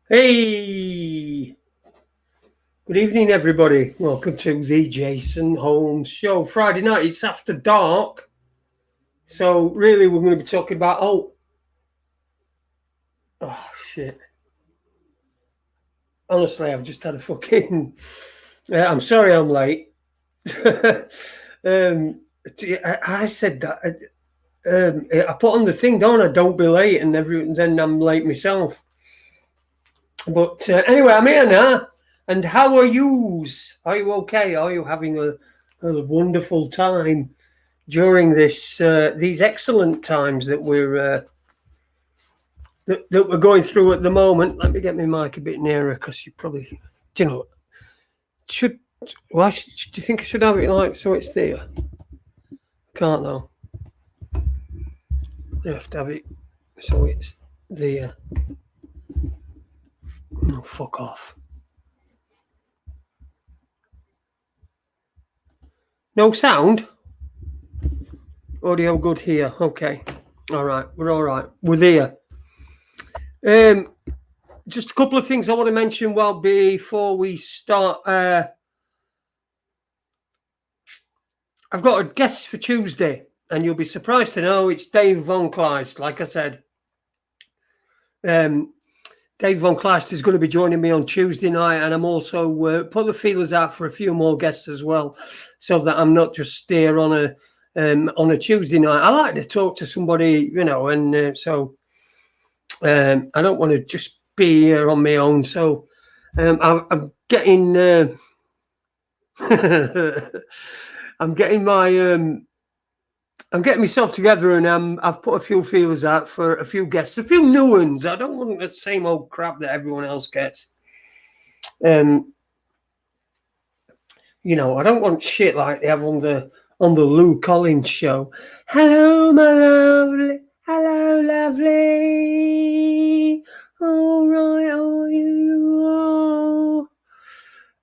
Hey, good evening, everybody. Welcome to the Jason Holmes Show. Friday night, it's after dark. So, really, we're going to be talking about. Oh, shit. Honestly, I've just had a fucking. I'm sorry I'm late. um, I said that. I put on the thing, don't I? Don't be late, and then I'm late myself. But anyway, I'm here now. And how are yous? Are you okay? Are you having a wonderful time during these excellent times that we're going through at the moment? Let me get my mic a bit nearer because you probably, should. Why do you think I should have it like so it's there? Can't though. You have to have it so it's there. No, fuck off. No sound. Audio good here. Okay. All right. We're all right. We're there. Just a couple of things I want to mention before we start. I've got a guest for Tuesday, and you'll be surprised to know it's Dave Von Kleist. Like I said, Dave Von Kleist is going to be joining me on Tuesday night, and I'm also putting the feelers out for a few more guests as well, so that I'm not just there on a Tuesday night. I like to talk to somebody, and so I don't want to just be here on my own. So I'm getting I'm getting myself together, and I've put a few feelers out for a few guests, a few new ones. I don't want the same old crap that everyone else gets. I don't want shit like they have on the Lou Collins show. Hello, my lovely. Hello, lovely. All right, are you?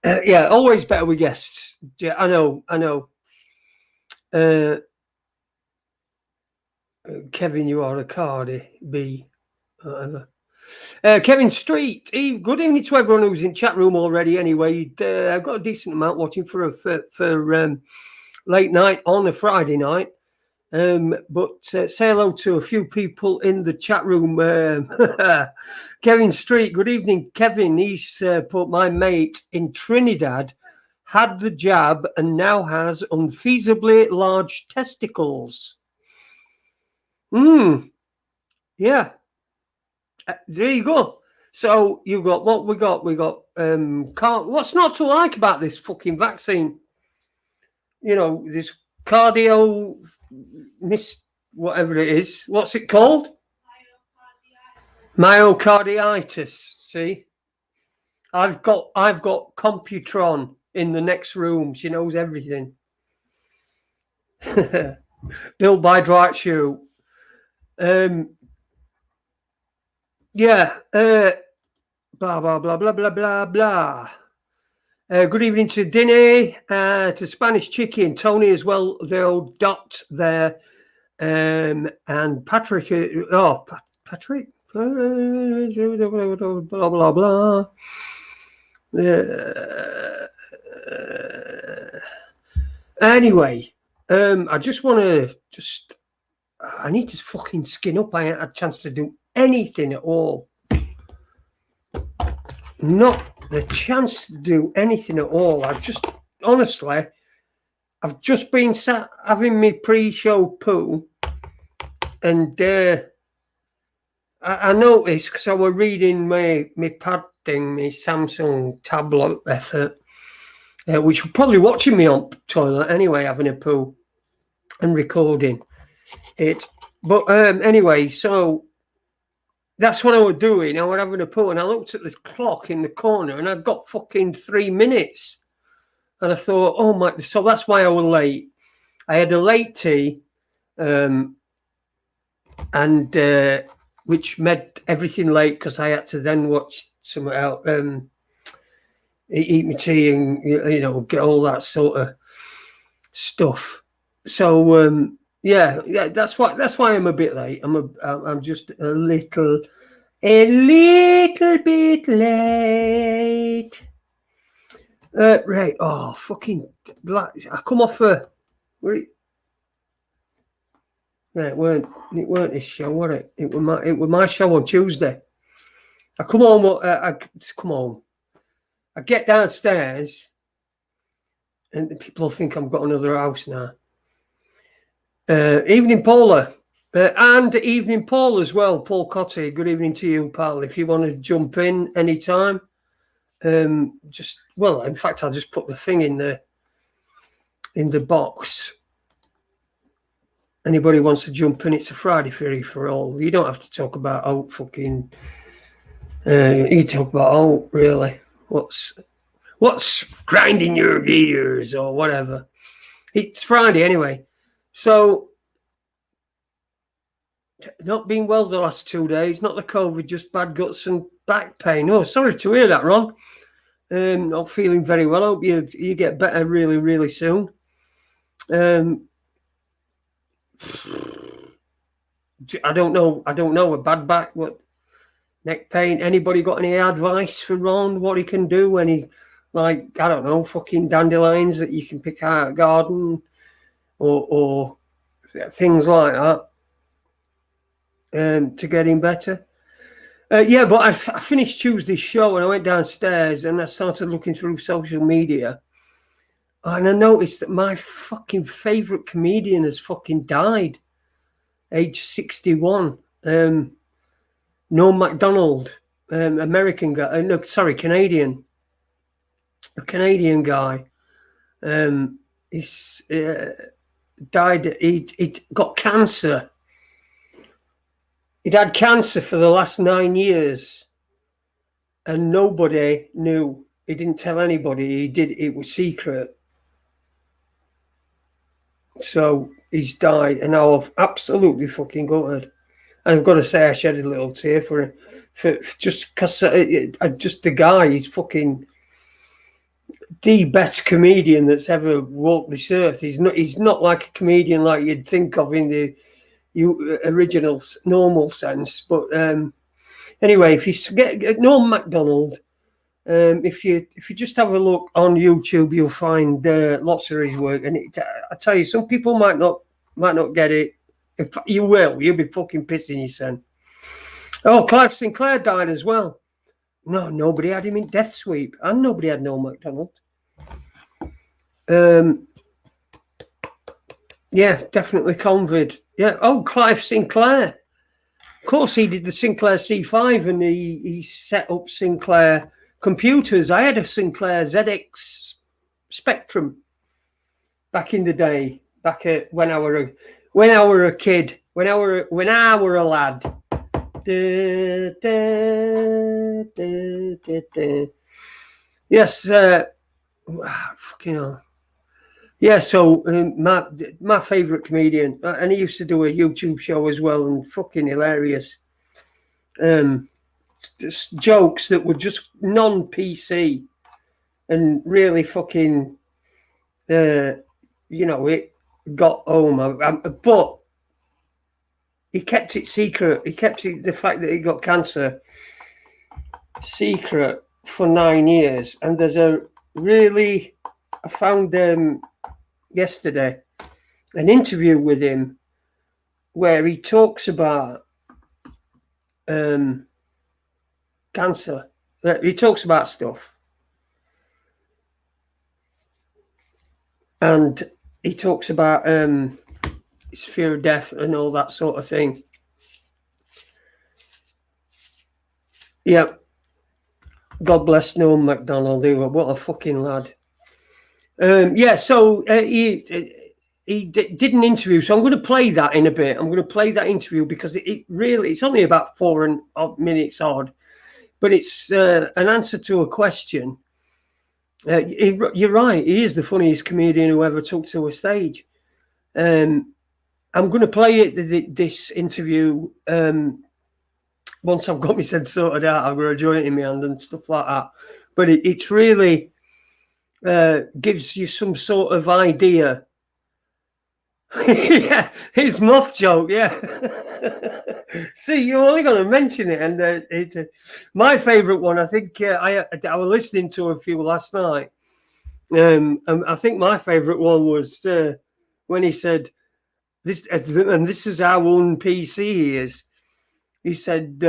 Yeah, always better with guests. Yeah, I know. Kevin, you are a Cardi B, whatever. Kevin Street, good evening to everyone who's in chat room already. Anyway, I've got a decent amount watching for late night on a Friday night. But say hello to a few people in the chat room. Kevin Street, good evening, Kevin. He's put my mate in Trinidad had the jab and now has unfeasibly large testicles. Yeah. There you go. So you've got what we got. We got what's not to like about this fucking vaccine? This cardio whatever it is. What's it called? Myocarditis. See, I've got Computron in the next room. She knows everything. Built by Dwight Schrute. Yeah. Blah blah blah blah blah blah blah. Good evening to Dinny, to Spanish Chicken, Tony as well, the old Dot there, and Patrick. Patrick. Blah blah blah. Anyway, I just want to I need to fucking skin up. I ain't had a chance to do anything at all. Not the chance to do anything at all. I've just been sat having my pre-show poo, and I noticed because I was reading my pad thing, my Samsung tablet effort, which was probably watching me on toilet anyway, having a poo and recording it. But anyway, so that's what I was doing. I was having a poo, and I looked at the clock in the corner, and I'd got fucking 3 minutes. And I thought, oh my! So that's why I was late. I had a late tea, and which made everything late because I had to then watch something else, eat my tea, and get all that sort of stuff. So yeah, that's why I'm a bit late. I'm just a little A little bit late. Right. Oh, fucking. I come off a. No, it weren't this show, was it? It was my show on Tuesday. I come home. I come home. I get downstairs, and people think I've got another house now. Evening, Paula. And evening, Paul, as well. Paul Cotty, good evening to you, pal. If you want to jump in anytime, in fact, I'll just put the thing in the box. Anybody wants to jump in, it's a Friday free for all. You don't have to talk about fucking. You talk about really. What's grinding your gears or whatever. It's Friday anyway, so. Not been well the last 2 days, not the COVID, just bad guts and back pain. Oh, sorry to hear that, Ron. Not feeling very well. I hope you get better really, really soon. I don't know a bad back, what neck pain. Anybody got any advice for Ron? What he can do? Any, like, I don't know, fucking dandelions that you can pick out of the garden or things like that. To get him better. But I finished Tuesday's show and I went downstairs and I started looking through social media and I noticed that my fucking favourite comedian has fucking died, age 61. Noam Macdonald, American guy. Canadian. A Canadian guy. He's died. He got cancer. He'd had cancer for the last 9 years and nobody knew. He didn't tell anybody. It was secret. So he's died and now I've absolutely fucking gutted. And I've got to say I shed a little tear for him. Just because just the guy, he's fucking the best comedian that's ever walked this earth. He's not like a comedian like you'd think of in the original normal sense, but anyway, if you get Noam Macdonald, if you just have a look on YouTube, you'll find lots of his work. And I tell you, some people might not get it. In fact, you will. You'll be fucking pissing yourself. Oh, Clive Sinclair died as well. No, nobody had him in death sweep, and nobody had Noam Macdonald. Yeah, definitely COVID. Yeah. Oh, Clive Sinclair. Of course, he did the Sinclair C5 and he set up Sinclair computers. I had a Sinclair ZX Spectrum back in the day. When I were a kid. When I were a lad. Yes. Fucking hell. Yeah, so my favourite comedian, and he used to do a YouTube show as well, and fucking hilarious. Just jokes that were just non-PC, and really fucking, it got home. But he kept it secret. He kept the fact that he got cancer secret for 9 years. And there's I found yesterday an interview with him where he talks about cancer. He talks about stuff, and he talks about his fear of death and all that sort of thing. Yeah, God bless Noam Macdonald. What a fucking lad. So he did an interview. So I'm going to play that in a bit. I'm going to play that interview because it's only about 4 minutes odd, but it's an answer to a question. You're right. He is the funniest comedian who ever took to a stage. I'm going to play this interview once I've got myself sorted out. I've got a joint in my hand and stuff like that. But it's really gives you some sort of idea Yeah, his muff joke. Yeah. See, you're only going to mention it, and my favourite one. I think I was listening to a few last night. And I think my favourite one was when he said this, and this is how un-PC he is. He said,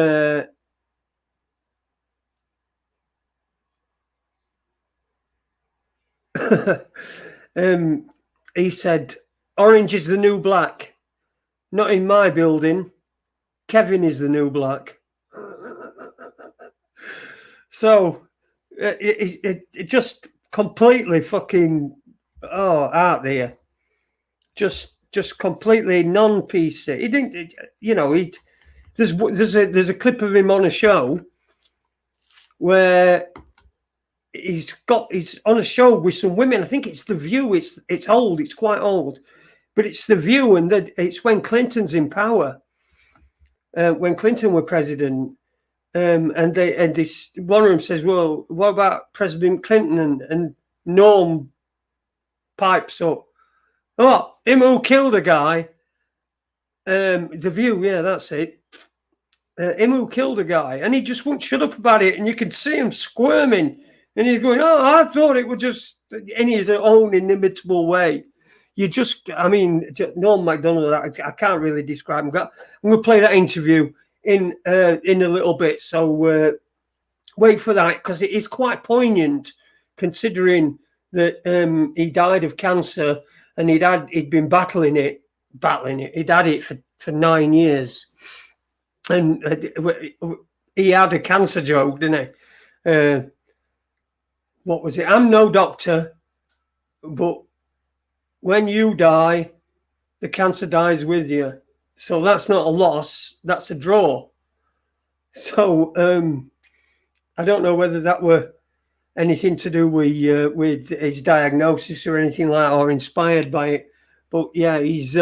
he said, "Orange is the new black. Not in my building. Kevin is the new black." So it just completely fucking out there. Just completely non-PC. He didn't, there's a clip of him on a show where he's on a show with some women. I think it's The View. It's old. It's quite old, but it's The View, and it's when Clinton's in power. When Clinton were president, and this one of them says, "Well, what about President Clinton?" And Norm pipes up, "Oh, him who killed a guy." The View, yeah, that's it. Him who killed a guy, and he just won't shut up about it, and you can see him squirming, and he's going, "Oh, I thought it was just," in his own inimitable way. Norm Macdonald, I can't really describe him. I'm going to play that interview in a little bit, so wait for that, because it is quite poignant, considering that he died of cancer, and he'd been battling it. He'd had it for 9 years, and he had a cancer joke, didn't he? What was it? "I'm no doctor, but when you die, the cancer dies with you. So that's not a loss, that's a draw." So I don't know whether that were anything to do with his diagnosis or anything like that, or inspired by it. But yeah, he's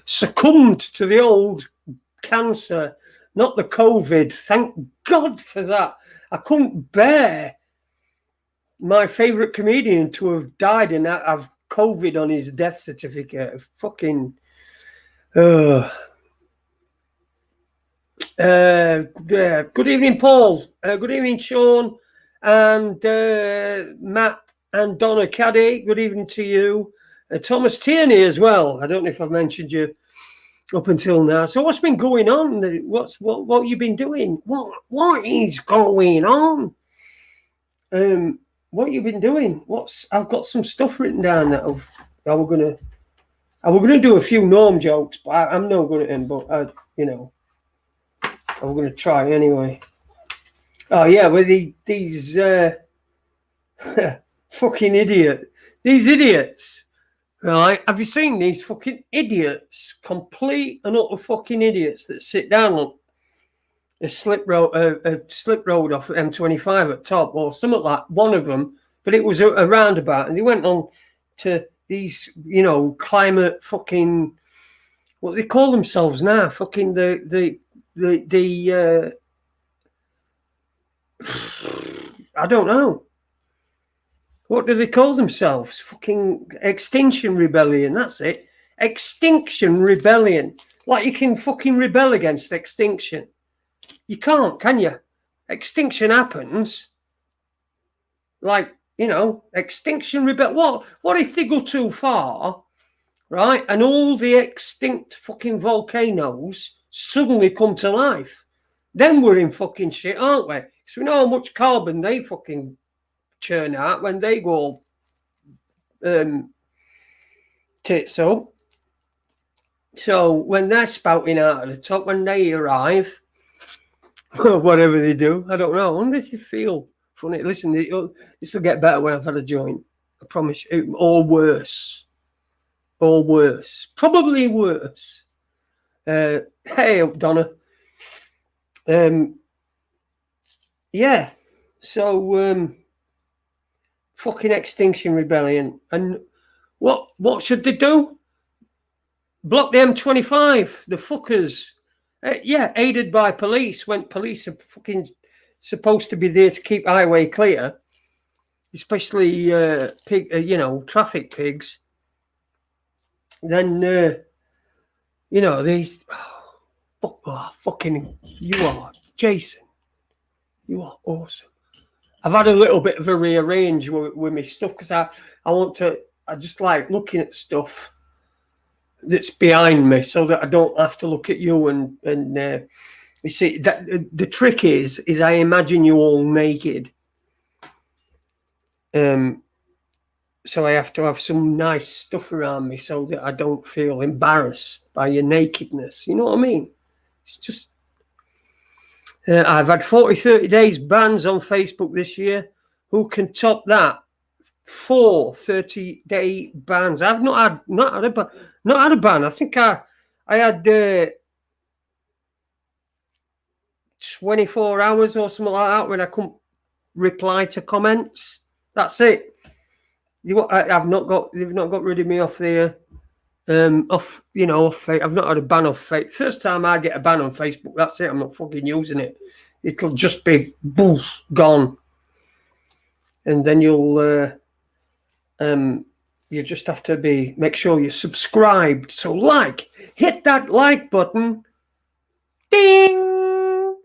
succumbed to the old cancer, not the COVID. Thank God for that. I couldn't bear my favourite comedian to have died and have COVID on his death certificate. Fucking good evening, Paul. Good evening, Sean, and Matt and Donna Caddy. Good evening to you. Thomas Tierney as well. I don't know if I've mentioned you up until now. So what's been going on? What you been doing? What is going on? What you been doing? I've got some stuff written down that I were gonna do a few Norm jokes, but I'm no good at them. But I was gonna try anyway. Oh yeah, with these fucking these idiots, right? Have you seen these fucking idiots? Complete and utter fucking idiots that sit down on a slip road off M25 at top, or something like one of them, but it was a roundabout, and they went on to these, climate fucking, what they call themselves now, fucking the I don't know. What do they call themselves? Fucking Extinction Rebellion, that's it. Extinction Rebellion. Like you can fucking rebel against extinction. You can't, can you? Extinction happens. Like, Extinction Rebellion. What if they go too far, right? And all the extinct fucking volcanoes suddenly come to life. Then we're in fucking shit, aren't we? Because we know how much carbon they fucking churn out when they go tits up. So when they're spouting out of the top, when they arrive, whatever they do, I don't know. I wonder if you feel funny. Listen, this will get better when I've had a joint. I promise you. Or worse. Probably worse. Hey up, Donna. Yeah. So fucking Extinction Rebellion. And what should they do? Block the M25, the fuckers. Aided by police, when police are fucking supposed to be there to keep highway clear, especially traffic pigs. then they fucking you are Jason, you are awesome. I've had a little bit of a rearrange with my stuff because I just like looking at stuff that's behind me so that I don't have to look at you and you see that the trick is I imagine you all naked. So I have to have some nice stuff around me so that I don't feel embarrassed by your nakedness. You know what I mean? It's just I've had 30 days bans on Facebook this year. Who can top that? 4 30-day bans. I've not had a ban. I think I had 24 hours or something like that when I couldn't reply to comments. That's it. They've not got rid of me off the off I've not had a ban off Facebook. First time I get a ban on Facebook, that's it. I'm not fucking using it. It'll just be boof, gone, and then you just have to make sure you're subscribed. So hit that like button, ding,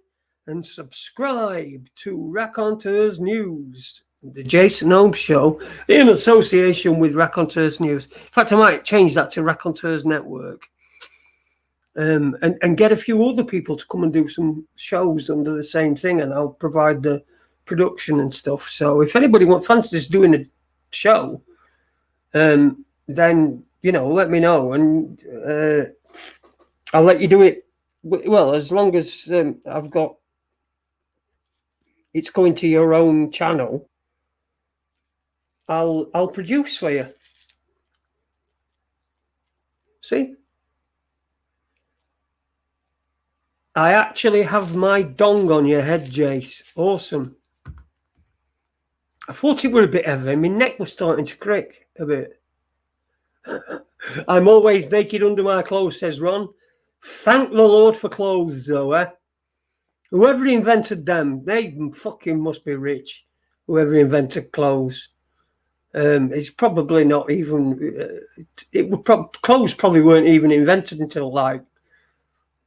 and subscribe to Raconteurs News, the Jason Holmes Show, in association with Raconteurs News. In fact, I might change that to Raconteurs Network, and get a few other people to come and do some shows under the same thing, and I'll provide the production and stuff. So if anybody fancies doing a show, then let me know, and I'll let you do it. Well, as long as I've got it's going to your own channel, I'll produce for you. See, I actually have my dong on your head, Jace. Awesome. I thought it were a bit heavy. My neck was starting to crick a bit. I'm always naked under my clothes, says Ron. Thank the Lord for clothes, though, eh? Whoever invented them, they fucking must be rich. Whoever invented clothes. It's probably not even. Clothes probably weren't even invented until like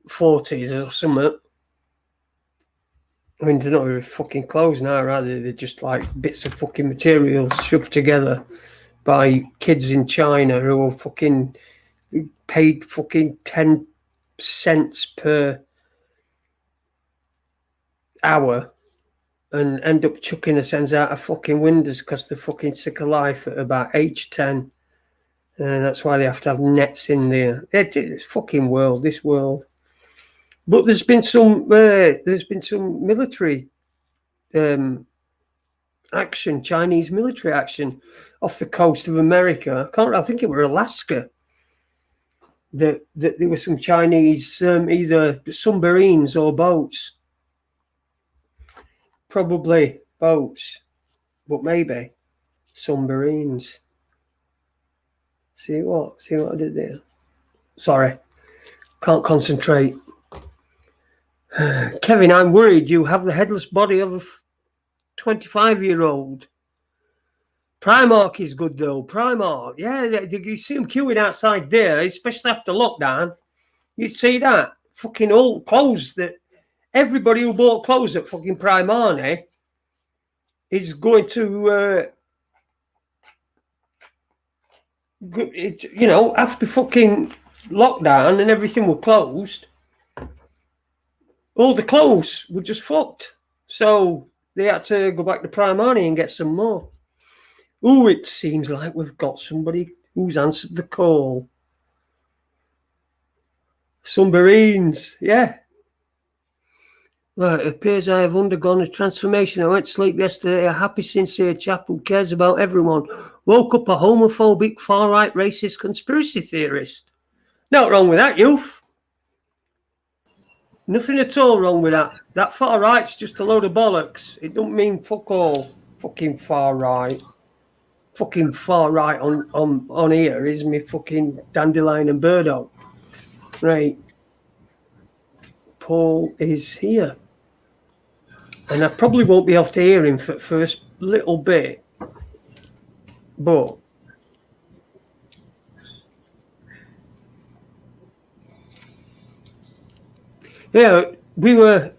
40s or something. I mean, they're not really fucking clothes now, rather. They're just like bits of fucking materials shoved together by kids in China who are fucking paid fucking 10 cents per hour and end up chucking the cents out of fucking windows because they're fucking sick of life at about age 10. And that's why they have to have nets in there. It's fucking world, this world. But there's been some military action, Chinese military action off the coast of America. I think it were Alaska. That there were some Chinese either submarines or boats. Probably boats, but maybe submarines. See what I did there? Sorry, can't concentrate. Kevin, I'm worried you have the headless body of a 25-year-old. Primark is good though. Primark, yeah, you see them queuing outside there, especially after lockdown. You see that fucking old clothes that everybody who bought clothes at fucking Primark is going to, after fucking lockdown and everything were closed, all the clothes were just fucked. So they had to go back to Primark and get some more. Oh, it seems like we've got somebody who's answered the call. Submarines, yeah. Right, it appears I have undergone a transformation. I went to sleep yesterday, a happy, sincere chap who cares about everyone. Woke up a homophobic, far-right, racist conspiracy theorist. Not wrong with that, youth. Nothing at all wrong with that. That far-right's just a load of bollocks. It don't mean fuck all. Fucking far-right. Fucking far-right on here is me fucking Dandelion and Burdock. Right. Paul is here. And I probably won't be able to hear him for the first little bit. But Yeah, we were.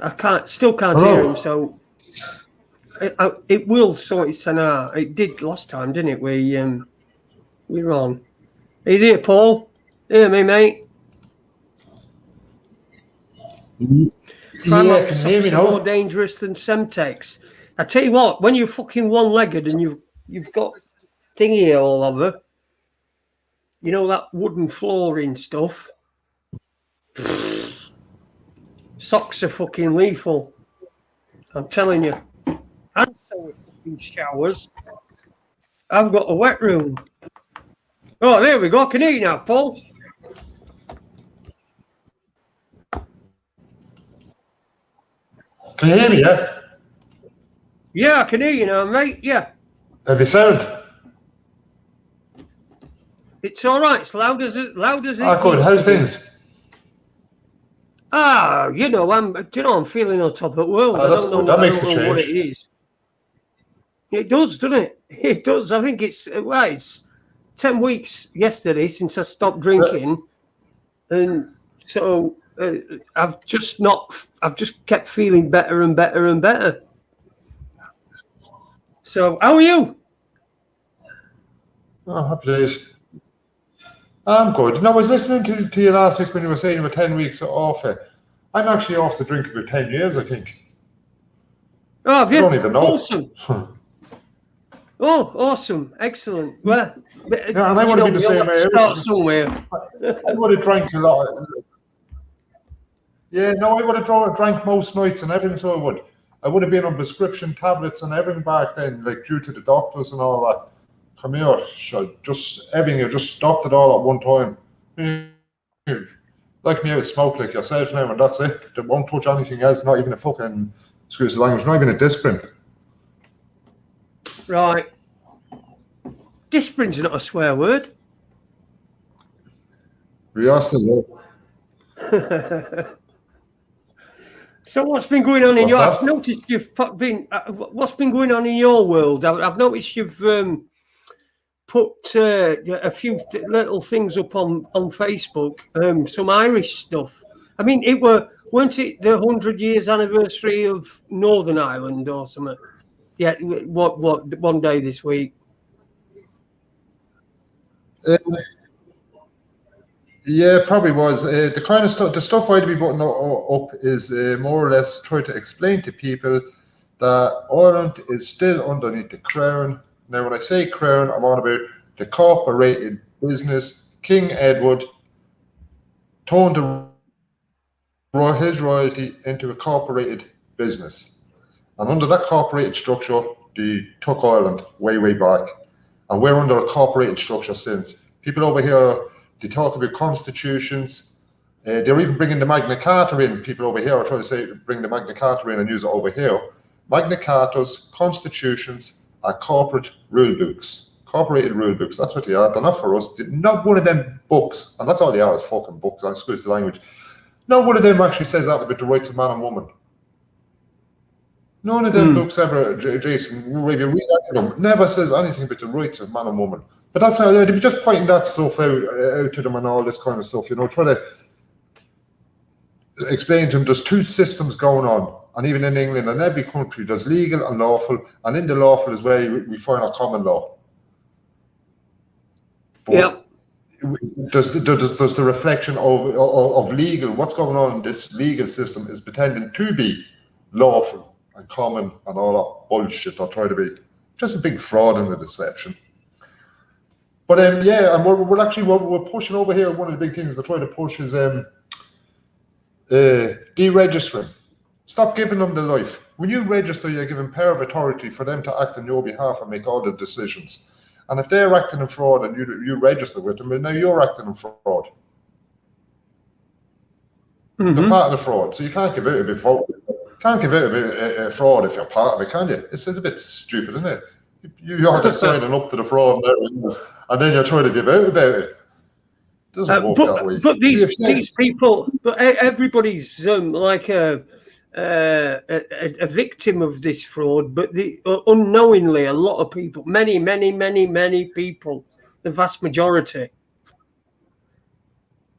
I still can't hear him, so it will sort itself out. It did last time, didn't it? We were on. Are you there, Paul? Hear me, mate? Yeah, can you hear me now? More dangerous than Semtex. I tell you what, when you're fucking one-legged and you've got thingy all over, you know, that wooden flooring stuff. Socks are fucking lethal. I'm telling you. And so are fucking showers. I've got a wet room. Oh, there we go. I can hear you now, Paul. Can you hear me, yeah? Yeah, I can hear you now, mate. Yeah. Have you sound? It's all right. It's loud as it. Good. How's things? You know, I'm feeling on top of the world. That's good. That makes a change. What it is. It does, doesn't it? It does. I think it's 10 weeks yesterday since I stopped drinking, and so I've just kept feeling better and better and better. So, how are you? Oh, happy days. I'm good. I was listening to you last week when you were saying you were 10 weeks off it. I'm actually off the drink about 10 years, I think. Oh, have you? I don't even know. Awesome. Oh, awesome. Excellent. Well, yeah, and I want to be the same way. Start somewhere. I would have drank a lot. Yeah, no, I would have drank most nights and everything, so I would have been on prescription tablets and everything back then, like due to the doctors and all that. Come here, everything, you just stopped it all at one time. Like me out smoke like yourself now, and that's it. They won't touch anything else, not even a fucking, excuse the language, not even a discipline. Right. Discipline's not a swear word. We are still So what's been going on in your? That? I've noticed you've been. What's been going on in your world? I've noticed you've put a few little things up on Facebook. Some Irish stuff. I mean, weren't it the 100 years anniversary of Northern Ireland or something? Yeah. What? One day this week. Yeah, probably was. The kind of stuff, the stuff I'd be putting up is more or less try to explain to people that Ireland is still underneath the crown. Now, when I say crown, I'm on about the corporated business. King Edward turned his royalty into a corporated business. And under that corporated structure, they took Ireland way, way back. And we're under a corporated structure since. People over here, they talk about constitutions. They're even bringing the Magna Carta in. People over here are trying to bring the Magna Carta in and use it over here. Magna Cartas, constitutions are corporate rule books. Corporated rule books. That's what they are. They're not for us. Not one of them books, and that's all they are, is fucking books. Excuse the language. Not one of them actually says that about the rights of man and woman. None of them books ever, Jason, if you read them, never says anything about the rights of man and woman. But that's how they'd be just pointing that stuff out to them and all this kind of stuff, you know, try to explain to them there's two systems going on. And even in England and every country, there's legal and lawful. And in the lawful is where we find our common law. Yeah. Does the reflection of legal, what's going on in this legal system is pretending to be lawful and common and all that bullshit or try to be just a big fraud and a deception. But yeah, and we're pushing over here. One of the big things they're trying to push is deregistering. Stop giving them the life. When you register, you're giving power of authority for them to act on your behalf and make all the decisions. And if they're acting in fraud and you register with them, now you're acting in fraud. Mm-hmm. They're part of the fraud, so you can't give out a bit vote. Can't give out a fraud if you're part of it, can you? It's a bit stupid, isn't it? You're just signing up to the fraud and then you're trying to give out about it. It doesn't work that way. But these people, but everybody's like a victim of this fraud. But unknowingly, a lot of people, many people, the vast majority.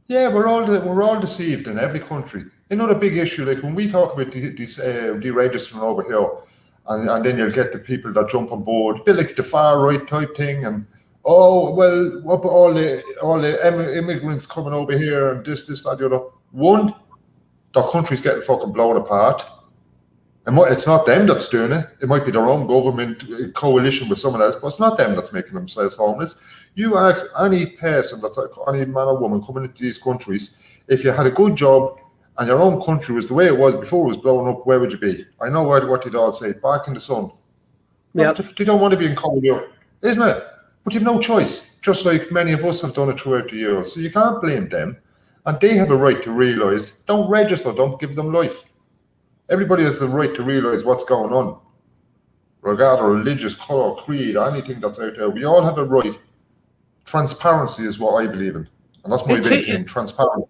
Yeah, we're all deceived in every country. Another big issue, like when we talk about these deregistering over here, and then you'll get the people that jump on board, a bit like the far right type thing, and oh well, what about all the immigrants coming over here and this, that, the other. One, the country's getting fucking blown apart. And it's not them that's doing it. It might be their own government in coalition with someone else, but it's not them that's making themselves homeless. You ask any person, that's like any man or woman coming into these countries, if you had a good job and your own country was the way it was before it was blown up, where would you be? I know what you'd all say, back in the sun. Yep. They don't want to be in cold Europe, isn't it? But you've no choice, just like many of us have done it throughout the years. So you can't blame them. And they have a right to realise, don't register, don't give them life. Everybody has the right to realise what's going on, regardless of religious, colour, creed, anything that's out there. We all have a right. Transparency is what I believe in, and that's my big thing. Transparency.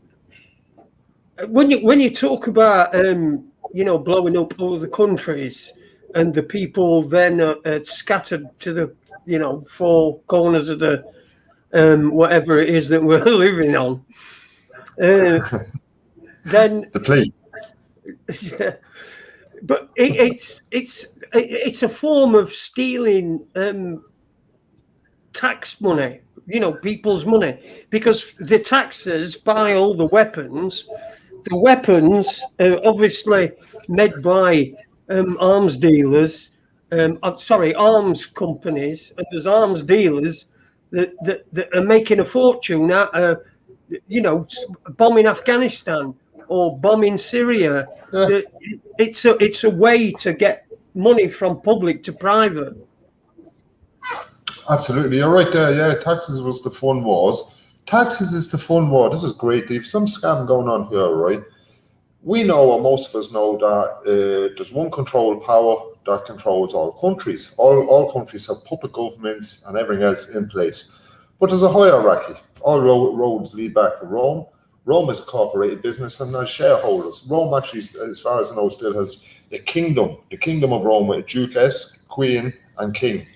When you talk about blowing up all the countries and the people then scattered to the four corners of the whatever it is that we're living on, then the plea. Yeah. But it's a form of stealing tax money, people's money, because the taxes buy all the weapons. The weapons are obviously made by arms dealers, arms companies, and there's arms dealers that are making a fortune out of, bombing Afghanistan or bombing Syria. Yeah. It's a way to get money from public to private. Absolutely, you're right there. Yeah, taxes was the fun wars. Taxes is the fun war. This is great. There's some scam going on here, right? We know, or most of us know, that there's one control power that controls all countries. All countries have puppet governments and everything else in place. But there's a hierarchy. All roads lead back to Rome. Rome is a corporated business and has shareholders. Rome actually, as far as I know, still has a kingdom. The kingdom of Rome with a duchess, queen, and king.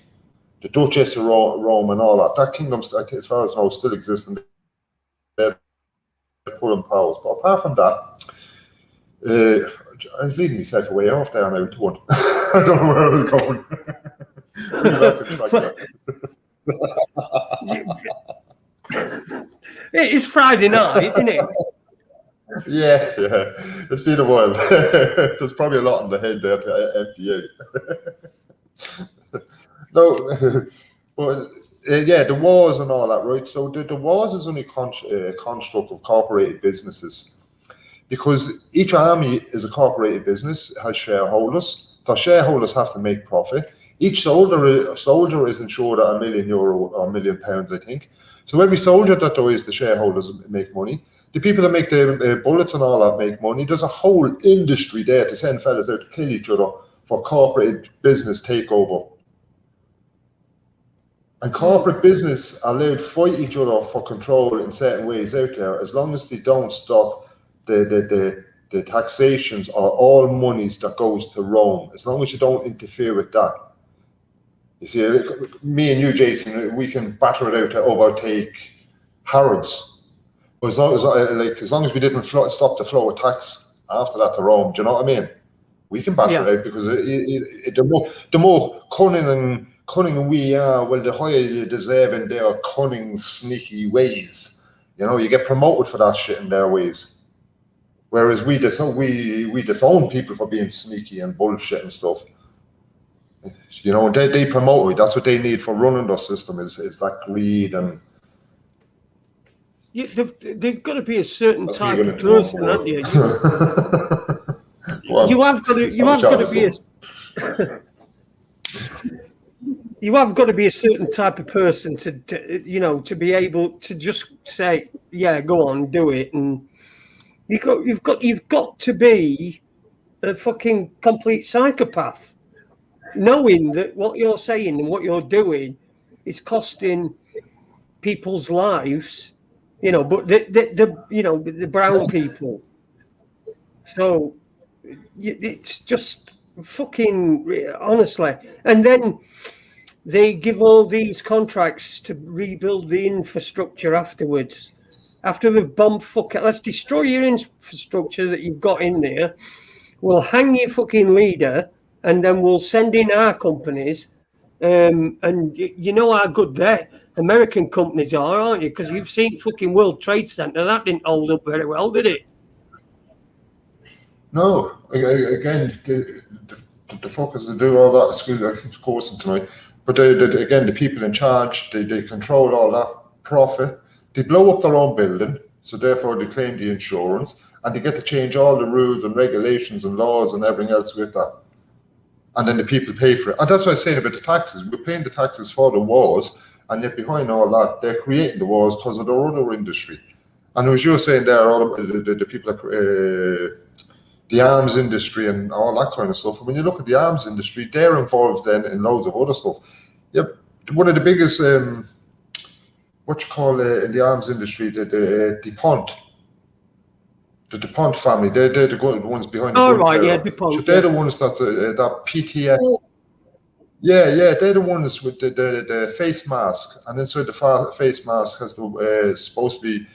The Duchess of Rome and all that. That kingdom, as far as I know, still exists, and they're pulling powers. But apart from that, I was leading myself away off there now to one. I don't know where I was going. It's Friday night, isn't it? Yeah. It's been a while. There's probably a lot in the head there to empty out. No, but the wars and all that, right? So the wars is only a construct of corporated businesses, because each army is a corporated business, has shareholders. The shareholders have to make profit. Each soldier is insured at €1 million or £1 million, I think. So every soldier that dies, the shareholders make money. The people that make the bullets and all that make money. There's a whole industry there to send fellas out to kill each other for corporate business takeover. And corporate business are allowed to fight each other for control in certain ways out there, as long as they don't stop the taxations or all monies that goes to Rome, as long as you don't interfere with that. You see, me and you, Jason, we can batter it out to overtake Harrods. But as long as we didn't stop the flow of tax after that to Rome, do you know what I mean? We can batter it out, because the more cunning we are, well, the higher you deserve in their cunning, sneaky ways. You get promoted for that shit in their ways. Whereas we disown people for being sneaky and bullshit and stuff. They promote it. That's what they need for running their system, is that greed. And they've got to be a certain type of person, haven't you? You have got to be a certain type of person to be able to just say, yeah, go on, do it. And you've got to be a fucking complete psychopath, knowing that what you're saying and what you're doing is costing people's lives, but the brown people. So it's just fucking, honestly. And then they give all these contracts to rebuild the infrastructure afterwards. after they've bombed let's destroy your infrastructure that you've got in there. We'll hang your fucking leader, and then we'll send in our companies. And you know how good their American companies are, aren't you? Because you've seen fucking World Trade Center. That didn't hold up very well, did it? No. Again, the focus to do all that school course tonight. But again, the people in charge, they control all that profit. They blow up their own building, so therefore they claim the insurance, and they get to change all the rules and regulations and laws and everything else with that. And then the people pay for it. And that's what I was saying about the taxes. We're paying the taxes for the wars, and yet behind all that, they're creating the wars because of their other industry. And as you were saying there, all the people the arms industry and all that kind of stuff. And when you look at the arms industry, they're involved then in loads of other stuff. Yep, one of the biggest, in the arms industry, the DuPont. The DuPont family, they're the ones behind the gun terror. Yeah, DuPont. So they're the ones that PTF. Yeah, they're the ones with the face mask, and inside the face mask has the supposed to be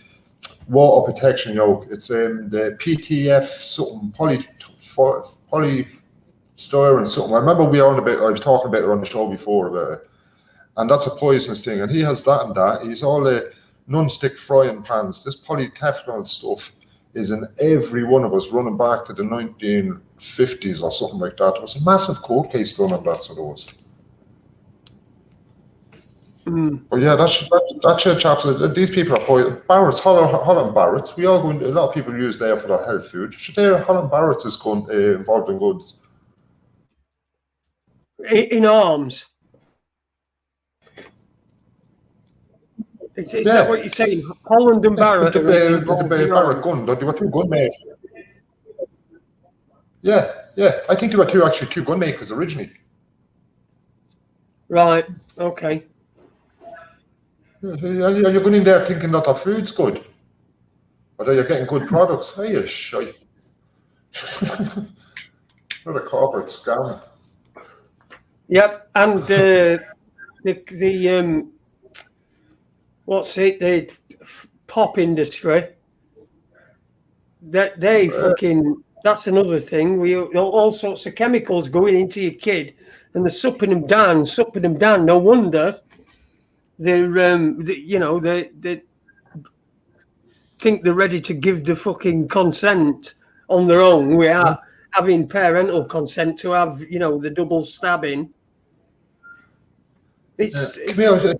water protection yoke. It's the PTF something polystyrene something. I remember I was talking about it on the show before about it, and that's a poisonous thing. And he has that and that. He's all the non-stick frying pans. This polyteflon stuff is in every one of us, running back to the 1950s or something like that. It was a massive court case done on that, so there was. But yeah, that's your chaps. These people are poison. Barrett's, Holland Barrett's. We all go into, a lot of people use there for their health food. Holland Barrett's is involved in goods. In arms. Is that what you're saying? Holland and Barrett. The Barrett gun. They were two gun makers. Yeah. I think they were two gun makers originally. Right. Okay. Are you going in there thinking that their food's good? Or that you're getting good products? Hey, you shite. What a corporate scam. Yep. And the what's it? The pop industry. That they fucking. That's another thing. We all sorts of chemicals going into your kid, and they're supping them down. No wonder they're they think they're ready to give the fucking consent on their own without having parental consent to have the double stabbing. Camille,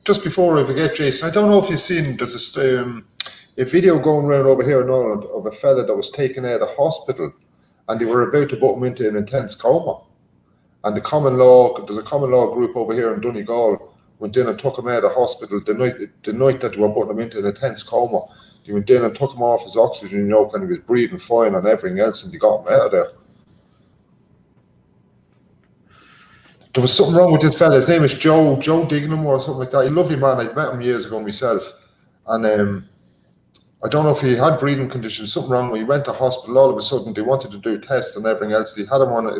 just before I forget, Jason, I don't know if you've seen, there's a video going around over here in Ireland of a fella that was taken out of hospital, and they were about to put him into an intense coma. And there's a common law group over here in Donegal went in and took him out of hospital the night that they were putting him into an intense coma. They went in and took him off his oxygen yoke, and he was breathing fine and everything else, and they got him out of there. There was something wrong with this fella. His name is Joe Dignam or something like that. He's a lovely man. I met him years ago myself. And I don't know if he had breathing conditions, something wrong. When he went to hospital, all of a sudden they wanted to do tests and everything else. They had him on a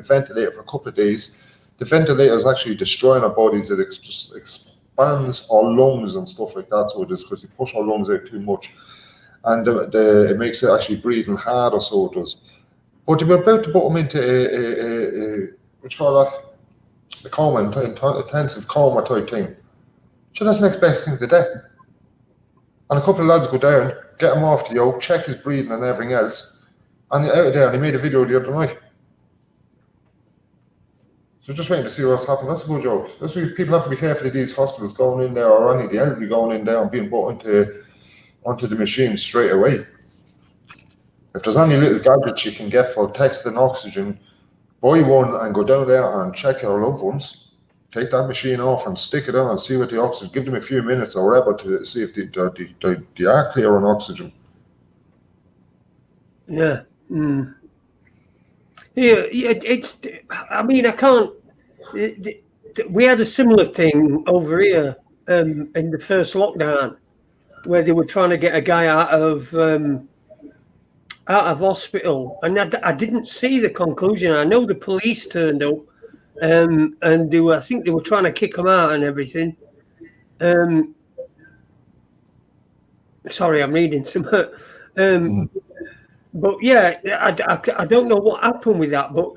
ventilator for a couple of days. The ventilator is actually destroying our bodies. It expands our lungs and stuff like that. So it is because they push our lungs out too much. And it makes it actually breathing harder, so it does. But they were about to put him into a coma, intensive coma type thing. So that's the next best thing to do. And a couple of lads go down, get him off the yoke, check his breathing and everything else, and out of there, and he made a video the other night. So just waiting to see what's happening. That's a good joke. That's why people have to be careful of these hospitals going in there, or any of the elderly going in there and being put onto the machine straight away. If there's any little gadgets you can get for texting oxygen, buy one and go down there and check your loved ones. Take that machine off and stick it on and see what the oxygen. Give them a few minutes or whatever to see if they are clear on oxygen. Yeah. Mm. Yeah. It's. I mean, I can't. We had a similar thing over here in the first lockdown, where they were trying to get a guy out of hospital, and I didn't see the conclusion. I know the police turned up. And I think they were trying to kick him out and everything. Sorry, I'm reading some. But yeah, I don't know what happened with that. But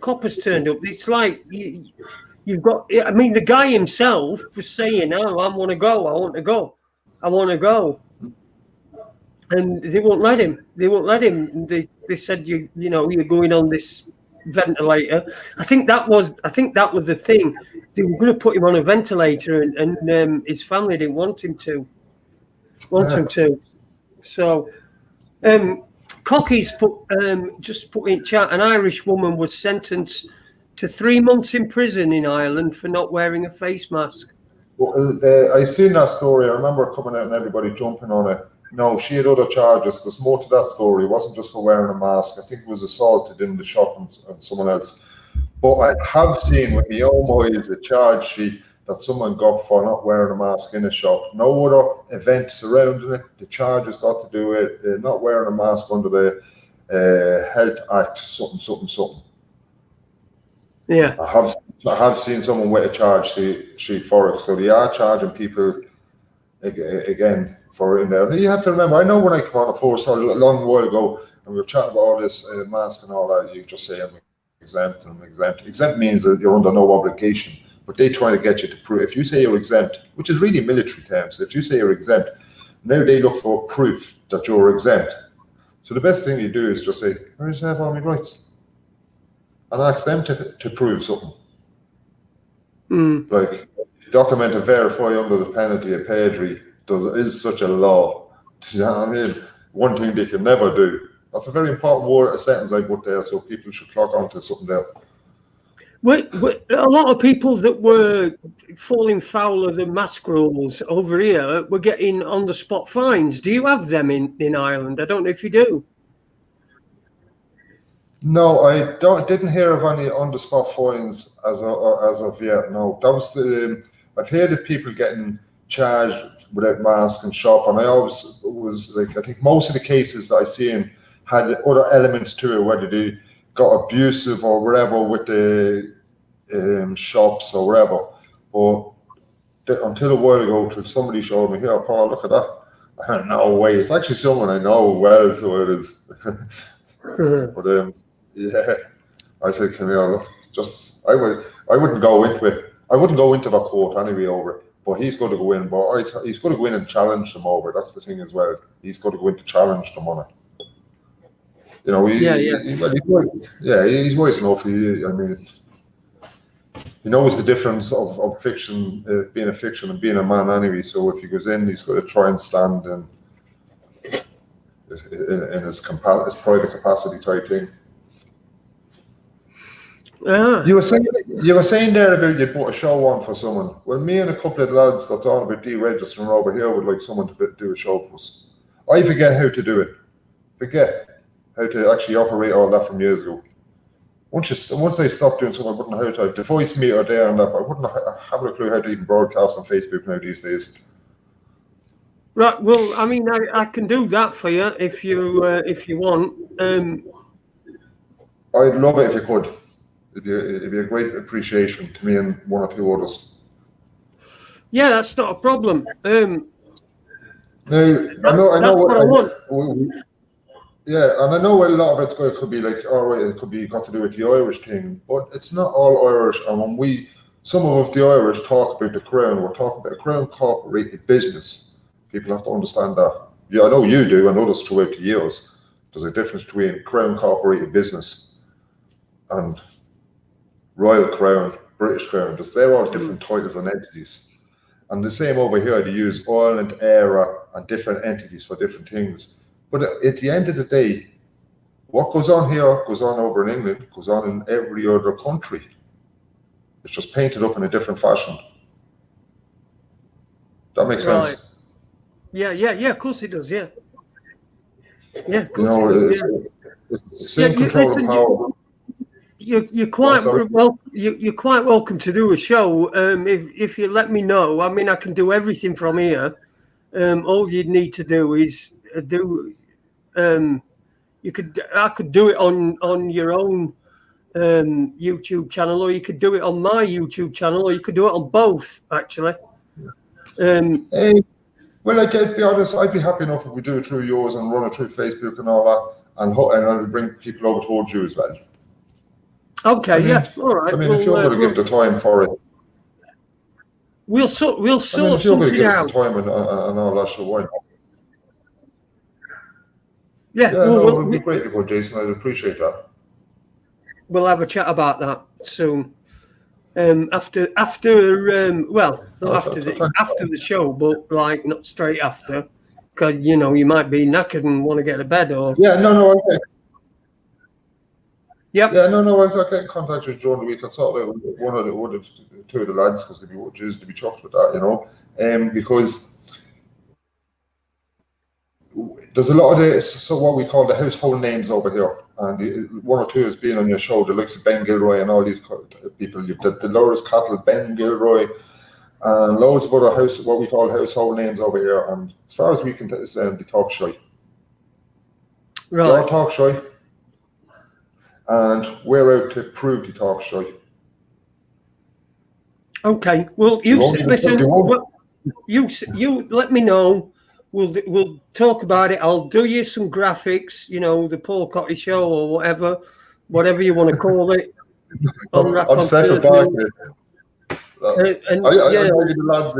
coppers turned up. It's like you've got. I mean, the guy himself was saying, "Oh, I want to go. I want to go. I want to go." And they won't let him. They won't let him. They said you're going on this ventilator. I think that was the thing. They were going to put him on a ventilator, and his family didn't want him to. So, Cocky's just put in chat. An Irish woman was sentenced to 3 months in prison in Ireland for not wearing a face mask. Well, I seen that story. I remember coming out and everybody jumping on it. No, she had other charges. There's more to that story. It wasn't just for wearing a mask. I think it was assaulted in the shop and someone else. But I have seen with my own eyes a charge sheet that someone got for not wearing a mask in a shop. No other event surrounding it. The charge has got to do with not wearing a mask under the Health Act, something. Yeah. I have seen someone with a charge sheet for it. So they are charging people again for it in there. You have to remember, I know when I came on a force a long while ago and we were chatting about all this mask and all that, you just say I'm exempt and I'm exempt. Exempt means that you're under no obligation, but they try to get you to prove. If you say you're exempt, which is really military terms, if you say you're exempt, now they look for proof that you're exempt. So the best thing you do is just say, I just have all my rights, and ask them to prove something. Like document and verify under the penalty of perjury. Is such a law. You know what I mean? One thing they can never do. That's a very important word, a sentence I put there, so people should clock onto something there. A lot of people that were falling foul of the mask rules over here were getting on-the-spot fines. Do you have them in Ireland? I don't know if you do. No, I didn't hear of any on-the-spot fines as of yet. No, that was I've heard of people getting charged without mask and shop, and I always was like, I think most of the cases that I seen had other elements to it, whether they got abusive or whatever with the shops or whatever. But until a while ago, till somebody showed me, here, Paul, look at that. I had no way. It's actually someone I know well, so it is. But yeah, I said, Camille, I wouldn't go into it. I wouldn't go into the court anyway over it. But he's going to go in. But he's going to go in and challenge them over. That's the thing as well. He's going to go in to challenge them on it. You know, he's wise enough. I mean, he knows the difference of fiction, being a fiction and being a man anyway. So if he goes in, he's going to try and stand in his private capacity type thing. You were saying there about you put a show on for someone. Well, me and a couple of lads that's on about deregistering over here would like someone to do a show for us. I forget how to do it. Forget how to actually operate all that from years ago. Once I stopped doing something, I wouldn't know how to have the voice meter there and that. I wouldn't have a clue how to even broadcast on Facebook now these days. Right. Well, I mean, I can do that for you if you want. I'd love it if you could. It'd be a great appreciation to me and one or two others. Yeah, that's not a problem. Now, I know what I want. Yeah, and I know a lot of it could be like, all right, it could be got to do with the Irish thing, but it's not all Irish. And when some of the Irish talk about the Crown, we're talking about a Crown corporated business. People have to understand that. Yeah, I know you do, and others throughout the years. There's a difference between Crown corporated business and Royal Crown, British Crown. They're all different titles and entities. And the same over here, they use Ireland, ERA, and different entities for different things. But at the end of the day, what goes on here goes on over in England, goes on in every other country. It's just painted up in a different fashion. That makes sense. Yeah, of course it does, yeah. Yeah, of course it's the same control and power. You're quite you're quite welcome to do a show if you let me know. I mean, I can do everything from here. All you'd need to do is I could do it on your own YouTube channel, or you could do it on my YouTube channel, or you could do it on both actually. Well, Well, I'd be honest, I'd be happy enough if we do it through yours and run it through Facebook and all that, and I'll bring people over towards you as well. Okay, I mean, yeah, all right. I mean, if you're going to give the time for it, we'll sort if you're going to something give us out. the time and all that, so why not? Yeah, Yeah, no, it would be great to go, Jason. I'd appreciate that. We'll have a chat about that soon. After the show, but like not straight after, because you might be knackered and want to get to bed or. Yeah, no, okay. Yep. Yeah, no, I'll get in contact with you during the week. I'll sort out one or two of the lads because they'd be chuffed with that, because there's a lot of what we call the household names over here, and one or two has been on your show, the likes of Ben Gilroy and all these people. You've the Dolores Cattle, Ben Gilroy, and loads of other what we call household names over here. And as far as we can tell, they talk shy. Right. They all talk shy. And we're out to prove the talk shy. Okay. Well, you let me know. We'll talk about it. I'll do you some graphics. The Paul Cotty Show or whatever you want to call it. I'm Stephen Barkley. The lads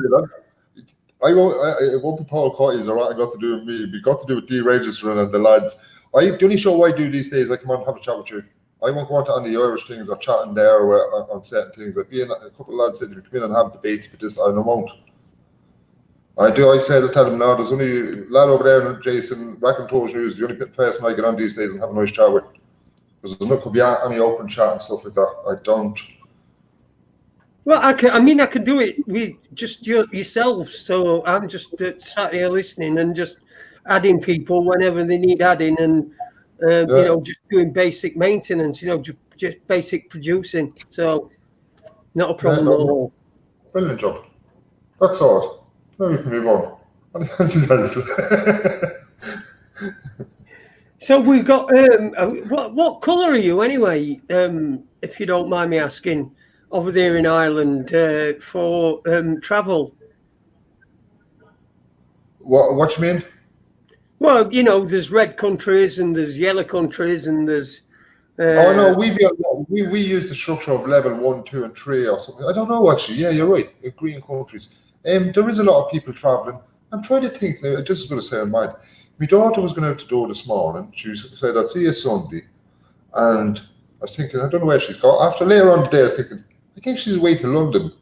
it won't be Paul Cotty's or what I got to do with me. We got to do with deregistering and the lads. The only show I do these days, I come on and have a chat with you. I won't go on to any Irish things or chatting there or on certain things. I'd be in a couple of lads said, come in and have debates, but this I won't. I said, I'll tell them now, there's only a lad over there, and Jason, Rackintose News, the only person I get on these days and have a nice chat with. Because there could be any open chat and stuff like that. I don't. Well, I can do it with just yourself. So I'm just sat here listening and just adding people whenever they need adding and, just doing basic maintenance, just basic producing. So not a problem at all. Brilliant job. That's all. Now we can move on. So we've got, what colour are you anyway, if you don't mind me asking, over there in Ireland for travel? What you mean? Well, there's red countries and there's yellow countries and there's. Oh no, we use the structure of level 1, 2, and 3 or something. I don't know actually. Yeah, you're right. Green countries. There is a lot of people traveling. I'm trying to think. This is going to sound mad. My daughter was going out the door this morning. She said, "I'll see you Sunday," and I was thinking, I don't know where she's got. After later on the day, I was thinking, I think she's away to London.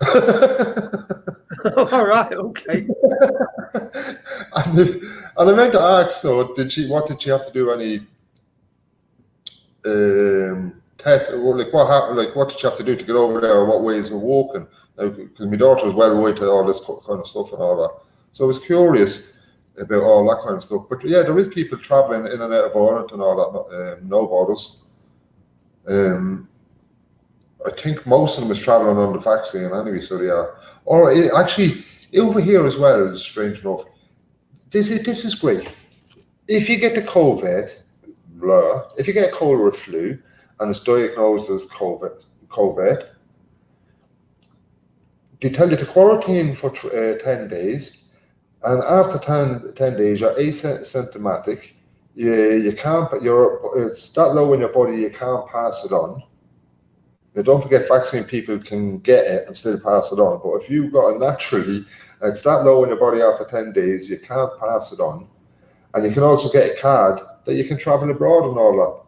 All right, okay. and I meant to ask, so what did she have to do any tests? Like what happened? Like what did she have to do to get over there, or what ways of walking? Because my daughter was well away to all this kind of stuff and all that. So I was curious about all that kind of stuff. But yeah, there is people travelling in and out of Ireland and all that. No borders. I think most of them is travelling on the vaccine anyway, so they are. Or actually, over here as well, strange enough, this is great. If you get the COVID, if you get a cold or a flu, and it's diagnosed as COVID, they tell you to quarantine for 10 days, and after 10 days, you're asymptomatic. You can't. It's that low in your body, you can't pass it on. Now, don't forget, vaccine people can get it and still pass it on. But if you've got it naturally, it's that low in your body after 10 days, you can't pass it on. And you can also get a card that you can travel abroad and all that.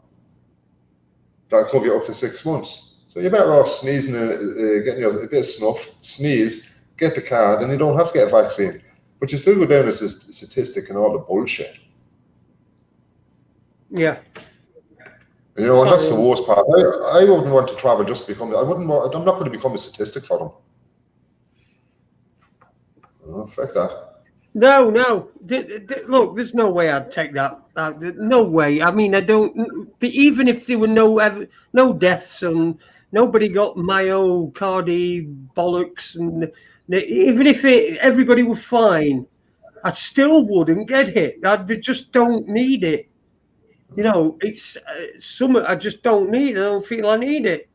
That'll cover you up to 6 months. So you're better off sneezing and getting a bit of snuff, sneeze, get the card, and you don't have to get a vaccine. But you still go down as a statistic and all the bullshit. Yeah. And that's the worst part. I wouldn't want to travel just to become. I'm not going to become a statistic for them. Oh, fuck that. No. Look, there's no way I'd take that. No way. I mean, I don't. Even if there were no deaths and nobody got myocardial bollocks, and even if everybody were fine, I still wouldn't get it. I just don't need it. It's something I just don't need. I don't feel I need it.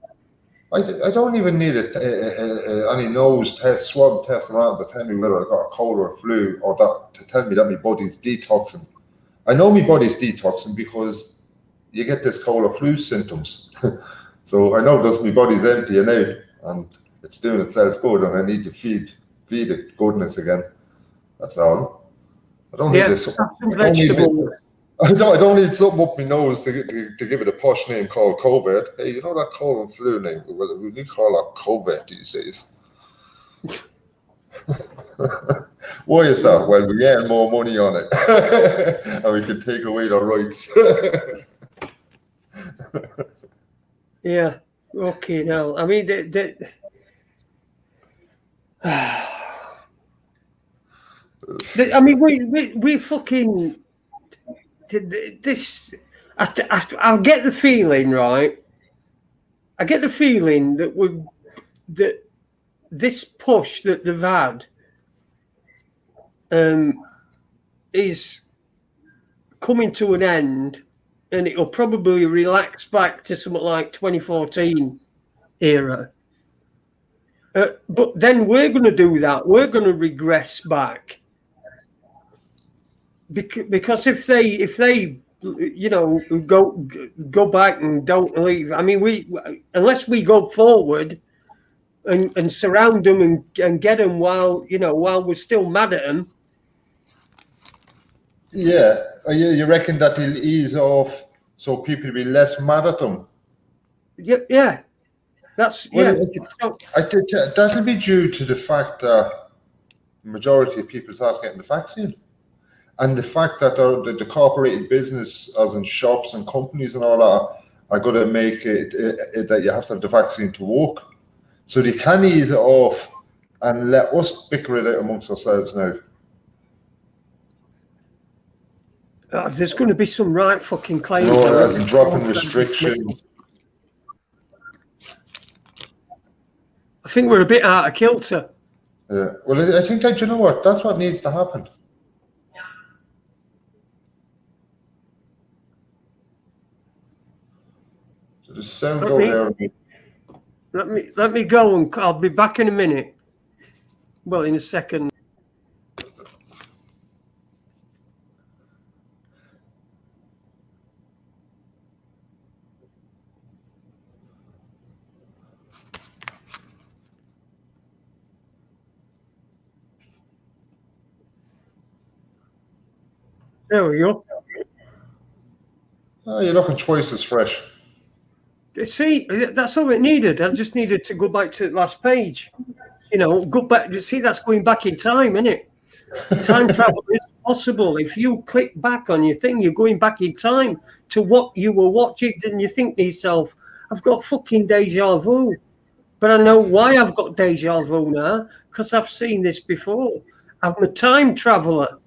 I don't even need any nose test, swab test around to tell me whether I got a cold or a flu, or that to tell me that my body's detoxing. I know my body's detoxing because you get this cold or flu symptoms. So I know that my body's emptying out and it's doing itself good, and I need to feed it goodness again. That's all. I don't need this. I don't need something up my nose to give it a posh name called COVID. Hey, you know that cold and flu name? Well, we need to call that COVID these days. Why is that? Well, we earn more money on it, and we can take away their rights. Yeah. Okay. Now, I mean, I mean, we fucking this. I get the feeling, right? I get the feeling that this push that they've had is coming to an end, and it'll probably relax back to something like 2014 era. But then we're going to do that. We're going to regress back. Because if they you know go back and don't leave, I mean, unless we go forward and surround them and get them while we're still mad at them. Yeah, you reckon that he'll ease off so people will be less mad at them? Yeah. That's I think that'll be due to the fact that the majority of people start getting the vaccine. And the fact that the corporate business, as in shops and companies and all that, are going to make it that you have to have the vaccine to work. So they can ease it off and let us bicker it out amongst ourselves now. There's going to be some right fucking claims. As in dropping restrictions. I think we're a bit out of kilter. Yeah. Well, I think that, you know what? That's what needs to happen. Just sound over there. Let me go, and I'll be back in a minute. Well, in a second. There we go. Oh, you're looking twice as fresh. See, that's all it needed. I just needed to go back to the last page. Go back. See, that's going back in time, isn't it? Time travel is possible. If you click back on your thing, you're going back in time to what you were watching. Then you think to yourself, I've got fucking deja vu. But I know why I've got deja vu now, because I've seen this before. I'm a time traveler.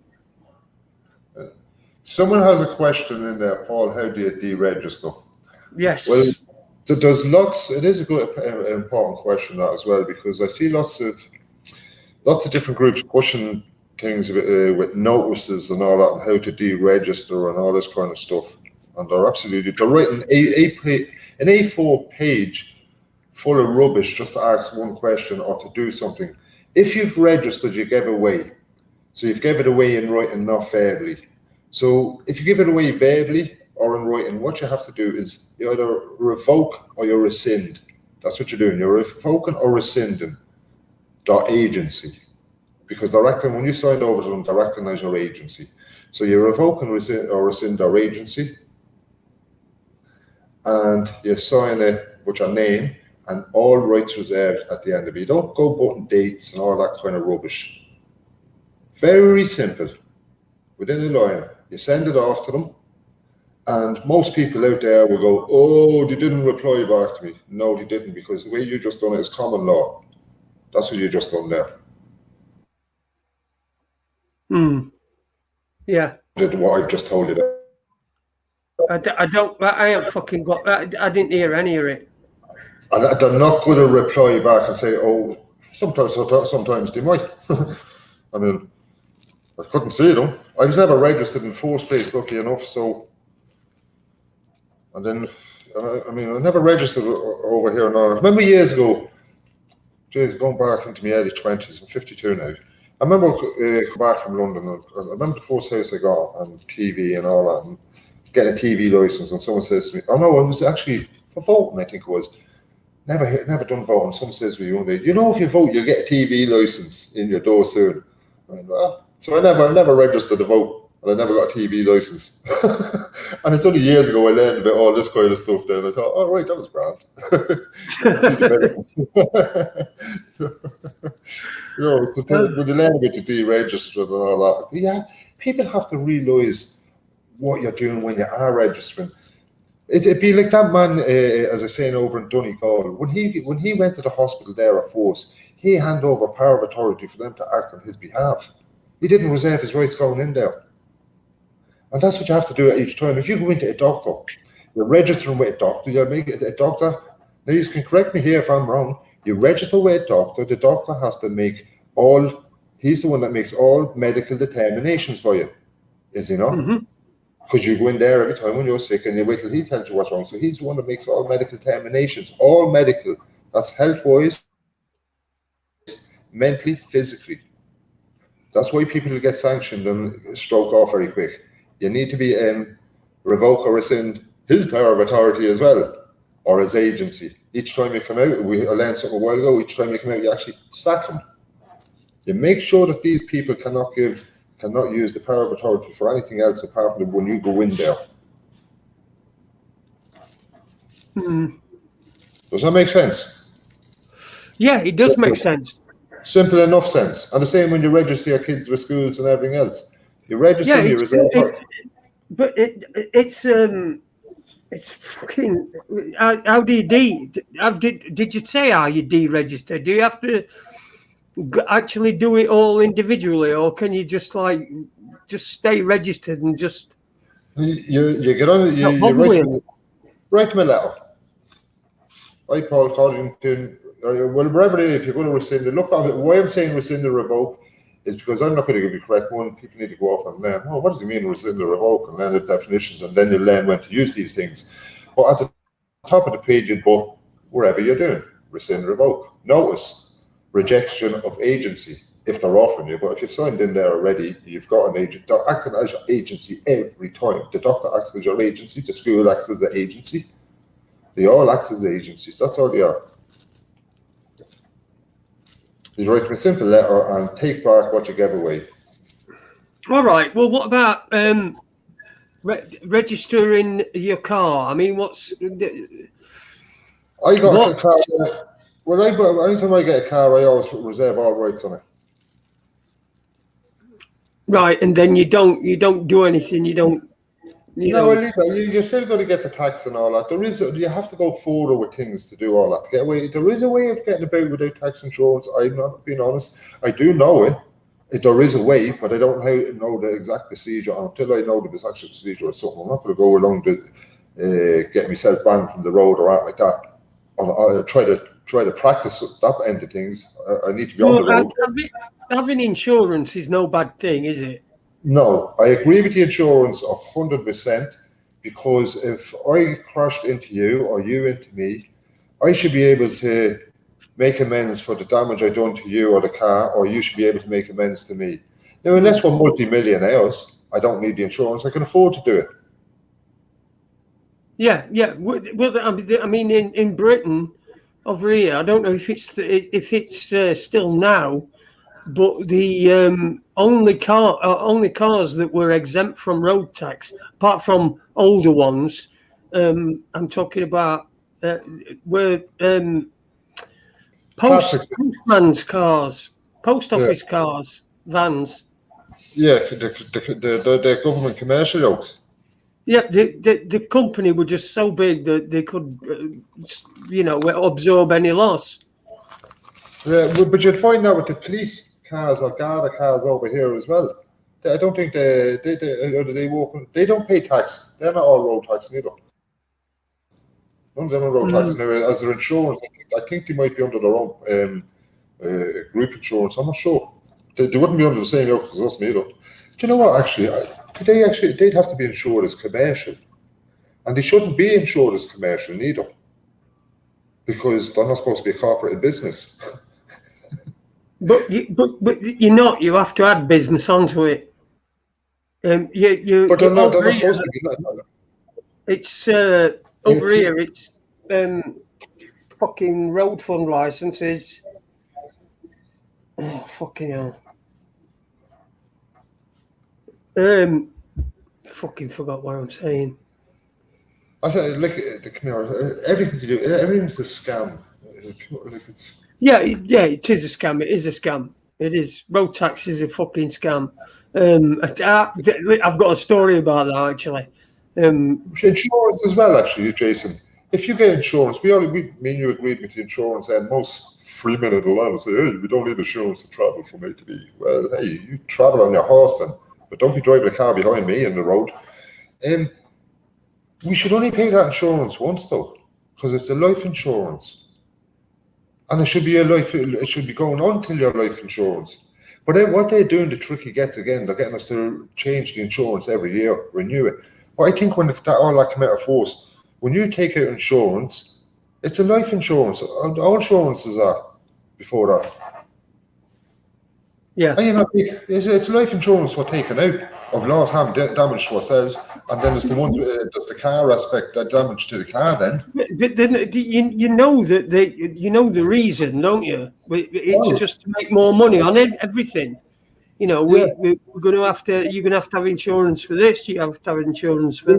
Someone has a question in there, Paul. How do you deregister? Yes. Well, there's lots. It is a good, important question that as well, because I see lots of different groups pushing things with notices and all that, and how to deregister and all this kind of stuff. And they're writing an A4 page full of rubbish just to ask one question or to do something. If you've registered, you give away. So you've given it away in writing, not verbally. So if you give it away verbally or in writing, what you have to do is you either revoke or you rescind. That's what you're doing. You're revoking or rescinding their agency, because they're acting, when you signed over to them, they're acting as your agency. So you revoke and rescind their agency, and you sign it with your name and all rights reserved at the end of it. You don't go putting dates and all that kind of rubbish. Very simple. Within a line, you send it off to them, and most people out there will go, oh, they didn't reply back to me. No, they didn't, because the way you just done it is common law. That's what you just done there. Yeah. What I've just told you there. I haven't fucking got, I didn't hear any of it. And they're not going to reply back and say, oh, sometimes they might. I mean, I couldn't see them. I was never registered in the first place, lucky enough. So, and then I mean, I never registered over here. No, I remember years ago, going back into my early 20s, I'm 52 now. I remember coming back from London. I remember the first house I got on TV and all that, and getting a TV license. And someone says to me, "Oh no, it was actually for voting. I think it was never done voting." Someone says to me one day, "You know, if you vote, you'll get a TV license in your door soon." And, so I never registered to vote, and I never got a TV license. And it's only years ago I learned about all this kind of stuff. Then I thought, "Oh right, that was grand." So when you learn about the deregistered and all that, yeah, people have to realise what you're doing when you are registering. It'd be like that man, as I was saying, over in Donegal, when he went to the hospital there at Force, he handed over power of authority for them to act on his behalf. He didn't reserve his rights going in there. And that's what you have to do at each time. If you go into a doctor, you're registering with a doctor, you make it a doctor. Now you can correct me here if I'm wrong. You register with a doctor, the doctor has to make he's the one that makes all medical determinations for you, is he not? Mm-hmm. Because you go in there every time when you're sick and you wait till he tells you what's wrong. So he's the one that makes all medical determinations, all medical. That's health-wise, mentally, physically. That's why people will get sanctioned and stroke off very quick. You need to be revoke or rescind his power of authority as well, or his agency. Each time you come out, I learned something a while ago, each time you come out, you actually sack them. You make sure that these people cannot use the power of authority for anything else apart from when you go in there. Does that make sense? Yeah, it does make sense. Simple enough sense. And the same when you register your kids with schools and everything else. You register, you reserve. But it's fucking. How do you did you say how you deregister? Do you have to actually do it all individually, or can you just stay registered and just you get on you write them a letter. I, Paul Coddington, well, wherever it is, if you're going to rescind it, look at it. Why I'm saying rescind and revoke is because I'm not going to give you the correct one. People need to go off and learn, what does it mean rescind and revoke, and learn the definitions, and then you learn when to use these things. But at the top of the page in both, wherever you're doing, rescind, revoke. Notice rejection of agency if they're offering you, but if you've signed in there already, you've got an agent. They're acting as your agency every time. The doctor acts as your agency, the school acts as the agency. They all act as agencies. That's all they are. You write them a simple letter and take back what you gave away. All right. Well, what about registering your car? I mean, I got a car. Well, anytime I get a car, I always reserve all rights on it. Right, and then you don't do anything. You don't. You still got to get the tax and all that. You have to go forward with things to do all that to get away. There is a way of getting about without tax insurance. I'm not being honest. I do know it. There is a way, but I don't know the exact procedure. Until I know the exact procedure or something, I'm not going to go along to get myself banned from the road or anything like that. I'll try to practice that end of things. I need to be on the road. Having insurance is no bad thing, is it? No, I agree with the insurance 100%, because if I crashed into you or you into me, I should be able to make amends for the damage I done to you or the car, or you should be able to make amends to me. Now, unless we're multi-millionaires, I don't need the insurance. I can afford to do it. Yeah. Well, I mean, in Britain, over here, I don't know if it's still now, but the only cars that were exempt from road tax, apart from older ones, I'm talking about, were postman's cars, post office cars, vans. Yeah, the government commercial yokes. Yeah, the company were just so big that they could, absorb any loss. Yeah, but you'd find that with the police cars or Garda cars over here as well. I don't think they don't pay tax. They're not all road tax either. None of them are road tax. Now, as their insurance, I think they might be under their own group insurance. I'm not sure. They wouldn't be under the same yoke as us either. Do you know what? Actually, they'd have to be insured as commercial. And they shouldn't be insured as commercial neither, because they're not supposed to be a corporate business. But you're not. You have to add business onto it. But they're not supposed to be. It's over here. It's fucking road fund licenses. Oh fucking hell! Fucking forgot what I'm saying. I tell you, everything to do, everything's a scam. Yeah, it is a scam. It is a scam. It is. Road tax is a fucking scam. I've got a story about that actually. Insurance as well, actually, Jason. If you get insurance, me and you agreed with the insurance, and most free men of the land will say, hey, we don't need insurance to travel from A to B. Well, hey, you travel on your horse then, but don't be driving a car behind me in the road. We should only pay that insurance once though, because it's a life insurance. And it should be it should be going on till your life insurance. But then what they're doing, the tricky gets again, they're getting us to change the insurance every year, renew it. But I think when all that come out of force, when you take out insurance, it's a life insurance. All insurances are before that. Yeah. And it's life insurance we're taking out of loss, harm, damage to ourselves, and then there's there's the car aspect, that damage to the car. Then, but then you know that the reason, don't you? It's just to make more money on everything. You know, we're going to have to. You're going to have insurance for this. You have to have insurance for.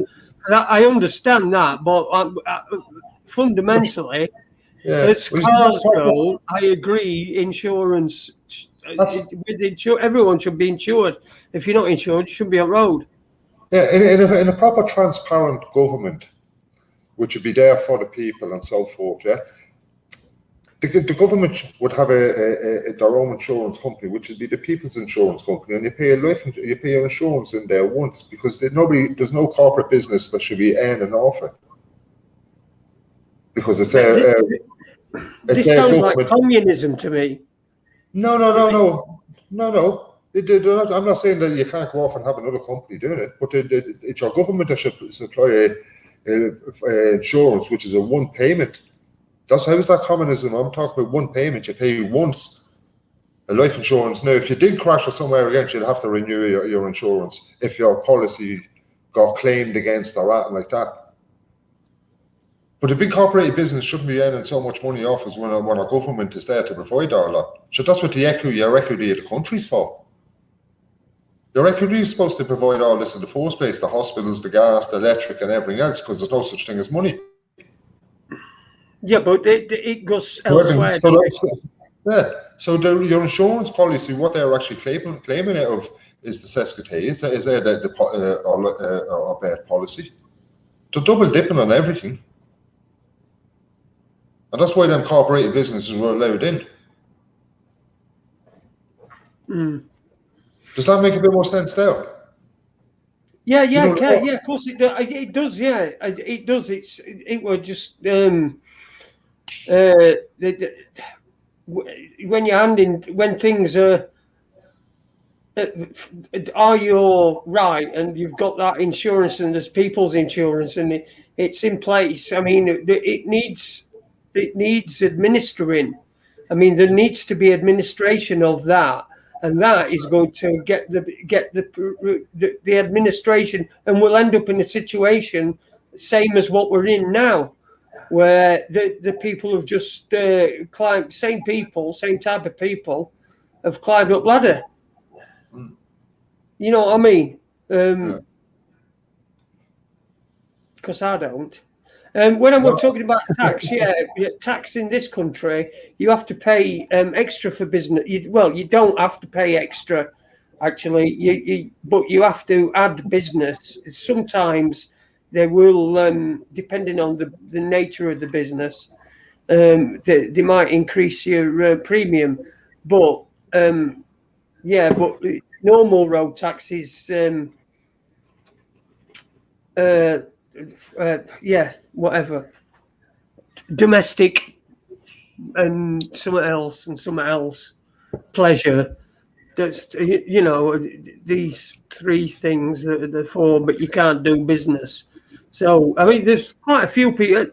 I understand that, but fundamentally, as cars go, I agree. Insurance. Everyone should be insured. If you're not insured, you shouldn't be on road. Yeah, in a proper transparent government, which would be there for the people and so forth. Yeah, the government would have their own insurance company, which would be the people's insurance company, and you pay your insurance in there once, because there's no corporate business that should be earning off it, because it's this sounds like communism to me. No. I'm not saying that you can't go off and have another company doing it, but it's your government that should supply insurance, which is a one payment. How is that communism? I'm talking about one payment. You pay once a life insurance. Now, if you did crash or somewhere again, you'd have to renew your insurance if your policy got claimed against or anything like that. But a big corporate business shouldn't be earning so much money off as when our government is there to provide all that. So that's what your equity of the country's for. Your equity is supposed to provide all this in the first place, the hospitals, the gas, the electric and everything else, because there's no such thing as money. Yeah, but it goes elsewhere. So your insurance policy, what they're actually claiming out of is the Sesquite, is our bad policy. They're double dipping on everything. And that's why them corporate businesses were allowed in. Does that make a bit more sense now? Yeah, of course it does. It does, yeah, it does. It was just when things are you right, and you've got that insurance, and there's people's insurance, and it's in place. I mean, it needs administering. I mean, there needs to be administration of that, and that is going to get the administration, and we'll end up in a situation same as what we're in now, where the people have just climbed. Same type of people have climbed up ladder. You know what I mean? Because I don't. When we're talking about tax, tax in this country, you have to pay extra for business. You don't have to pay extra, actually. But you have to add business. Sometimes they will, depending on the nature of the business, they might increase your premium. But but normal road tax is whatever, domestic and something else, pleasure. That's, these three things that are the four, but you can't do business. So I mean, there's quite a few people,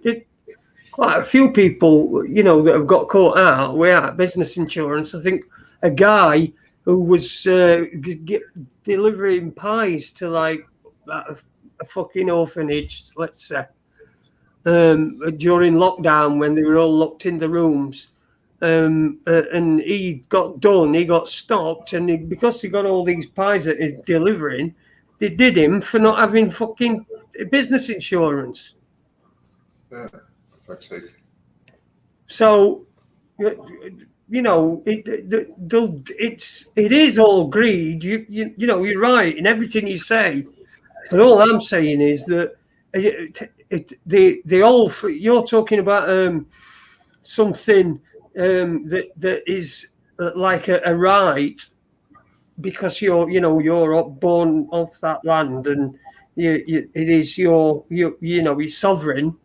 that have got caught out without business insurance. I think a guy who was delivering pies to like a fucking orphanage, let's say, during lockdown when they were all locked in the rooms. And he got done, he got stopped, and because he got all these pies that he's delivering, they did him for not having fucking business insurance. Yeah, for fuck's sake. So, it is all greed. You're right in everything you say, but all I'm saying is that you're talking about something that is like a right because you're born off that land and it is you're sovereign.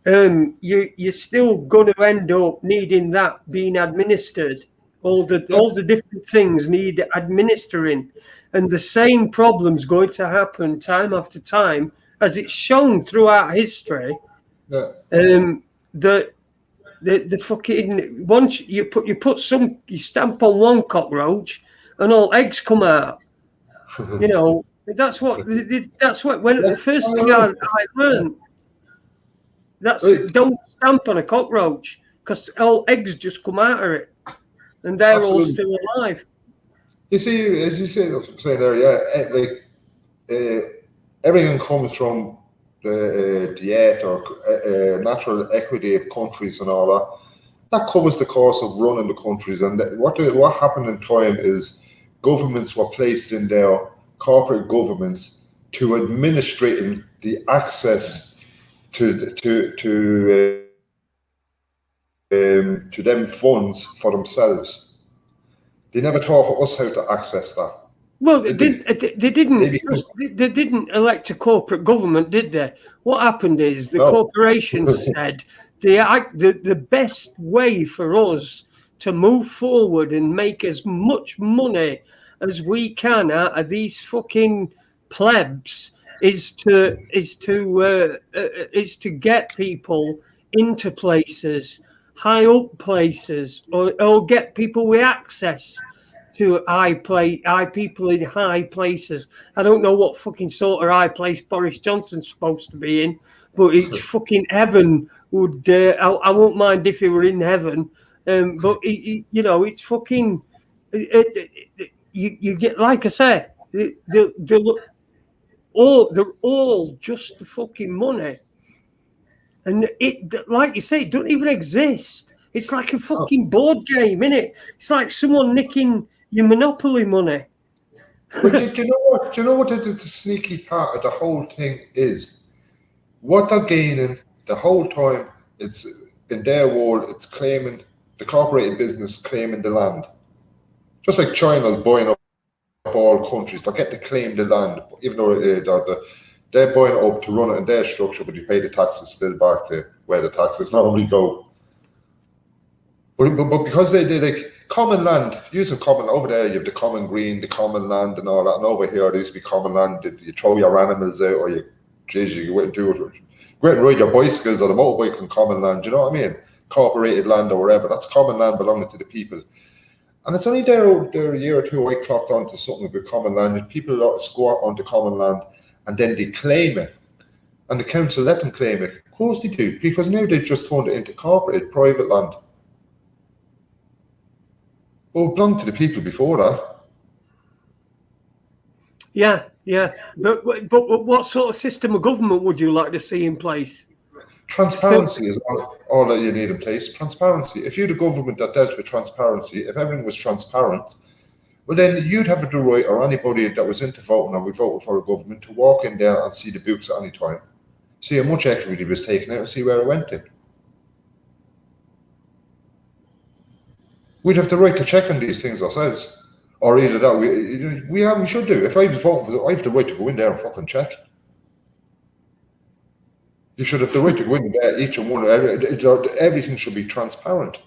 You're still going to end up needing that being administered. All the different things need administering, and the same problem's going to happen time after time, as it's shown throughout history. Yeah. That the fucking once you stamp on one cockroach and all eggs come out. That's what when the first thing I learned. Don't stamp on a cockroach because all eggs just come out of it, and they're all still alive. You see, as you say there, everything comes from the earth or natural equity of countries and all that. That covers the cost of running the countries. And what happened in time is governments were placed in there, corporate governments, to administrating the access to them funds for themselves. They never taught us how to access that. Well, they didn't elect a corporate government, did they? What happened is the corporations said the best way for us to move forward and make as much money as we can out of these fucking plebs is to get people into places, high up places, or get people with access to high people in high places. I don't know what fucking sort of high place Boris Johnson's supposed to be in, but it's fucking heaven. I won't mind if he were in heaven, but it's fucking. You get, like I say, they're all just the fucking money, and like you say, it don't even exist. It's like a fucking board game, innit? It's like someone nicking your Monopoly money. But do you know what the sneaky part of the whole thing is? What they're gaining the whole time, it's in their world, it's claiming the corporate business, claiming the land. Just like China's buying up all countries, they get to claim the land, even though they're buying it up to run it in their structure, but you pay the taxes still back to where the taxes normally go. But because they like common land, using common over there, you have the common green, the common land, and all that. And over here, there used to be common land. You throw your animals out, or you went and do it. Go out and ride your bicycles or the motorbike on common land. Do you know what I mean? Corporated land or whatever. That's common land belonging to the people. And it's only there a year or two I clocked onto something about common land. And people squat onto common land and then they claim it. And the council let them claim it. Of course they do, because now they've just turned it into corporate, private land. Well, it belonged to the people before that. Yeah. But what sort of system of government would you like to see in place? Transparency is all that you need in place. Transparency. If you're the government that dealt with transparency, if everything was transparent, well, then you'd have the right, or anybody that was into voting or we voted for a government, to walk in there and see the books at any time, see how much equity was taken out, and see where it went to. We'd have the right to check on these things ourselves, or either that we should do. If I was voting for it, I have the right to go in there and fucking check. You should have the right to go in there, each and one. Everything should be transparent.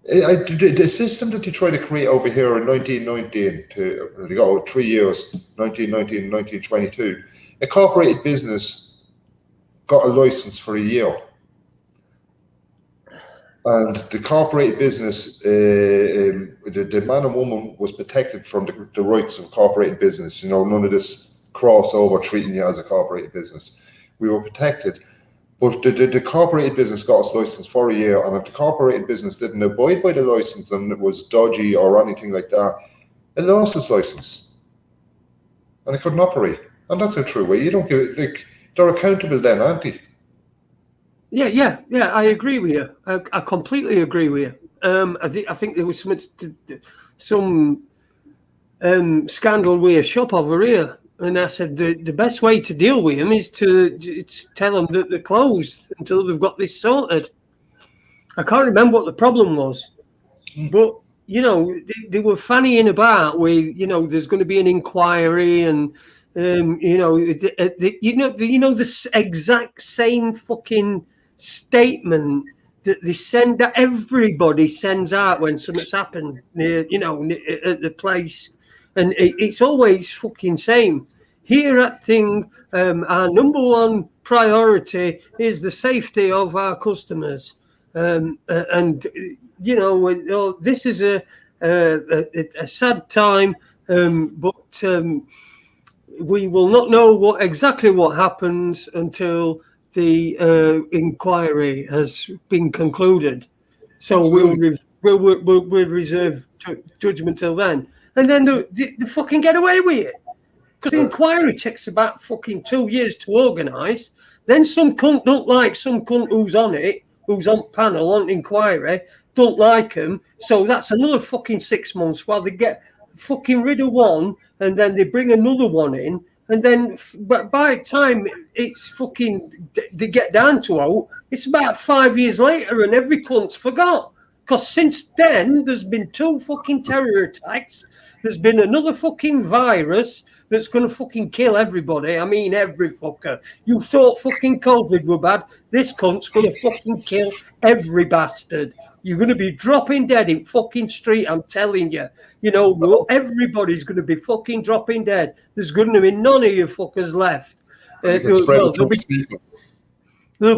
The system that they try to create over here in 1919 to 3 years, 1919 and 1922, A corporate business got a license for a year. And the corporate business, the man and woman was protected from the rights of corporate business. You know, none of this crossover treating you as a corporate business. We were protected. But the corporate business got its license for a year, and if the corporate business didn't abide by the license and it was dodgy or anything like that, it lost its license. And it couldn't operate. And that's a true way. You don't give it, like, they're accountable then, aren't they? Yeah. I agree with you. I completely agree with you. I think there was some scandal with a shop over here, and I said the best way to deal with them is to tell them that they're closed until they've got this sorted. I can't remember what the problem was, but you know they were fannying about with, you know, there's going to be an inquiry and you know the exact same fucking statement that they send, that everybody sends out when something's happened near, you know, at the place, and it's always fucking same. Here at Thing, our number one priority is the safety of our customers, and you know, this is a sad time, but we will not know exactly what happens until the inquiry has been concluded. So we'll reserve judgment till then, and then they fucking get away with it, because the inquiry takes about fucking 2 years to organise. Then some cunt don't like some cunt who's on it, who's on panel on inquiry, don't like him, so that's another fucking 6 months while they get fucking rid of one, and then they bring another one in. And then, but by the time it's fucking, they get down to out, it's about 5 years later, and every cunt's forgot. Because since then, there's been 2 fucking terror attacks. There's been another fucking virus that's going to fucking kill everybody. I mean, every fucker. You thought fucking COVID were bad. This cunt's going to fucking kill every bastard. You're going to be dropping dead in fucking street, I'm telling you. You know, everybody's going to be fucking dropping dead. There's going to be none of you fuckers left. There'll be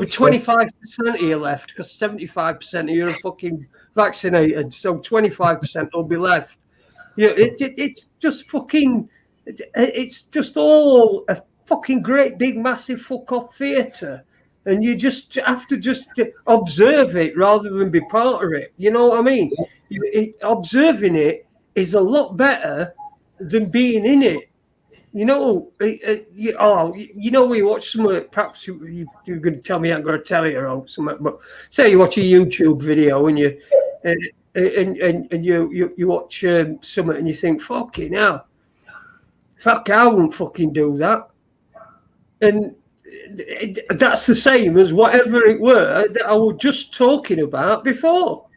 25% of you left, because 75% of you are fucking vaccinated. So 25% will be left. Yeah, it's just fucking, it's just all a fucking great big massive fuck off theatre. And you just have to just observe it rather than be part of it. You know what I mean? Observing it is a lot better than being in it. You know, you know, we watch some of it, perhaps you're going to tell me I'm going to tell you or something, but say you watch a YouTube video and you you watch something and you think, fucking hell, fuck, I won't fucking do that. And that's the same as whatever it were that I was just talking about before.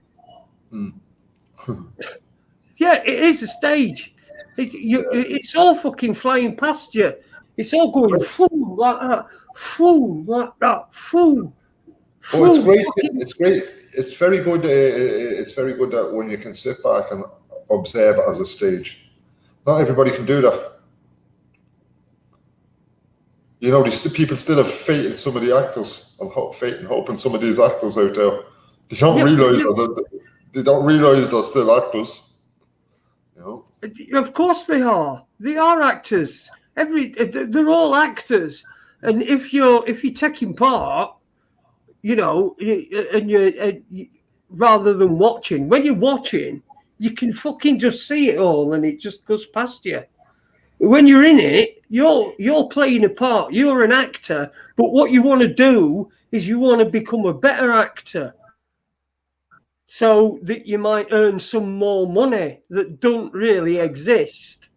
Yeah, it is a stage. It's all fucking flying past you. It's all going fool like that, fool like that, fool. Oh, it's great. It's great. It's very good. It's very good that when you can sit back and observe as a stage. Not everybody can do that. You know, these people still have faith in some of the actors, and hoping some of these actors out there. They don't realize that they don't realize they're still actors. You know? Of course they are. They are actors. They're all actors. And if you're taking part, you know, and you rather than watching, when you're watching, you can fucking just see it all, and it just goes past you. When you're in it, you're playing a part. You're an actor, but what you want to do is you want to become a better actor, so that you might earn some more money that don't really exist.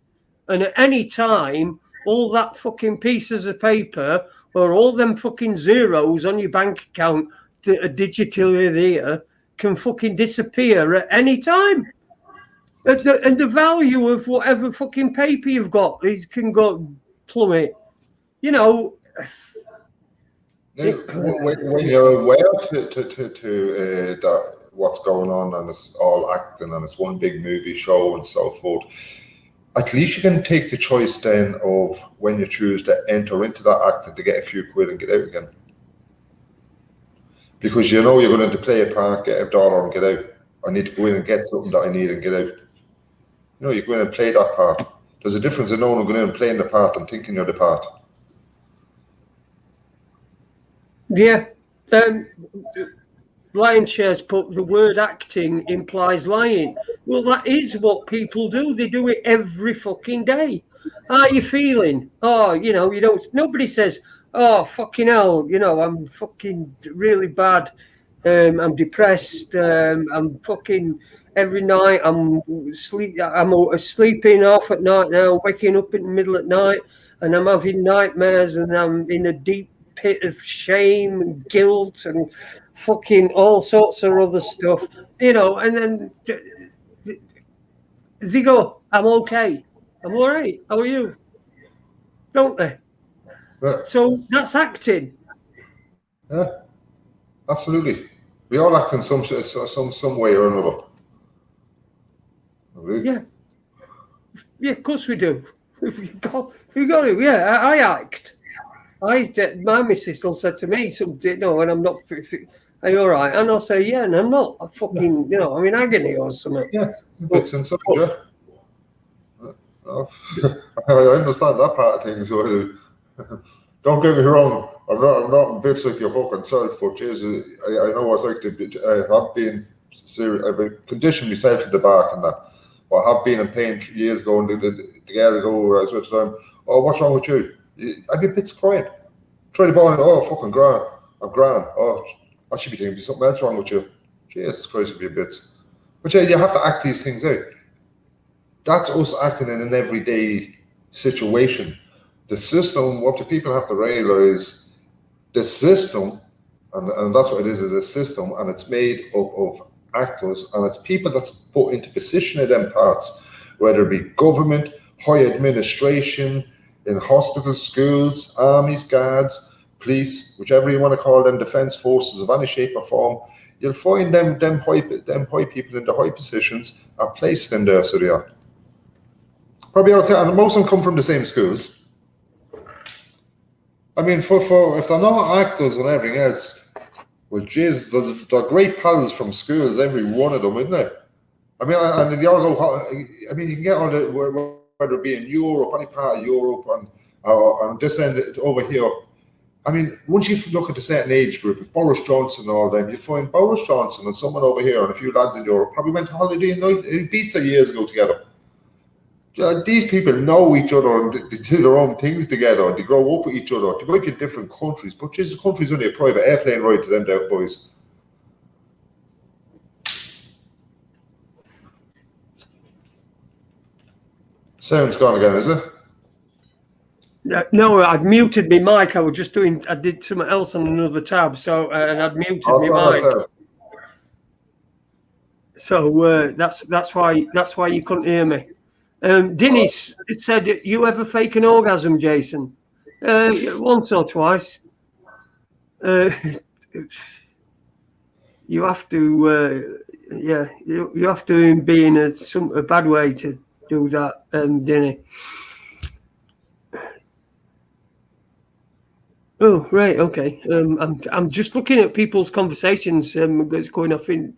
And at any time, all that fucking pieces of paper or all them fucking zeros on your bank account that are digitally there can fucking disappear at any time. And the value of whatever fucking paper you've got, these can go plummet. You know. When you're aware to that what's going on, and it's all acting and it's one big movie show and so forth, at least you can take the choice then of when you choose to enter into that act to get a few quid and get out again. Because you know you're going to play a part, get $1 and get out. I need to go in and get something that I need and get out. You know, you go in and play that part. There's a difference in knowing going in and playing the part and thinking you're the part. Yeah. Lion Shares put the word acting implies lying. Well, that is what people do. They do it every fucking day. How are you feeling? Oh, you know, you don't. Nobody says, "Oh, fucking hell," you know, I'm fucking really bad. I'm depressed. I'm fucking every night. I'm sleeping half at night now, waking up in the middle at night, and I'm having nightmares, and I'm in a deep pit of shame and guilt and fucking all sorts of other stuff, you know, and then they go, I'm okay, I'm all right, how are you? Don't they? Yeah. So that's acting. Yeah, absolutely. We all act in some way or another. Really? Yeah, of course we do. We got to. Yeah, I act. My missus will say to me something, no, and I'm not. Are you all right? And I'll say, yeah, and I'm not. I fucking, you know, I'm in agony or something. Yeah, it's inside, yeah. I understand that part of things. Don't get me wrong. I'm not in bits like your fucking self, but Jesus, I know what it's like to. I have been serious. I've conditioned myself in the back and that. But I have been in pain 3 years ago, and the girl go, I said to them, "Oh, what's wrong with you?" I've been bits crying. Try to buy it. Oh, fucking grand. I'm grand. Oh, I should be thinking there's something else wrong with you. Jesus Christ, it'd be a bit. But yeah, you have to act these things out. That's us acting in an everyday situation. The system, what the people have to realize, the system, and that's what it is a system, and it's made up of actors, and it's people that's put into position of them parts, whether it be government, high administration, in hospitals, schools, armies, guards, police, whichever you want to call them, defense forces of any shape or form. You'll find them high people in the high positions are placed in there, so they are. Probably okay, and most of them come from the same schools. I mean, for if they're not actors and everything else, well, jeez, they're great pals from schools, every one of them, isn't it? I mean, and they all go. I mean, you can get all the whether it be in Europe, any part of Europe, and this end over here. I mean, once you look at a certain age group, if Boris Johnson and all them, you'd find Boris Johnson and someone over here and a few lads in Europe probably went to holiday in Ibiza years ago together. You know, these people know each other and they do their own things together. They grow up with each other. They might be in different countries, but this country's only a private airplane ride to them there, boys. Sound's gone again, is it? No, I'd muted my mic. I did something else on another tab, so and I'd muted my mic. So that's why you couldn't hear me. Dennis said, "You ever fake an orgasm, Jason?" Once or twice. You have to, yeah, you have to be in a bad way to do that, Denny. Oh, right, okay. I'm just looking at people's conversations that's going off in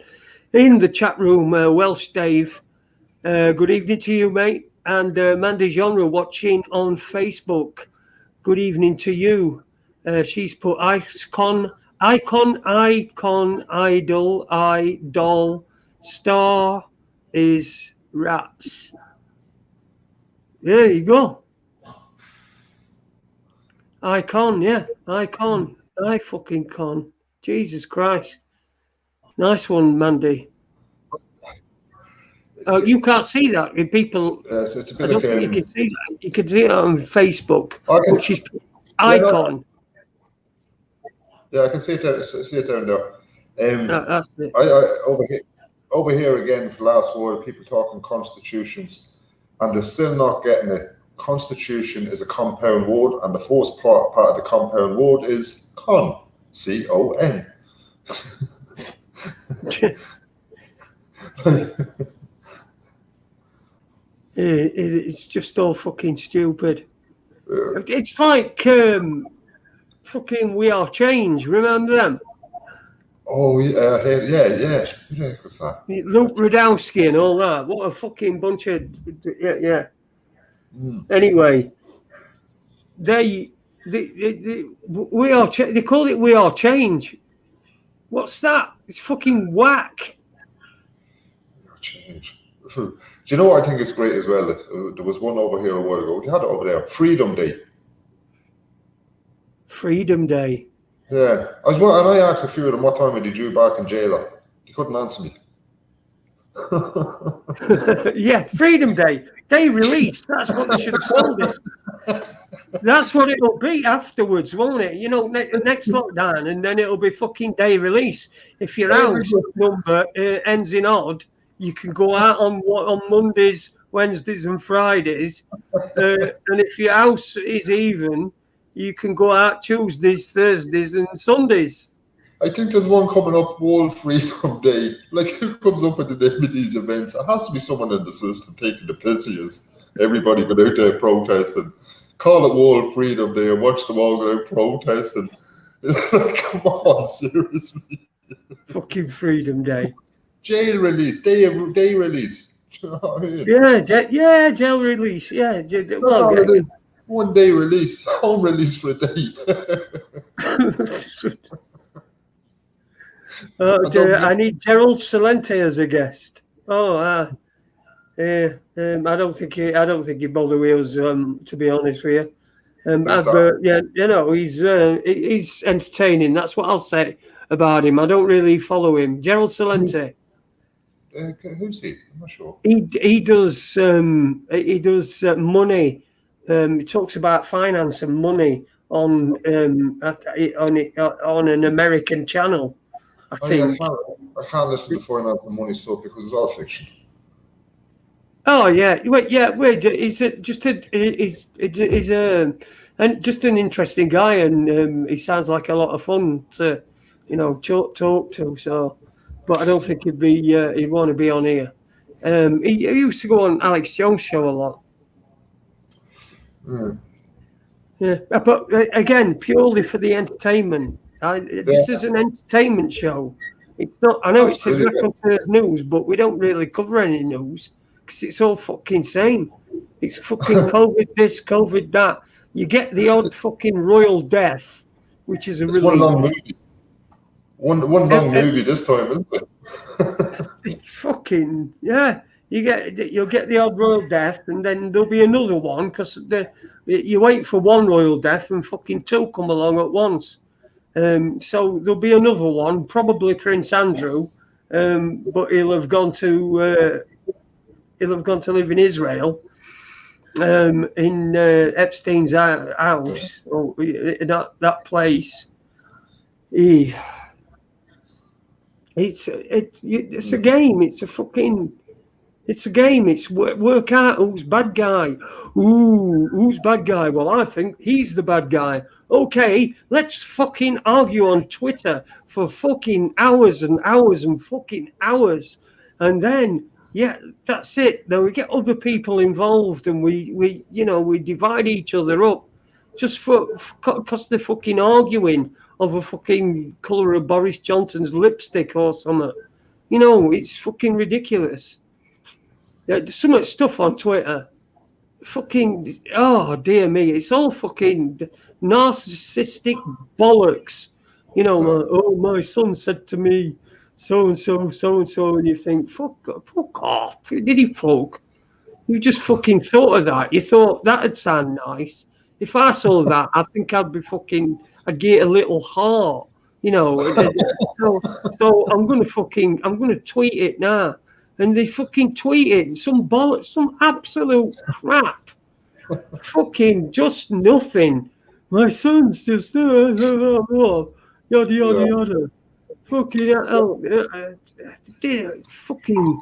the chat room. Welsh Dave, good evening to you, mate. And Mandy Genre watching on Facebook. Good evening to you. She's put icon, idol, star is rats. There you go. Icon, yeah, icon. I fucking con. Jesus Christ. Nice one, Mandy. You can't see that. People, it's a bit I don't think you can see that. You can see it on Facebook. Okay. Which is icon. Yeah, I can see it down there. That's it. I over here again for the last word, people talking constitutions, and they're still not getting it. Constitution is a compound word, and the first part of the compound word is con, C-O-N. It's just all fucking stupid. Yeah. It's like fucking We Are Change. Remember them? Oh yeah, yeah. Who the heck was that? Luke Radowski and all that. What a fucking bunch of yeah. Mm. Anyway, they We Are they call it We Are Change. What's that? It's fucking whack. Change. Do you know what I think is great as well? There was one over here a while ago. You had it over there. Freedom Day. Freedom Day. Yeah, and I asked a few of them what time did you back in jail? They couldn't answer me. Yeah, Freedom Day. Day release. That's what they should have called it. That's what it'll be afterwards, won't it? You know, next lockdown, and then it'll be fucking day release. If your house number ends in odd, you can go out on Mondays, Wednesdays, and Fridays. And if your house is even, you can go out Tuesdays, Thursdays, and Sundays. I think there's one coming up, World Freedom Day. Like, who comes up with the name of these events? It has to be someone in the system taking the piss of us. Everybody go out there protesting. Call it World Freedom Day and watch them all go out protesting. Come on, seriously. Fucking Freedom Day. Jail release, day release. You know what I mean? Yeah, jail release. Yeah, well, yeah. 1 day release, home release for a day. I need Gerald Celente as a guest. I don't think he bother with us. To be honest with you, yeah, you know, he's entertaining. That's what I'll say about him. I don't really follow him. Gerald Celente. Who's he? I'm not sure. He does money. He talks about finance and money on an American channel. I think. I can't listen to finance and money stuff because it's all fiction. Oh yeah, wait. He's just an interesting guy, and he sounds like a lot of fun to, talk to. So, but I don't think he'd want to be on here. He used to go on Alex Jones' show a lot. Mm. Yeah, but again, purely for the entertainment. This is an entertainment show. It's not. I know it's a raconteurs news, but we don't really cover any news because it's all fucking same. It's fucking COVID this, COVID that. You get the odd fucking royal death, which is a relief. One long movie. One long movie this time, isn't it? It's fucking yeah. You'll get the odd royal death, and then there'll be another one because you wait for one royal death, and fucking two come along at once. So there'll be another one, probably Prince Andrew, but he'll have gone to live in Israel, in Epstein's house or that place. It's a game. It's a game. It's work out who's bad guy. Ooh, who's bad guy? Well, I think he's the bad guy. Okay, let's fucking argue on Twitter for fucking hours and hours and fucking hours. And then, yeah, that's it. Then we get other people involved and we divide each other up just because they're fucking arguing over fucking colour of Boris Johnson's lipstick or something. It's fucking ridiculous. There's so much stuff on Twitter. Fucking, oh dear me, it's all fucking narcissistic bollocks. My son said to me, so and so, and you think, fuck off. Did he fuck? You just fucking thought of that. You thought that'd sound nice. If I saw that, I think I'd get a little heart, So I'm gonna tweet it now. And they fucking tweeted some bollocks, some absolute crap. Fucking just nothing. My son's just yada yada. Fucking hell. Fucking.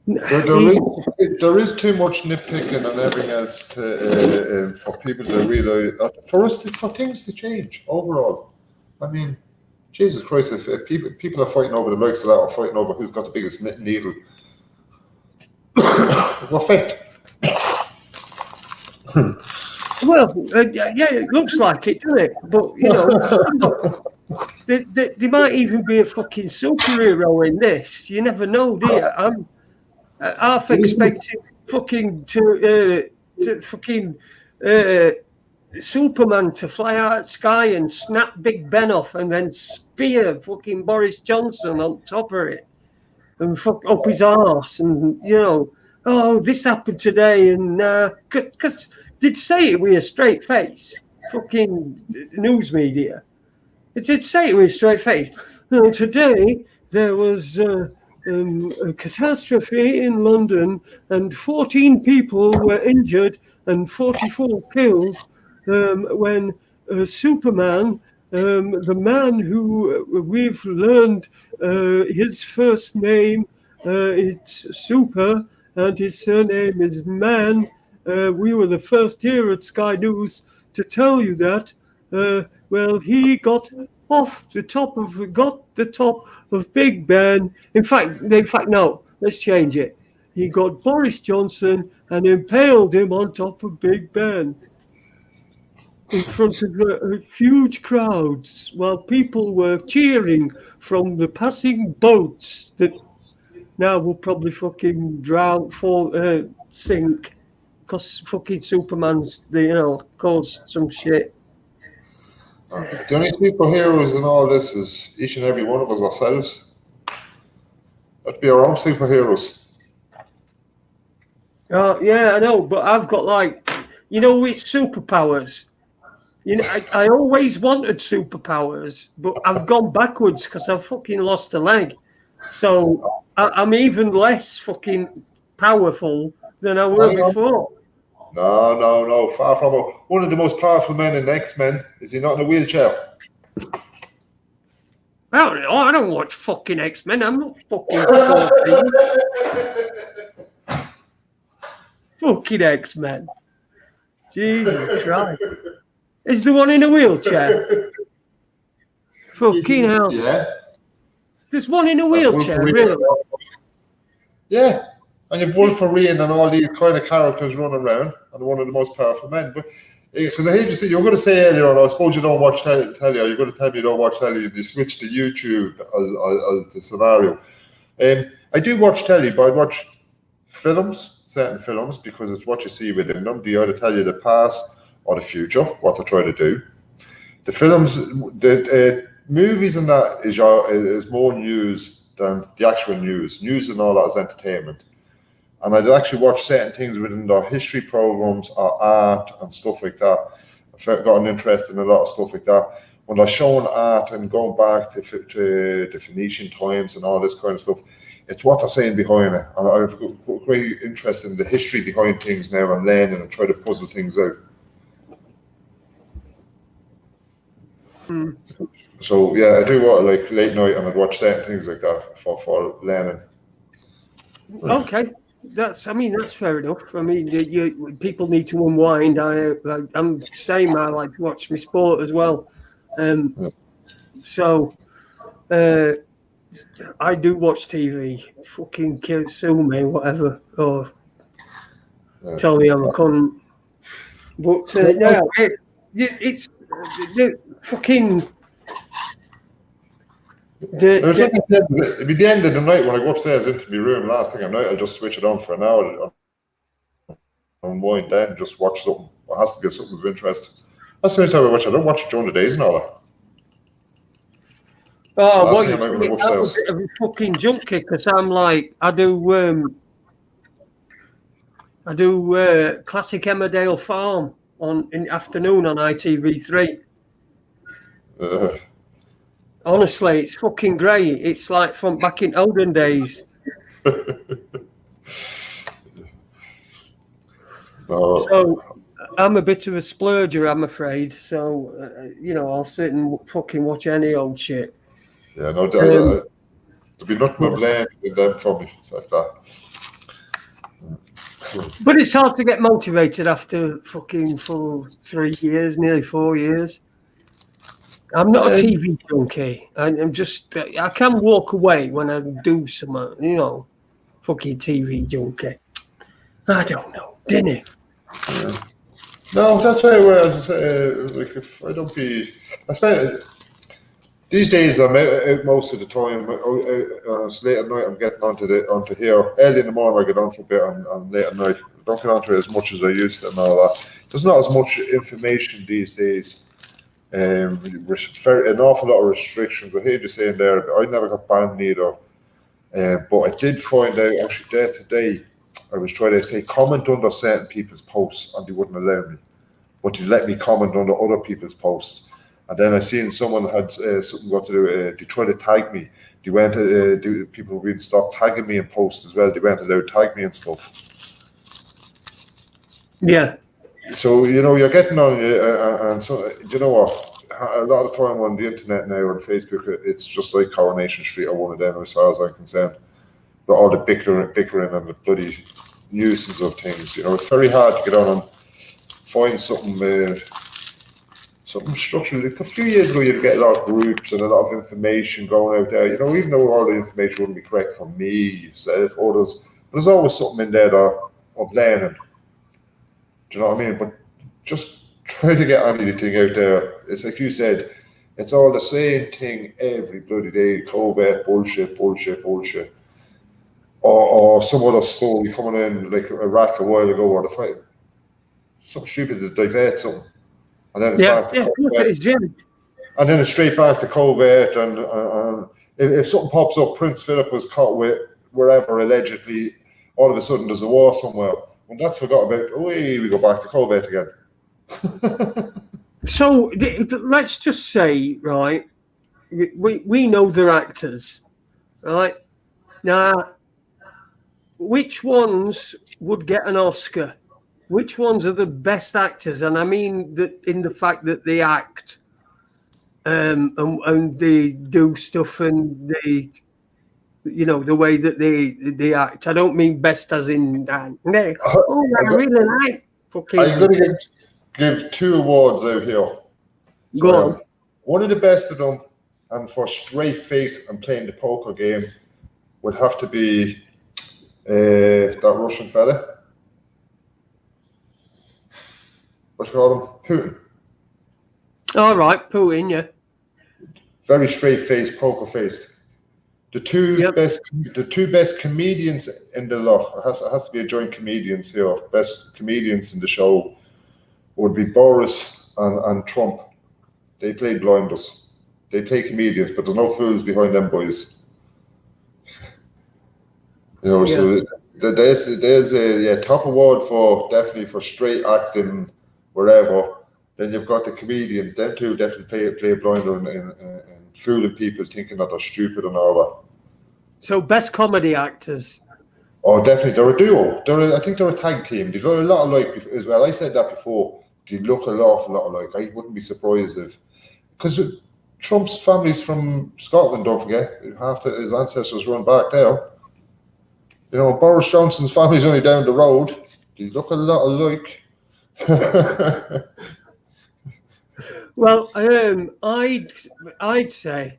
There is too much nitpicking and everything else for people to realize. For things to change overall. I mean, Jesus Christ! If people are fighting over the likes of that, or fighting over who's got the biggest needle, What fact? Well, yeah, it looks like it, doesn't it? But, you know, there might even be a fucking superhero in this. You never know, do you? I'm half expecting fucking to fucking Superman to fly out of the sky and snap Big Ben off and then spear fucking Boris Johnson on top of it and fuck up his arse, and, you know, oh, this happened today, and because they'd say it with a straight face, fucking news media. It did say it with a straight face. Today there was a catastrophe in London, and 14 people were injured and 44 killed when Superman, the man who we've learned his first name is Super and his surname is Man. We were the first here at Sky News to tell you that. Well, he got the top of Big Ben. In fact, no. Let's change it. He got Boris Johnson and impaled him on top of Big Ben in front of huge crowds, while people were cheering from the passing boats that now will probably fucking drown, sink, because fucking Superman's, caused some shit. The only superheroes in all this is each and every one of us ourselves. That'd be our own superheroes. Yeah, I know, but I've got it's superpowers. I always wanted superpowers, but I've gone backwards because I've fucking lost a leg. So I'm even less fucking powerful than I were before. No. Far from it. One of the most powerful men in X-Men. Is he not in a wheelchair? I don't watch fucking X-Men. I'm not fucking 14. Fucking X-Men. Jesus Christ. Is the one in a wheelchair? Fucking hell. Yeah. There's one in a wheelchair, really? Yeah. And you've Wolverine and all these kind of characters running around, and one of the most powerful men. But because I heard you say, you were going to say earlier on, I suppose you don't watch telly, or you're going to tell me you don't watch telly, and you switch to YouTube as the scenario. I do watch telly, but I watch certain films, because it's what you see within them. They either tell you the past or the future, what they're trying to do. The films, the movies and that is more news than the actual news. News and all that is entertainment. And I'd actually watch certain things within their history programs or art and stuff like that. I've got an interest in a lot of stuff like that. When they're showing art and going back to the Phoenician times and all this kind of stuff, it's what they're saying behind it. And I've got great interest in the history behind things now and learning and try to puzzle things out. So yeah, I do what like late night, and I'd watch certain things like that for learning. Okay, that's fair enough. I mean, people need to unwind. I'm the same. I like to watch my sport as well. So I do watch TV. Fucking sue me, whatever, or tell me I'm a cunt. But it's the fucking. It'd be the end of the night when I go upstairs into my room. Last thing at night, I'll just switch it on for an hour, unwind, then just watch something. It has to be something of interest. That's the only time I watch it. I don't watch it during the days and all that. Oh, so I'm a bit of a fucking junkie, because I'm like, I do classic Emmerdale Farm in the afternoon on ITV3. Honestly, it's fucking great. It's like from back in olden days. So I'm a bit of a splurger, I'm afraid. So, I'll sit and fucking watch any old shit. Yeah, no doubt. There'll be nothing of land in them for me like that. But it's hard to get motivated after fucking for 3 years, nearly 4 years. I'm not a TV junkie. I'm just, I can walk away when I do some, fucking TV junkie. I don't know, didn't it? Yeah. No, that's why. Whereas, like, if I don't be, I spend these days I'm out most of the time. It's late at night. I'm getting onto here. Early in the morning I get on for a bit, and late at night I don't get onto it as much as I used to and all that. There's not as much information these days. An awful lot of restrictions. I hear you saying there. I never got banned either, but I did find out actually day to day. I was trying to say comment under certain people's posts, and they wouldn't allow me. But they let me comment under other people's posts. And then I seen someone had something got to do. They tried to tag me. They went people were being stopped tagging me in posts as well. They weren't allowed to tag me and stuff. Yeah. So you're getting on, and so you know what? A lot of the time on the internet now or on Facebook, it's just like Coronation Street or one of them, as far as I'm concerned. But all the bickering and the bloody nuisance of things. It's very hard to get on and find something structured. Like a few years ago, you'd get a lot of groups and a lot of information going out there. Even though all the information wouldn't be correct for me, yourself, others, but there's always something in there of learning. Do you know what I mean? But just try to get anything out there. It's like you said, it's all the same thing every bloody day. COVID, bullshit. Or some other story coming in, like Iraq a while ago, or the fight. Something stupid to divert something. And then it's back to COVID. And then it's straight back to COVID. And if something pops up, Prince Philip was caught with wherever, allegedly, all of a sudden there's a war somewhere. When that's forgot about, we go back to COVID again. So let's just say, right, we know they're actors, right? Now, which ones would get an Oscar? Which ones are the best actors? And I mean that in the fact that they act, and they do stuff, and they, the way that they act. I don't mean best as in, I really like fucking. I'm going to give 2 awards out here. Go on. One of the best of them, and for straight face and playing the poker game, would have to be that Russian fella. What do you call him? Putin. All right, Putin, yeah. Very straight face, poker faced. The two best comedians in the lot. It has to be a joint comedians here. Best comedians in the show would be Boris and Trump. They play blinders. They play comedians, but there's no fools behind them boys. So there's a top award definitely for straight acting wherever. Then you've got the comedians. Them two definitely play a blinder and fooling people thinking that they're stupid and all that. So best comedy actors. Oh, definitely. They're a duo. I think they're a tag team. They look a lot alike as well. I said that before. They look an awful lot alike. I wouldn't be surprised if... Because Trump's family's from Scotland, don't forget. Half his ancestors run back there. Boris Johnson's family's only down the road. They look a lot alike. Well, I'd say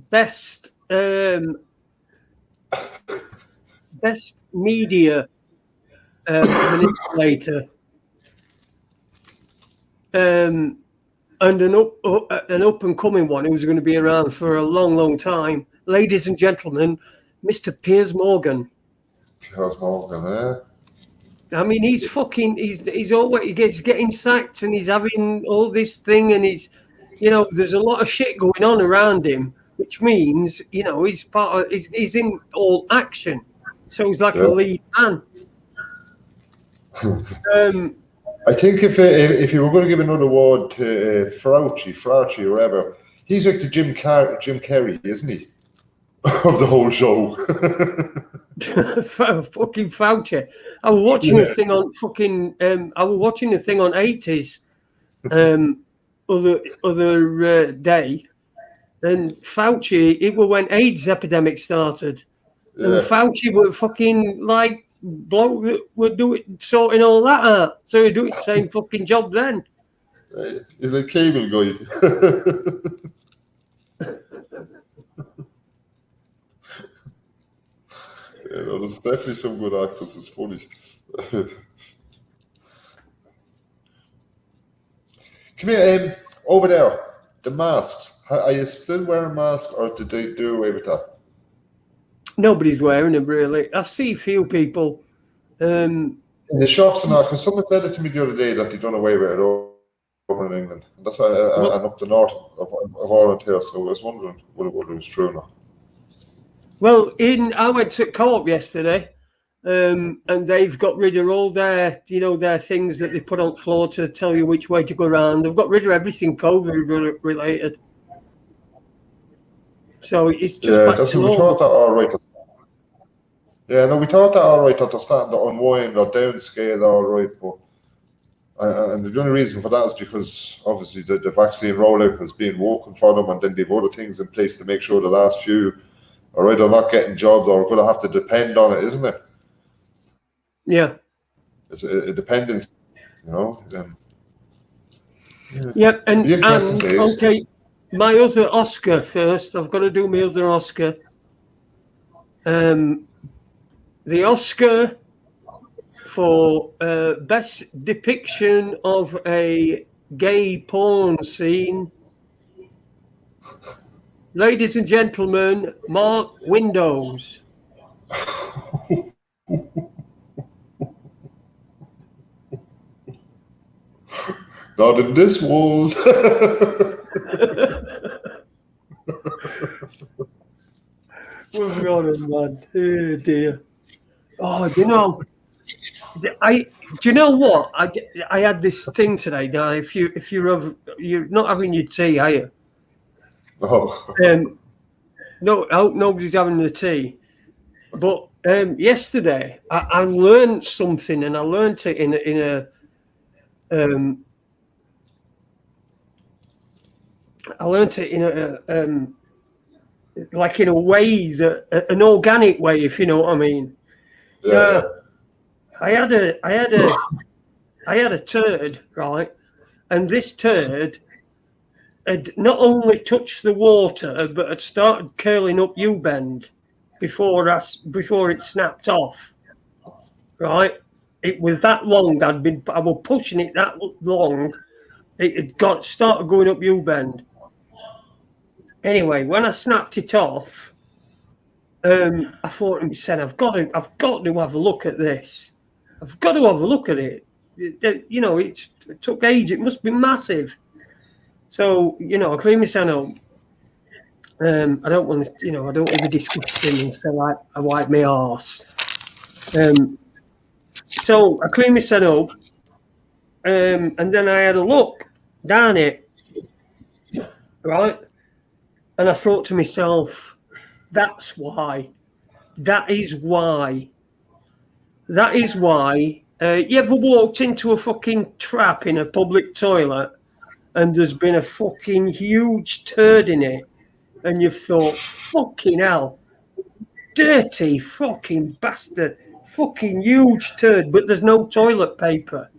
best media manipulator, and an up and coming one who's going to be around for a long time. Ladies and gentlemen, Mr. Piers Morgan. Piers Morgan, eh? I mean, he's always getting sacked, and he's having all this thing, and he's, there's a lot of shit going on around him, which means, he's he's in all action, so he's like a lead man. I think if you were going to give another award to Fauci or whatever, he's like the Jim Carrey, isn't he? Of the whole show. Fucking Fauci. I was watching a thing on fucking. I was watching a thing on 80s, other day, and Fauci. It was when AIDS epidemic started, and Fauci were fucking like bloke that would do it, sorting all that out. So he'd do it the same fucking job then. He's a cable guy. There's definitely some good actors. It's funny. Come here, over there. The masks. Are you still wearing masks, or did they do away with that? Nobody's wearing them really. I see a few people. In the shops and that, because someone said it to me the other day that they done away with it over in England. And that's and up the north of Ireland here. So I was wondering whether it was true or not. Well, I went to Co-op yesterday, and they've got rid of all their, their things that they put on the floor to tell you which way to go around. They've got rid of everything COVID related. So it's just that's what we thought that all right. Yeah, no, we thought that all right, that they're starting to unwind or downscale all right, but and the only reason for that is because obviously the vaccine rollout has been working for them, and then they've other things in place to make sure the last few are either not getting jobs or going to have to depend on it, isn't it? Yeah. It's a dependence, Yeah, and days. Okay, my other Oscar first. I've got to do my other Oscar. The Oscar for best depiction of a gay porn scene. Ladies and gentlemen, Mark Windows. Not in this world. We've got him, man. Oh dear. Oh, do you know what? I had this thing today. Now, if you're not having your tea, are you? Oh. No, nobody's having the tea. But yesterday, I learned something, and I learned it in a like in a way that an organic way, if you know what I mean. Yeah. I had a turd, right, and this turd had not only touched the water, but had started curling up U-bend before it snapped off. Right, it was that long. I was pushing it that long. It had started going up U-bend. Anyway, when I snapped it off, I thought to myself, I've got to have a look at this. I've got to have a look at it. It took age. It must be massive. So, I clean myself up. I don't want to, I don't want to be disgusting and say I wipe my arse. So I clean myself up, and then I had a look down it, right? And I thought to myself, that's why. That is why. You ever walked into a fucking trap in a public toilet and there's been a fucking huge turd in it, and you've thought, fucking hell, dirty fucking bastard, fucking huge turd, but there's no toilet paper.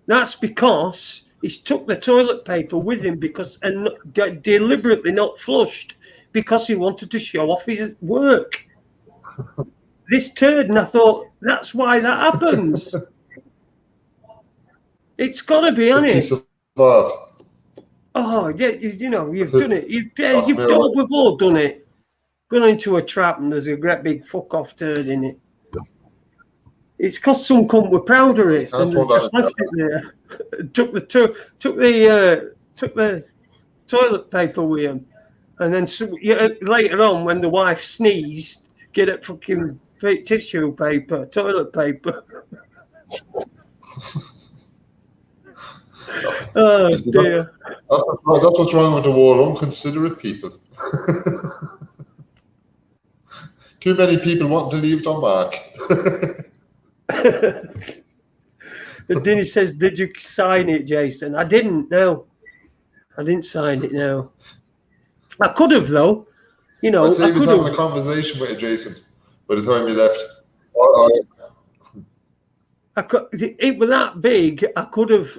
That's because he's took the toilet paper with him and deliberately not flushed because he wanted to show off his work. This turd, and I thought, that's why that happens. It's got to be, hasn't it? Oh, yeah, you've done it. We've all done it. Gone into a trap and there's a great big fuck off turd in it. It's because some cunt were proud of it and just left it there. Took the toilet paper with him, and then later on, when the wife sneezed, get it fucking tissue paper, toilet paper. Oh dear. That's what's wrong with the world. Unconsiderate people. Too many people want to leave their mark. And then he says, "Did you sign it, Jason?" I didn't. No, I didn't sign it. No, I could have though. I'd say he was having a conversation with Jason by the time he left. It was that big. I could have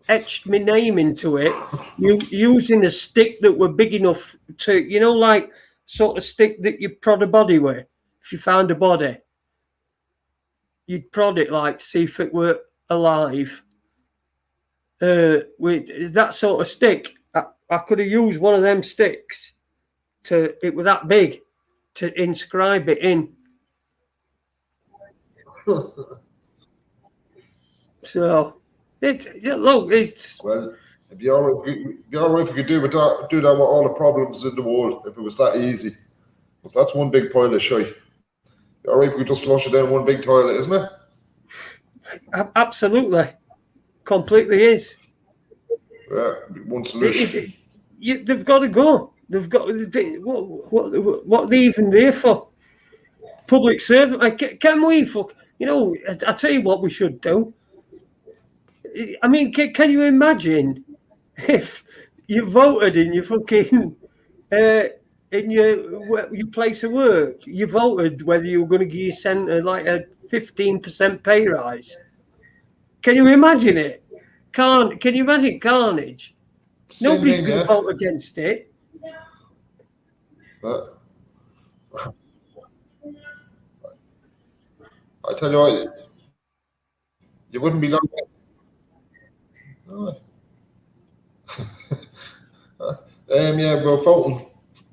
etched my name into it using a stick that were big enough to, like sort of stick that you prod a body with, if you found a body, you'd prod it like to see if it were alive. With that sort of stick, I could have used one of them sticks it was that big to inscribe it in. So look, it's well, it'd be all right if we could do that with all the problems in the world, if it was that easy. Because that's one big pile of shite. All right if we could just flush it down one big toilet, isn't it? Absolutely, completely is. Yeah, one solution. They've got to go. They've got what are they even there for? Public servant? Can we fuck? I tell you what we should do. I mean, can you imagine if you voted in your fucking in your place of work? You voted whether you were going to give your centre like a 15% pay rise. Can you imagine it? Can you imagine carnage? Nobody's going to vote against it. But I tell you what, you wouldn't be long. Yeah, we're voting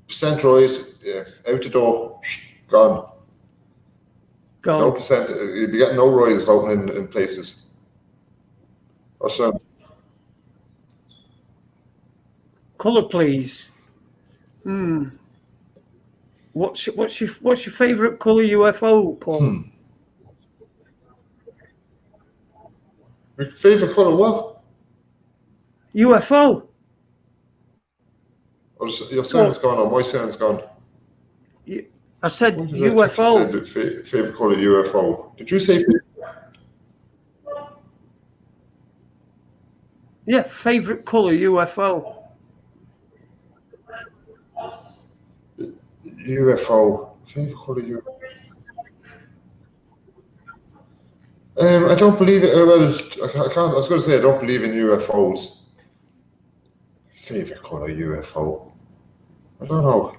centralised. Yeah, out the door, gone. No percent. You'd be getting no rise voting in places. Or so. Colour, please. What's your favourite colour UFO, Paul? Your favourite colour what? UFO. Or your sound's gone or my sound's gone? I said UFO. You said favourite colour UFO. Did you say Yeah, favourite colour UFO. UFO. Favourite colour UFO. I don't believe it. Well, I can't. I was going to say I don't believe in UFOs. Favorite color UFO. I don't know.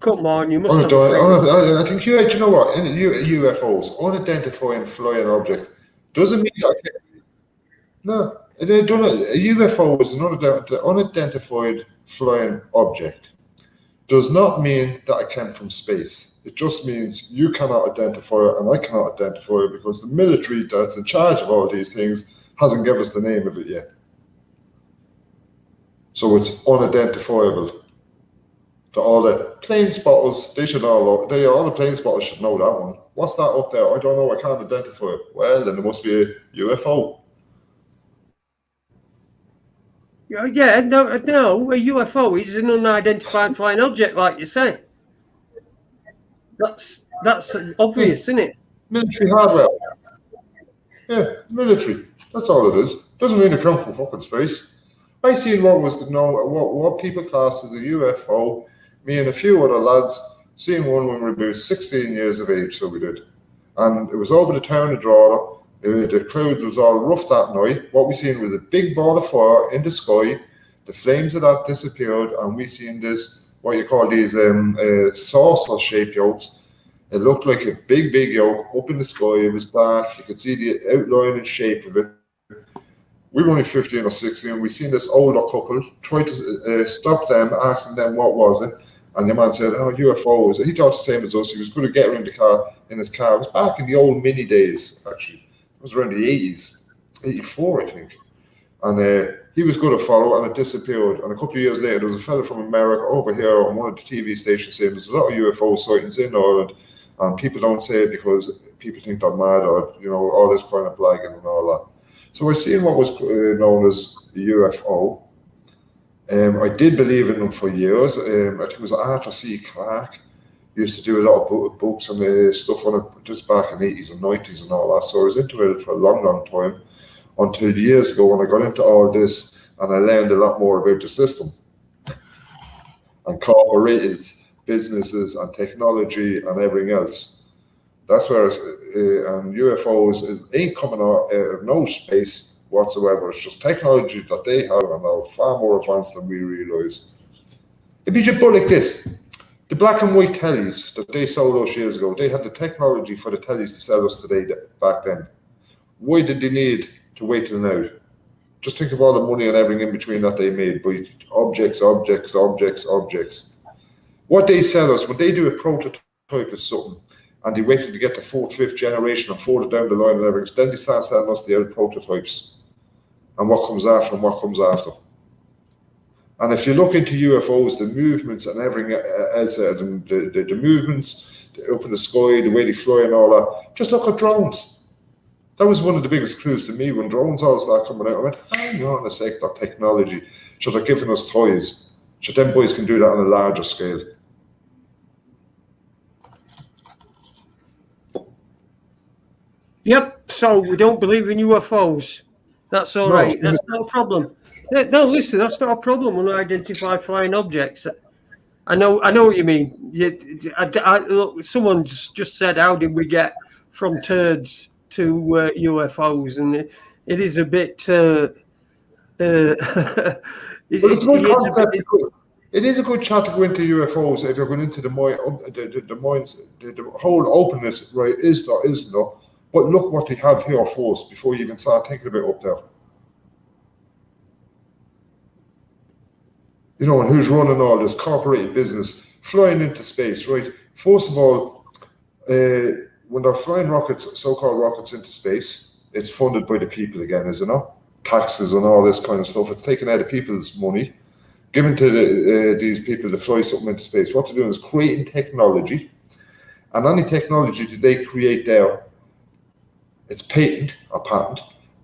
Come on, you must. I think you know what? In UFOs, unidentified flying object, doesn't mean that. No, they don't. A UFO is an unidentified flying object. Does not mean that it came from space. It just means you cannot identify it and I cannot identify it because the military that's in charge of all these things hasn't given us the name of it yet. So it's unidentifiable. All the plane spotters, all the plane spotters should know that one. What's that up there? I don't know, I can't identify it. Well, then there must be a UFO. Yeah, no, a UFO is an unidentified flying object, like you say. That's obvious, isn't it? Military hardware. Yeah, military. That's all it is. Doesn't mean it comes from fucking space. I seen what people class as a UFO. Me and a few other lads seen one when we were about 16 years of age, so we did. And it was over the town of Drogheda. The crowd was all rough that night. What we seen was a big ball of fire in the sky. The flames of that disappeared, and we seen this, what you call these saucer-shaped yolks. It looked like a big yolk up in the sky. It was dark. You could see the outline and shape of it. We were only 15 or 16. We seen this older couple try to stop them, asking them what was it. And the man said, "Oh, UFOs." He thought the same as us. He was going to get her in his car. It was back in the old mini days, actually. It was around the 80s, 84, I think. And he was going to follow, and it disappeared. And a couple of years later, there was a fella from America over here on one of the TV stations saying there's a lot of UFO sightings in Ireland, and people don't say it because people think they're mad or, all this kind of blagging and all that. So I seen what was known as a UFO. I did believe in them for years. I think it was Arthur C. Clarke. He used to do a lot of books and stuff on it just back in the 80s and 90s and all that. So I was into it for a long time until years ago when I got into all this and I learned a lot more about the system and corporates, businesses and technology and everything else. That's where and UFOs ain't coming out of no space whatsoever. It's just technology that they have and are far more advanced than we realise. It'd be just like this. The black and white tellies that they sold us years ago, they had the technology for the tellies to sell us today back then. Why did they need to wait till now? Just think of all the money and everything in between that they made by objects. What they sell us, when they do a prototype of something, and they wait to get the 4th, 5th generation and further down the line and everything, then they start selling us the old prototypes and what comes after and what comes after. And if you look into UFOs, the movements and everything else, the movements up in the sky, the way they fly and all that, just look at drones. That was one of the biggest clues to me when drones all started coming out. I went, hang on a sec, that technology. So they're giving us toys. So them boys can do that on a larger scale. Yep, so we don't believe in UFOs. That's all right. That's not a problem. No, listen, that's not a problem when I identify flying objects. I know what you mean. Look, someone just said, how did we get from turds to UFOs? And it is a bit... It is a good chat to go into UFOs if you're going into the minds, the whole openness, right, is there, isn't there? But look what they have here first before you even start thinking about up there. You know, and who's running all this corporate business, flying into space, right? First of all, when they're flying rockets, so-called rockets into space, it's funded by the people again, isn't it? Taxes and all this kind of stuff. It's taken out of people's money, given to these people to fly something into space. What they're doing is creating technology, and any technology that they create there, it's patent,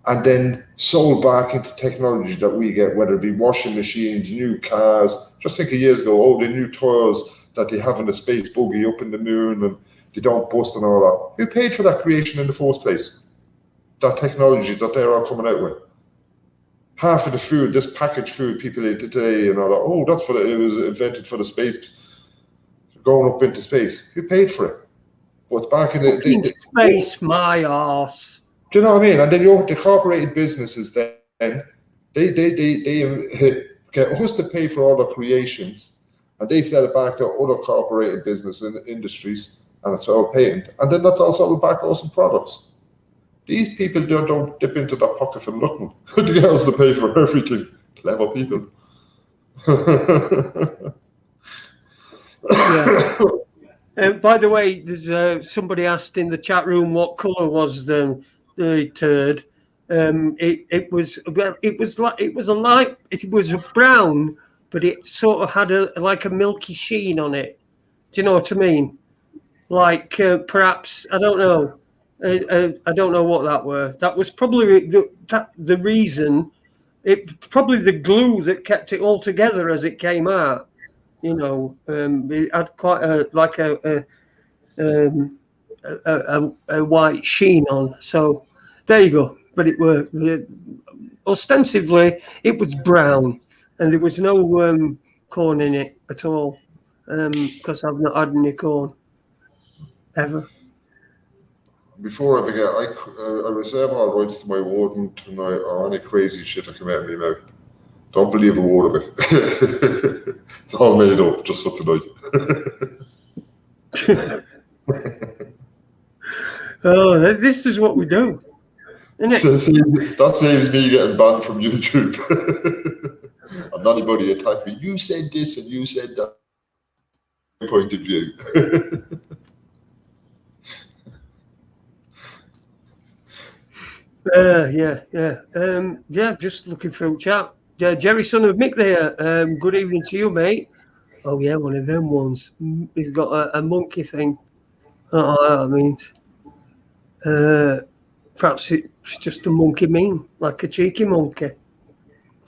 and then sold back into technology that we get, whether it be washing machines, new cars. Just think of years ago, the new toys that they have in the space buggy up in the moon and they don't bust and all that. Who paid for that creation in the first place? That technology that they're all coming out with. Half of the food, this packaged food people eat today and all that, that's it was invented for the space, going up into space. Who paid for it? But back in the space, my arse. Do you know what I mean? And then the corporated businesses then they get us to pay for all the creations, and they sell it back to other corporated business and industries, and it's all patent. And then that's also back to us in products. These people don't dip into their pocket for nothing. They has to pay for everything. Clever people. Yeah. By the way, there's somebody asked in the chat room what colour was the turd. It was brown, but it sort of had a milky sheen on it. Do you know what I mean? Like perhaps, I don't know. I don't know what that were. That was probably the reason. It probably the glue that kept it all together as it came out. You know, it had quite a white sheen on. So there you go. But ostensibly it was brown, and there was no corn in it at all, because I've not had any corn ever. Before I forget, I reserve all rights to my warden tonight or any crazy shit that come out of my mouth. Don't believe a word of it. It's all made up just for tonight. Oh, this is what we do, isn't it? That saves me getting banned from YouTube. And anybody attack me. You said this and you said that. Point of view. Just looking through chat. Jerry, son of Mick there. Good evening to you, mate. Oh yeah, one of them ones. He's got a monkey thing. I don't know what that means. Perhaps it's just a monkey meme, like a cheeky monkey.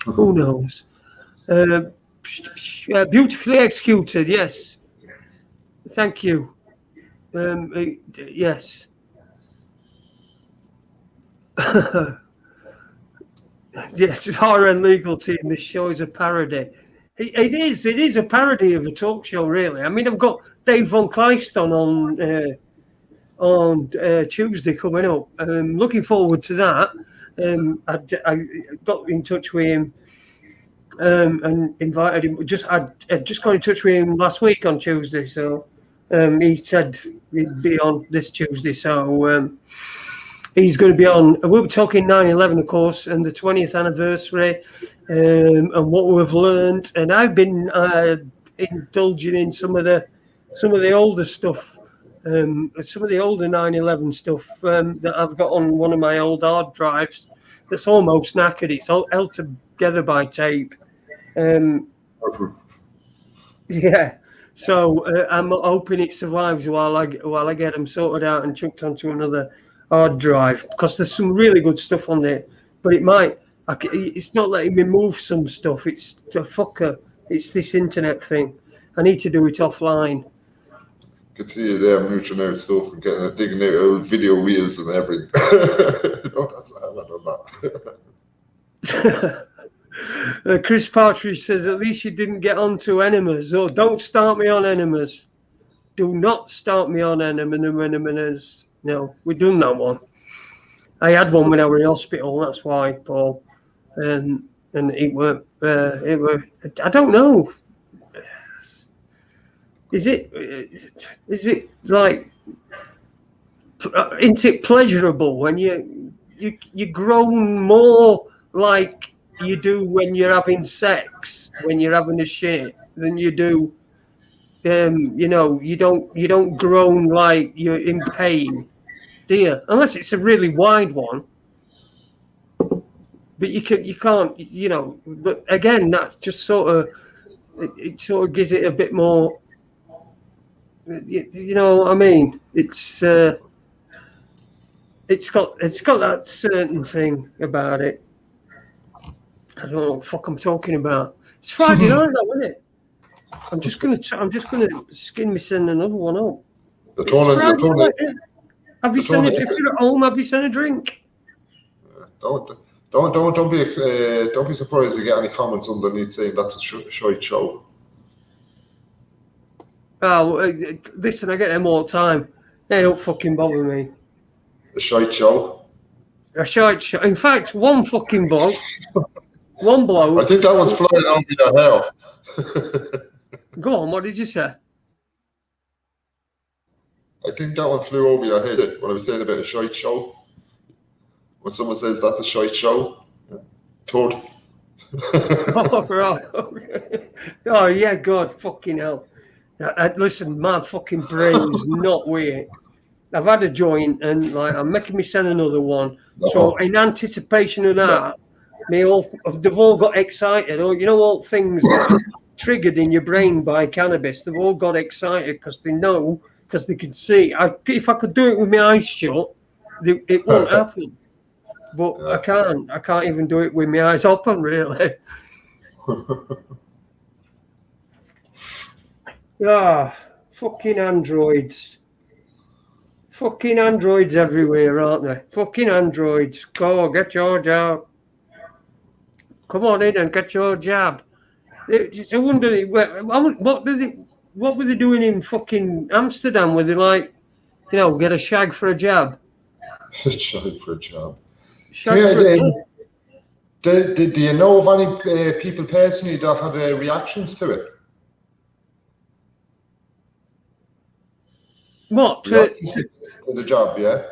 Who knows? Beautifully executed, yes. Thank you. Yes. Yes, RN Legal Team, this show is a parody. It is a parody of a talk show, really. I mean, I've got Dave Von Kleiston on Tuesday coming up. Looking forward to that. I got in touch with him and invited him. I just got in touch with him last week on Tuesday, so he said he'd be on this Tuesday. So he's going to be on. We'll be talking 9/11, of course, and the 20th anniversary, and what we've learned. And I've been indulging in some of the older stuff, some of the older 9/11 stuff that I've got on one of my old hard drives. That's almost knackered. It's all held together by tape. Yeah. So I'm hoping it survives while I get them sorted out and chucked onto another hard drive, because there's some really good stuff on there. But it's not letting me move some stuff. It's the fucker. It's this internet thing. I need to do it offline. Could see you there mooching out stuff and digging out old video wheels and everything. That's I don't know. Chris Partridge says, at least you didn't get on to enemas. Oh, don't start me on enemas. Do not start me on enemas. No, we've done that one. I had one when I was in hospital, that's why, Paul. And it were I don't know. Is it like, isn't it pleasurable when you grown more like you do when you're having sex, when you're having a shit, than you do, you don't groan like you're in pain, do you? Unless it's a really wide one. But you can't, but again, that's just it sort of gives it a bit more, you know what I mean? It's got that certain thing about it. I don't know what the fuck I'm talking about. It's Friday night, though, isn't it? I'm just gonna skin me send another one up. Have you sent it? If you're at home, have you sent a drink? Don't be surprised to get any comments underneath saying that's a shite show. Oh, listen, I get them all the time. They don't fucking bother me. A shite show. A shite show. In fact, one fucking bloke. One bloke. I think that one's flying over your hair. Go on, what did you say? I think that one flew over your head when I was saying about a shite show. When someone says that's a shite show, Toad. Oh, right. Okay. Oh, yeah, God, fucking hell. Listen, my fucking brain's not weird. I've had a joint and I'm making me send another one. So in anticipation of that, they've all got excited. Or all things triggered in your brain by cannabis. They've all got excited because they know, because they can see. If I could do it with my eyes shut, it won't happen. But I can't even do it with my eyes open, really. Fucking androids. Fucking androids everywhere, aren't they? Fucking androids. Go, get your job. Come on in and get your jab. I wonder, what were they doing in fucking Amsterdam? Were they get a shag for a jab? Shag for a jab. Do you know of any people personally that had reactions to it? What? To the jab, yeah?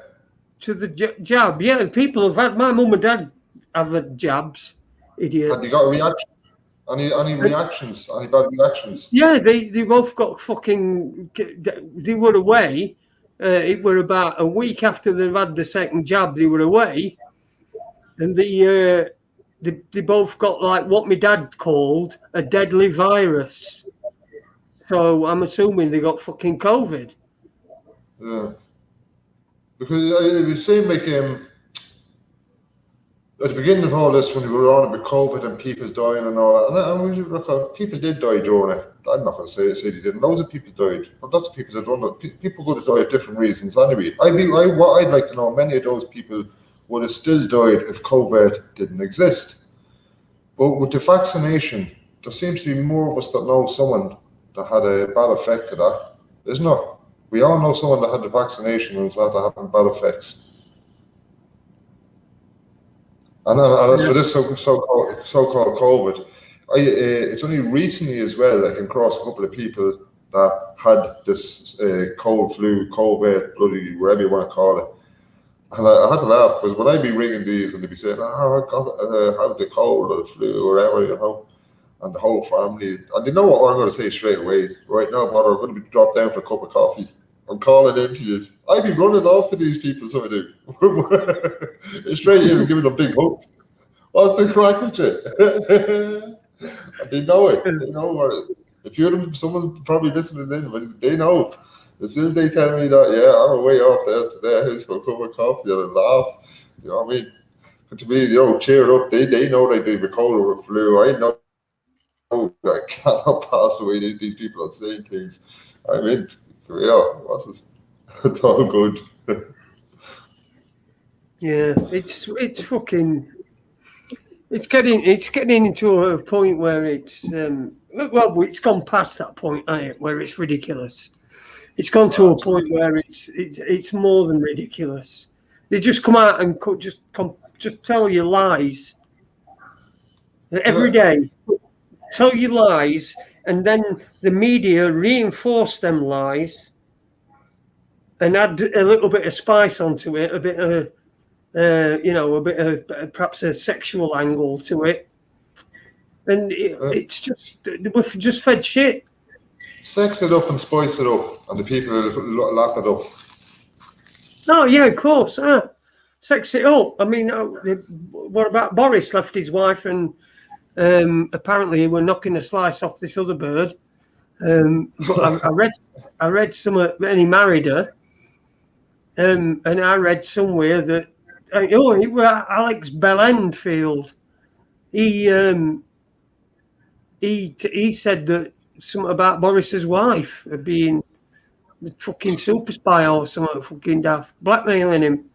To the jab, yeah. People have had, my mum and dad have had jabs, idiots. Had they got a reaction? Any reactions? Any bad reactions? Yeah, they both got fucking, they were away. It were about a week after they've had the second jab, they were away. And they both got what my dad called a deadly virus. So I'm assuming they got fucking COVID. Yeah. Because it would seem like at the beginning of all this, when we were on about COVID and people dying and all that, and people did die during it. I'm not going to say they didn't. Loads of people died. But lots of people that run it. People go to die of different reasons anyway. What I'd like to know, many of those people would have still died if COVID didn't exist. But with the vaccination, there seems to be more of us that know someone that had a bad effect of that. Isn't there? We all know someone that had the vaccination and started having bad effects. And as for this so-called COVID, It's only recently as well I came across a couple of people that had this cold flu, COVID, bloody, whatever you want to call it. And I had to laugh because when I'd be ringing these and they'd be saying, I got have the cold or the flu or whatever, you know, and the whole family, and they know what I'm going to say straight away. Right now, brother, I'm going to be dropped down for a cup of coffee. I'm calling into this. I'd be running off to these people, so I do. Straight in and giving them big hugs. What's the crack with you? And they know it. They know what. If you're them, someone probably listening in, but they know. As soon as they tell me that, yeah, I'm way off there today, here's for a cup of coffee and a laugh. You know what I mean? But to me, you know, cheer up. They know they have a cold or a flu. I know I cannot pass the way these people are saying things. I mean, yeah, what's this? It's all good. Yeah, it's fucking. It's getting into a point where it's well, it's gone past that point, ain't it, where it's ridiculous. It's gone to a point where it's more than ridiculous. They just come out and just tell you lies every day. Tell you lies, and then the media reinforce them lies and add a little bit of spice onto it, a bit of a bit of perhaps a sexual angle to it, and it's just we're just fed shit. Sex it up and spice it up, and the people lap it up. Oh yeah, of course. Sex it up. I mean, what about Boris left his wife and apparently we're knocking a slice off this other bird. But I read somewhere, and he married her, and I read somewhere that Alex Bellendfield. He said that something about Boris's wife being the fucking super spy or something fucking daft, blackmailing him.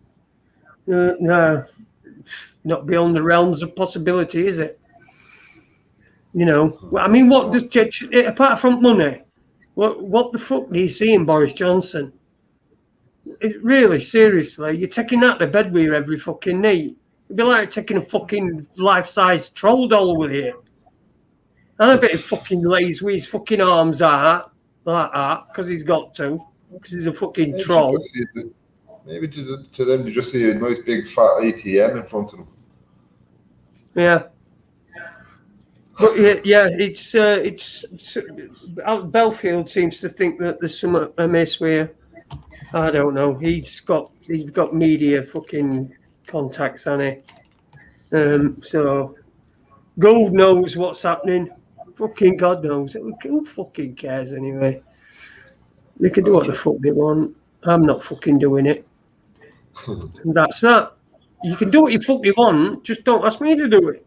No, not beyond the realms of possibility, is it? You know, I mean, what does apart from money? What the fuck do you see in Boris Johnson? Really, seriously, you're taking that to bed with you every fucking night. It'd be like taking a fucking life-size troll doll with you. And I bet he fucking lays with his fucking arms out like that because he's got to, because he's a fucking troll. Maybe to them, you just see a nice big fat ATM in front of them. Yeah. But yeah, it's Belfield seems to think that there's some amiss with. I don't know. He's got media fucking contacts on it. So God knows what's happening. Fucking God knows. Who fucking cares anyway? They can do what the fuck they want. I'm not fucking doing it. And that's that. You can do what you fuck you want. Just don't ask me to do it.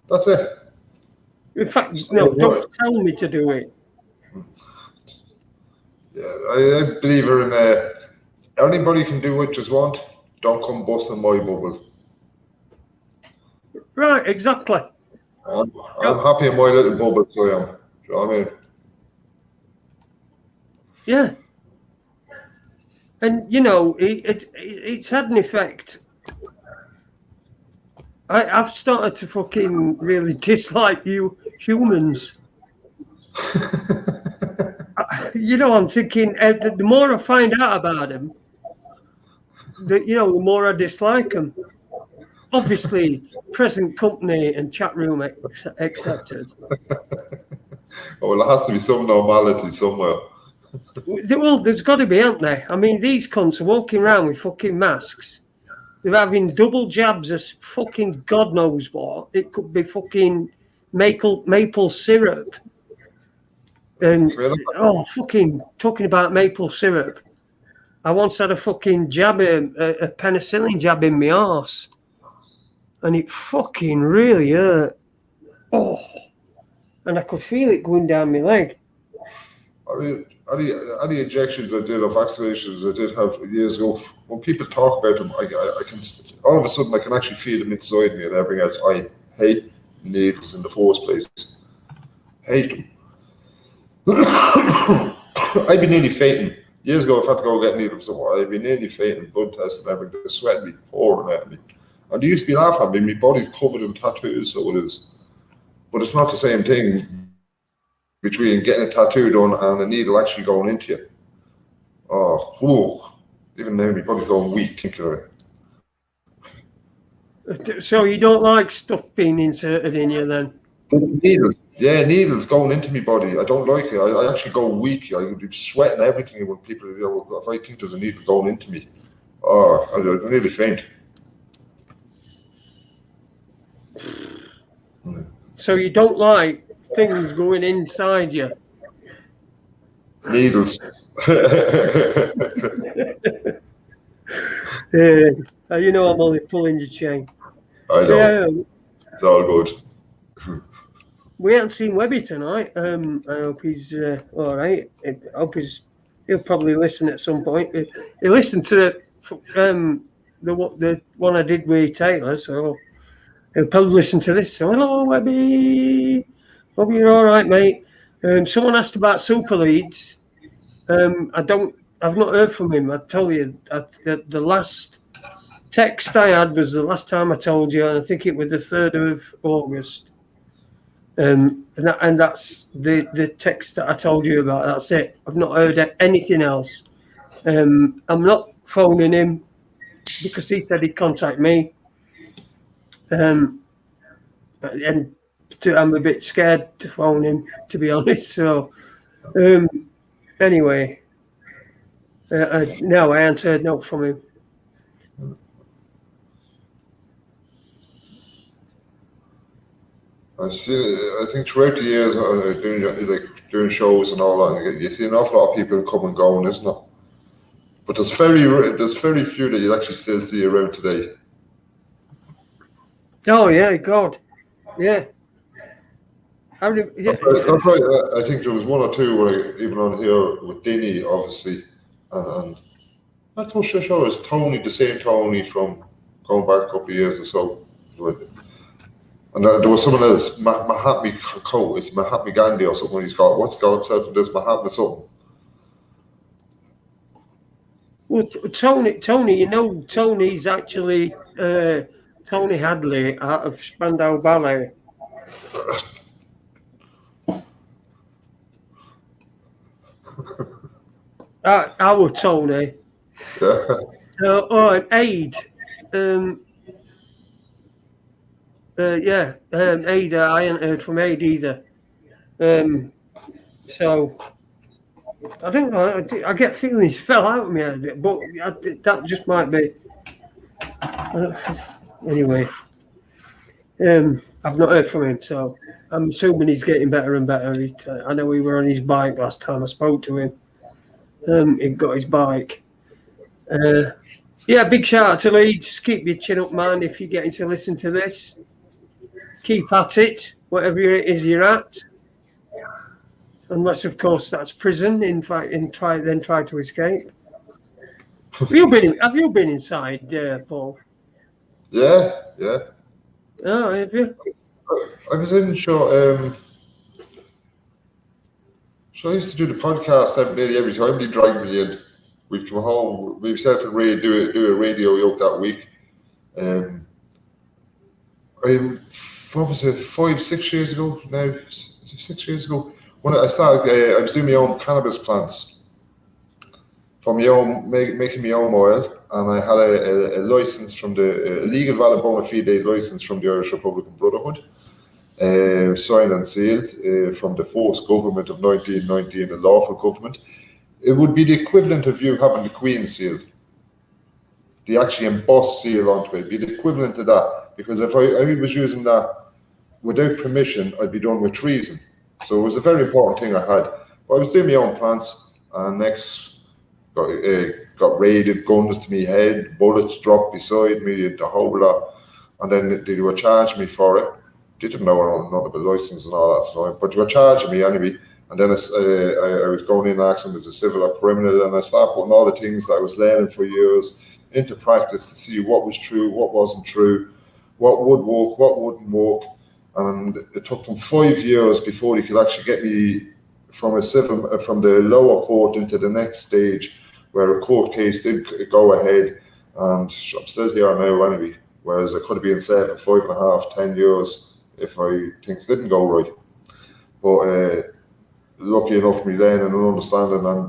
That's it. In fact, no, don't tell me to do it. Yeah, I believe in anybody can do what you want. Don't come busting my bubble. Right, exactly. I'm happy in my little bubble, so I am. Do you know what I mean? Yeah. And, you know, it's had an effect. I've started to fucking really dislike you humans. You know, I'm thinking the more I find out about them, the more I dislike them. Obviously, present company and chat room accepted. Oh, well, there has to be some normality somewhere. Well, there's got to be, aren't there? I mean, these cunts are walking around with fucking masks. They're having double jabs of fucking God knows what. It could be fucking maple syrup. And, fucking talking about maple syrup. I once had a fucking jab, a penicillin jab in my arse. And it fucking really hurt. Oh. And I could feel it going down my leg. I mean, any injections I did or vaccinations I did have years ago, when people talk about them, I can all of a sudden I can actually feel them inside me and everything else. I hate needles in the first place. Hate them. I'd be nearly fainting. Years ago, if I had to go get needles, I'd be nearly fainting, blood tests and everything. The sweat would be pouring at me. And they used to be laughing at me. My body's covered in tattoos, so it is. but it's not the same thing between getting a tattoo done and a needle actually going into you. Oh, whoa. Even now, my body's going weak thinking of it. So you don't like stuff being inserted in you then? Needles, needles going into my body. I don't like it. I actually go weak. I sweat and everything when people, if I think there's a needle going into me, I nearly faint. So you don't like things going inside you? Needles. You know I'm only pulling your chain. I know. It's all good. We haven't seen Webby tonight. I hope he's all right. I hope he'll probably listen at some point. He listened to the one I did with Taylor, so he'll probably listen to this. So hello, Webby. Hope you're all right, mate. Someone asked about Super Leads. I've not heard from him. I tell you, the last text I had was the last time I told you, and I think it was the 3rd of August. And that's the text that I told you about. That's it. I've not heard anything else. I'm not phoning him because he said he'd contact me. And I'm a bit scared to phone him, to be honest. So, anyway, no, I ain't heard no from him. I think throughout the years, doing shows and all that, you see an awful lot of people come and go, isn't it? But there's very few that you actually still see around today. Oh yeah, God, yeah. I think there was one or two where even on here with Dinny, obviously, and I thought sure it was Tony, the same Tony from going back a couple of years or so. And there was someone else, Mahatma it's Mahatma Gandhi or something. He's got what's got himself in this Mahatma something. Well, Tony, you know, Tony's actually Tony Hadley out of Spandau Ballet. Our Tony. And Aid. Aid. I hadn't heard from Aid either. So I don't know. I get feelings fell out of me a bit, but that just might be. Anyway, I've not heard from him, so I'm assuming he's getting better and better. I know he were on his bike last time I spoke to him. He got his bike. Big shout out to Lee. Just keep your chin up, man. If you're getting to listen to this, keep at it, whatever it is you're at. Unless, of course, that's prison. Try to escape. Have you been inside, Paul? Yeah. Oh, have you? I was in show. So I used to do the podcast nearly every time they dragged me in. We'd come home, myself and Ray do a radio yoke that week. What was it, 5-6 years ago now? 6 years ago, when I started, I was doing my own cannabis plants for my own, making my own oil, and I had a license from the legal valid bona fide license from the Irish Republican Brotherhood, signed and sealed from the forced government of 1919, the lawful government. It would be the equivalent of you having the Queen seal, the actually embossed seal onto it. It'd be the equivalent of that, because if I was using that without permission, I'd be done with treason. So it was a very important thing I had. But I was doing my own plants, and next got raided, guns to me head, bullets dropped beside me, the whole lot, and then they were charging me for it. They didn't know nothing about license and all that stuff, but they were charging me anyway. And then I was going in asking as a civil or criminal, and I started putting all the things that I was learning for years into practice to see what was true, what wasn't true, what would work, what wouldn't work. And it took them 5 years before they could actually get me from the lower court into the next stage, where a court case did go ahead, and I'm still here now anyway. Whereas I could have been set for 5.5, 10 years if things didn't go right. But lucky enough, me learning and understanding, and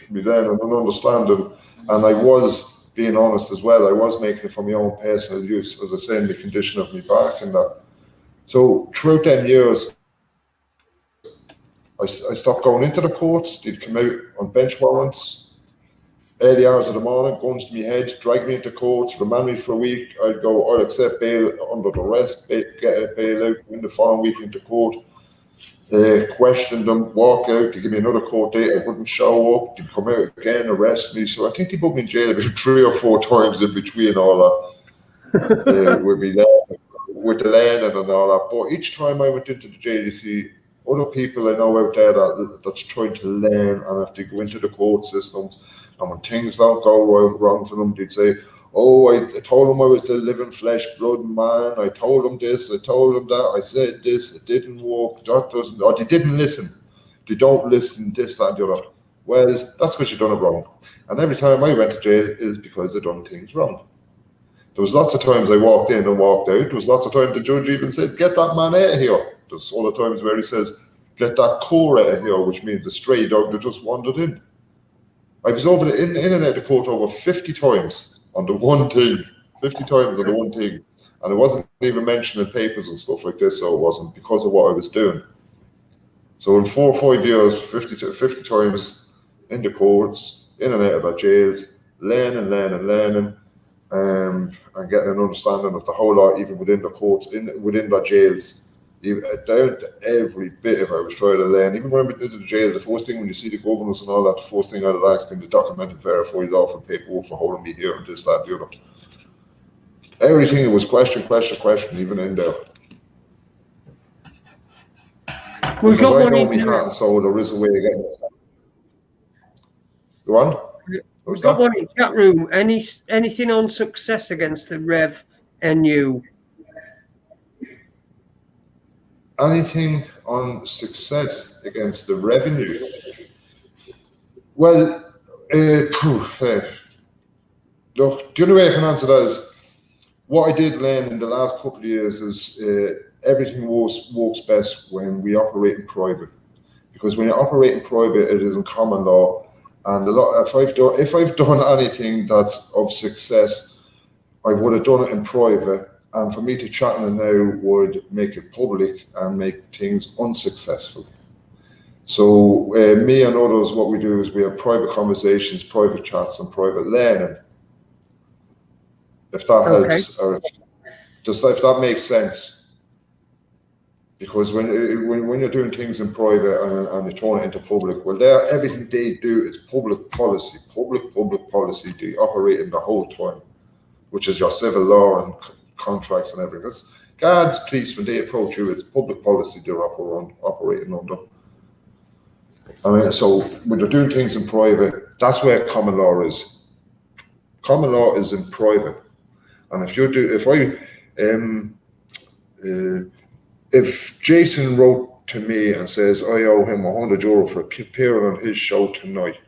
me learning and understanding, and I was being honest as well. I was making it for my own personal use, as I say, in the condition of my back and that. So throughout them years, I stopped going into the courts. They'd come out on bench warrants, early hours of the morning, guns to my head, drag me into courts, remand me for a week. I'd go, I'll accept bail under duress, get a bail out, in the following week into court. Question them, walk out, to give me another court date. I wouldn't show up. They'd come out again, arrest me. So I think they put me in jail about 3 or 4 times in between all that. With me there, with the learning and all that. But each time I went into the jail, you see other people I know out there that's trying to learn and have to go into the court systems. And when things don't go wrong for them, they'd say, oh, I told them I was the living flesh, blood man. I told them this, I told them that. I said this, it didn't work. That doesn't, or they didn't listen. They don't listen, this, that, and the other. Well, that's because you've done it wrong. And every time I went to jail is because I done things wrong. There was lots of times I walked in and walked out. There was lots of times the judge even said, get that man out of here. There's other times where he says, get that core out of here, which means a stray dog that just wandered in. I was over in and out of the court over 50 times on the one thing. 50 times on the one thing. And it wasn't even mentioned in papers and stuff like this, so it wasn't because of what I was doing. So in 4 or 5 years, 50 times in the courts, in and out of the jails, learning, and getting an understanding of the whole lot, even within the courts, within the jails. Down to every bit of it I was trying to learn. Even when I went into the jail, the first thing when you see the governors and all that, the first thing I'd ask them to document and verify it off and paperwork for holding me here and this, that, and the other. Everything was question, even in there. We've got one in me heart and soul, there is a way to get it. Go on. We've got one in chat room. Anything on success against the Rev NU? Anything on success against the revenue? Well, look, the only way I can answer that is what I did learn in the last couple of years is everything works best when we operate in private. Because when you operate in private, it is in common law. And if I've done anything that's of success, I would have done it in private. And for me to chat on it now would make it public and make things unsuccessful. So me and others, what we do is we have private conversations, private chats, and private learning. If that helps, or if that makes sense. Because when you're doing things in private and you turn it into public, well, everything they do is public policy, public policy. They operate in the whole time, which is your civil law and contracts and everything. It's guards, police, when they approach you, it's public policy they're operating under. I mean, so when they're doing things in private, that's where common law is. Common law is in private, and if Jason wrote to me and says I owe him €100 for appearing on his show tonight,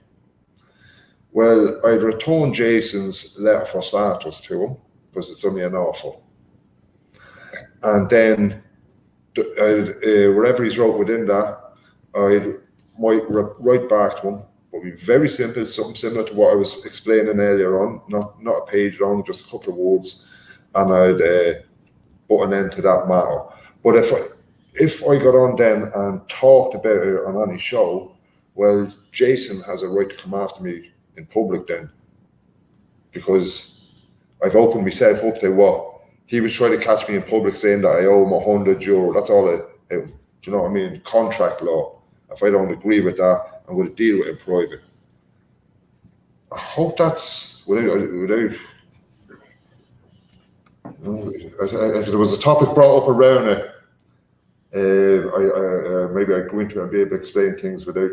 well, I'd return Jason's letter for starters to him, because it's only an offer. And then whatever he's wrote within that, I might write back to him. It'll be very simple, something similar to what I was explaining earlier on, not a page long, just a couple of words, and I'd put an end to that matter. But if I got on then and talked about it on any show, well, Jason has a right to come after me in public then, because I've opened myself up to what he was trying to catch me in public saying that I owe him €100. That's all do you know what I mean? Contract law. If I don't agree with that, I'm going to deal with it in private. I hope that's without if there was a topic brought up around it, maybe I'd go into it and be able to explain things without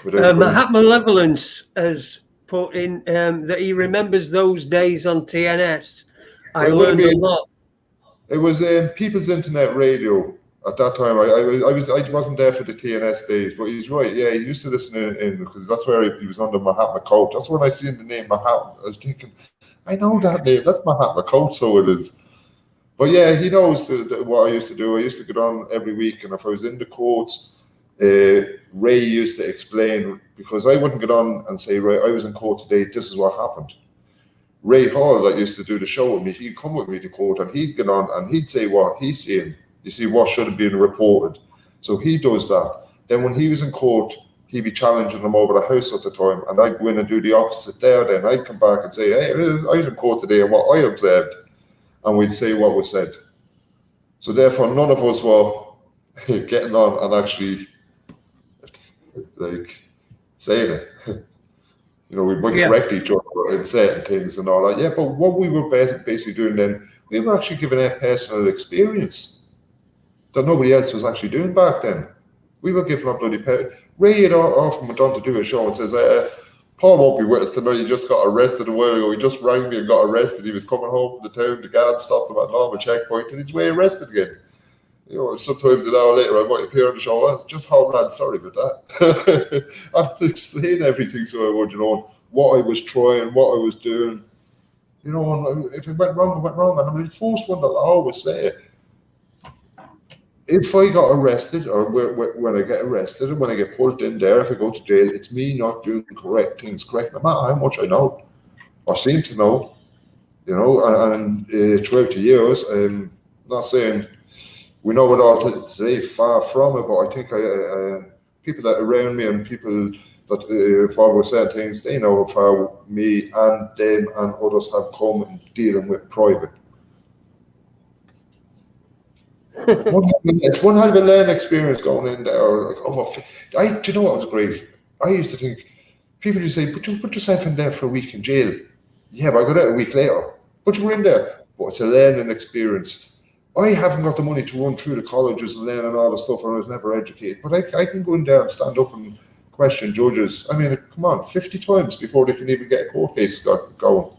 Mahatma Malevolence has put in that he remembers those days on TNS. I learned a lot. It was People's Internet Radio At that time, I wasn't there for the TNS days, but he's right. Yeah, he used to listen in because that's where he was under Mahatma Coat. That's when I seen the name Mahatma. I was thinking, I know that name. That's Mahatma Coat, so it is. But yeah, he knows what I used to do. I used to get on every week, and if I was in the courts, Ray used to explain, because I wouldn't get on and say, Ray, I was in court today, this is what happened. Ray Hall, that used to do the show with me, he'd come with me to court and he'd get on and he'd say what he's seen. You see, what should have been reported. So he does that. Then when he was in court, he'd be challenging them over the house at the time, and I'd go in and do the opposite there. Then I'd come back and say, hey, I was in court today and what I observed, and we'd say what was said. So therefore, none of us were getting on and actually like saying it. You know, we might correct each other in certain things and all that. Yeah, but what we were basically doing then, we were actually giving our personal experience that nobody else was actually doing back then. We were giving up bloody Ray had often done to do a show and says, Paul won't be with us tonight, he just got arrested a while ago. He just rang me and got arrested. He was coming home from the town, the guard stopped him at normal checkpoint and he's way arrested again. You know, sometimes an hour later I might appear on the show, well, just how bad, sorry about that. I'd explain everything so I would, you know, what I was trying, what I was doing. You know, and if it went wrong, it went wrong. And I'm the first one that I always say, if I got arrested, or when I get arrested and when I get put in there, if I go to jail, it's me not doing correct things correct, no matter how much I know or seem to know, you know, and throughout the years, I'm not saying we know it all today, far from it, but I think people that around me and people that follow certain things, they know how far me and them and others have come in dealing with private. It's one hell of a learning experience going in there. Like, do you know what was great? I used to think, people used to say, put yourself in there for a week in jail. Yeah, but I got out a week later. But you were in there. But it's a learning experience. I haven't got the money to run through the colleges and learn all the stuff, and I was never educated. But I can go in there and stand up and question judges. I mean, come on, 50 times before they can even get a court case going.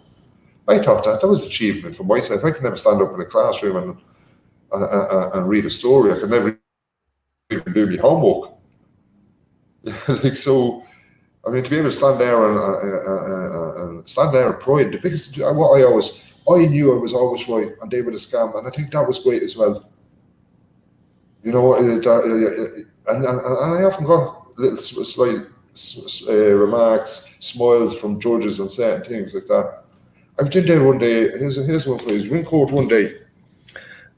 I thought that was an achievement for myself. I can never stand up in a classroom and read a story. I could never even do my homework. Like, so, I mean, to be able to stand there and stand there and pride, the biggest, what I knew I was always right and they were the scam, and I think that was great as well. You know, and I often got little slight remarks, smiles from judges and certain things like that. I was in there one day, here's one for you. I was in court one day,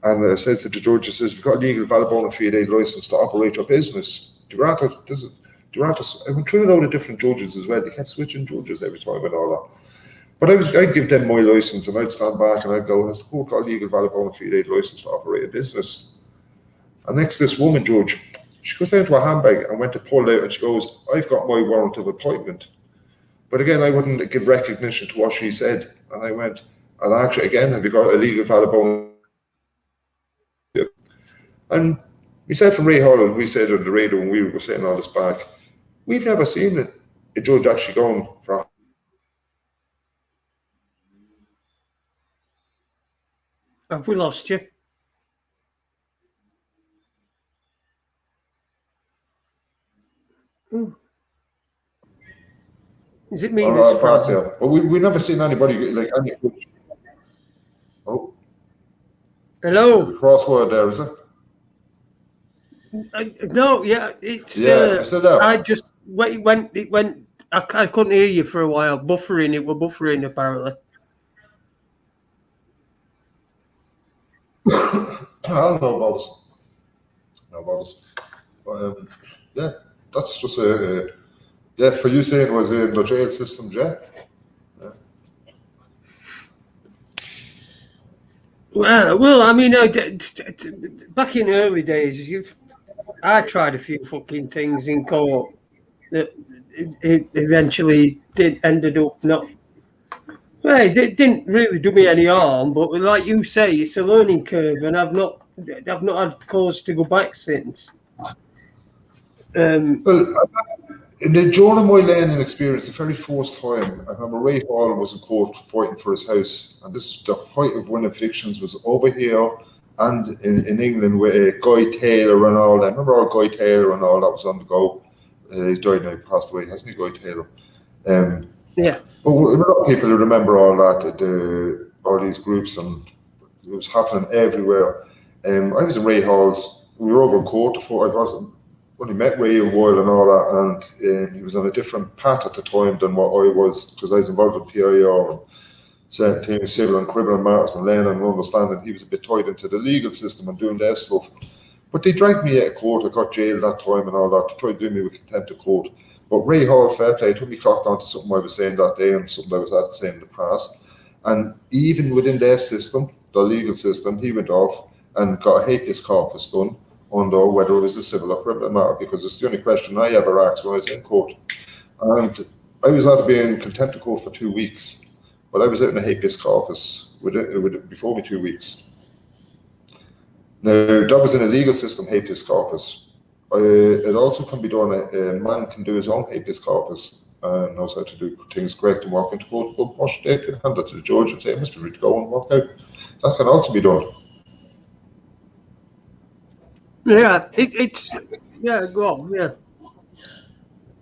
and it says to the judge, it says, you've got a legal valid bona fide license to operate your business. I went through a load of different judges as well. They kept switching judges every time and all that. But I'd give them my license and I'd stand back and I'd go, has the court got a legal valid bona fide license to operate a business? And next this woman judge, she goes down to her handbag and went to pull out and she goes, I've got my warrant of appointment. But again, I wouldn't give recognition to what she said. And I went, and actually again, have you got a legal valid bona? And myself and Ray Hall, we said on the radio when we were saying all this back, we've never seen a judge actually going for. Have we lost you? Ooh. Is it me that's frozen? Yeah. But we never seen anybody like any. Oh. Hello. Crossword there, is it? No, yeah, it's. Still there. I just it went. I couldn't hear you for a while. Buffering, it were buffering apparently. I don't know about us. But, yeah, that's just yeah, for you saying it was in the jail system, yeah. Well, I mean, back in the early days, I tried a few fucking things in court that it eventually ended up not. Well, it didn't really do me any harm, but like you say, it's a learning curve, and I've not had cause to go back since. Well, during my learning experience, the very first time, I remember Ray Hall was in court fighting for his house, and this is the height of when evictions was over here, and in England with Guy Taylor and all that. Remember all Guy Taylor and all that was on the go? He died now, he passed away, hasn't he, Guy Taylor? Yeah. But a lot of people who remember all that, all these groups, and it was happening everywhere. I was in Ray Hall's. We were over in court before. I only met Ray a while and all that, and he was on a different path at the time than what I was, because I was involved in PIR and certain things, civil and criminal matters and learning and understanding. He was a bit tied into the legal system and doing their stuff. But they dragged me out of court. I got jailed that time and all that to try to do me with contempt of court. But Ray Hall, fair play, took me clocked on to something I was saying that day and something I was at saying in the past. And even within their system, the legal system, he went off and got a habeas corpus done under whether it was a civil or criminal matter, because it's the only question I ever asked when I was in court. And I was out to be in contempt of court for 2 weeks, but I was out in a habeas corpus before me 2 weeks. Now, that was in a legal system, habeas corpus. It also can be done, a man can do his own habeas corpus and knows how to do things correct and walk into court, but they can hand that to the judge and say, Mr. Reed, go and walk out. That can also be done. Yeah, it's go on, yeah.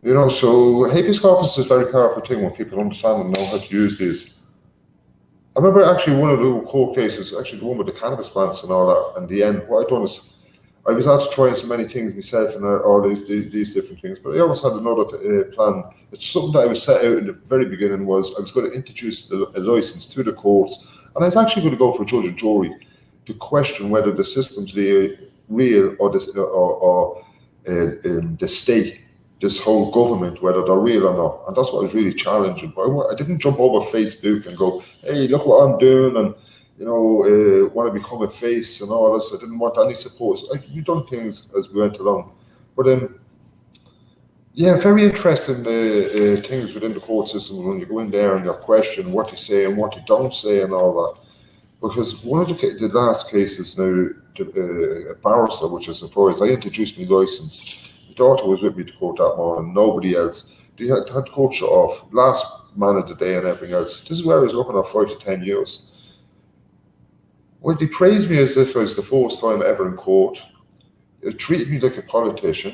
You know, so habeas corpus is a very powerful thing when people understand and know how to use these. I remember actually one of the court cases, actually the one with the cannabis plants and all that, in the end, what I done is, I was asked to try so many things myself and all these different things, but I always had another plan. It's something that I was set out in the very beginning was I was going to introduce a license to the courts, and I was actually going to go for judge and jury to question whether the system's real or the state, this whole government, whether they're real or not. And that's what I was really challenging. But I didn't jump over Facebook and go, hey, look what I'm doing, and want to become a face and all this. I didn't want any support. We done things as we went along. But very interesting things within the court system when you go in there and you question what you say and what you don't say and all that. Because one of the last cases now, a barrister, which I surprised, I introduced my license. My daughter was with me to court that morning, nobody else. They had court shut off, last man of the day and everything else. This is where I was looking at 5 to 10 years. Well, they praised me as if it was the first time ever in court. They treated me like a politician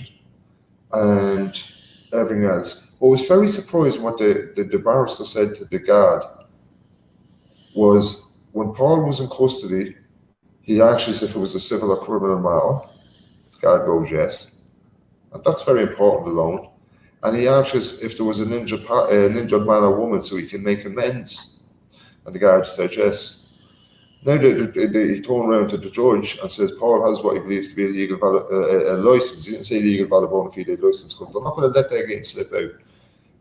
and everything else. What was very surprising what the barrister said to the guard was when Paul was in custody, he asked us if it was a civil or criminal matter. The guard goes, yes. And that's very important alone. And he asked us if there was an injured man or woman so he can make amends. And the guard said, yes. Now he turned around to the judge and says, Paul has what he believes to be a legal valid license. He didn't say legal valid bona fide license because they're not going to let that game slip out.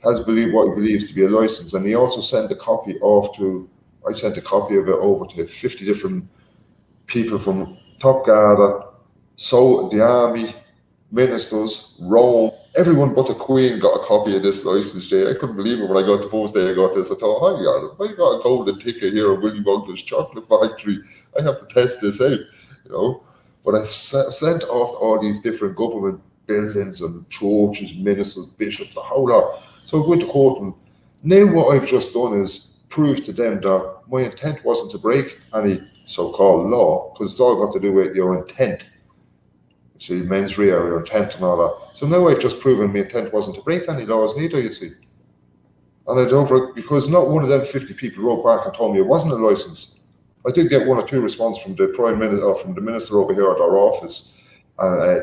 Has believed what he believes to be a license. And he also sent a copy I sent a copy of it over to 50 different people from Top Garda, so the army, ministers, Rome, everyone but the Queen got a copy of this license day. I couldn't believe it when I got the first day I got this. I thought, I got a golden ticket here at Willy Wonka's chocolate factory. I have to test this out, But I sent off all these different government buildings and churches, ministers, bishops, the whole lot. So I went to court, and now what I've just done is prove to them that my intent wasn't to break any so-called law, because it's all got to do with your intent. See, mens rea, your intent and all that. So now I've just proven my intent wasn't to break any laws neither, you see. And I'd over, because not one of them 50 people wrote back and told me it wasn't a license. I did get 1 or 2 responses from the Prime Minister, or from the Minister over here at our office,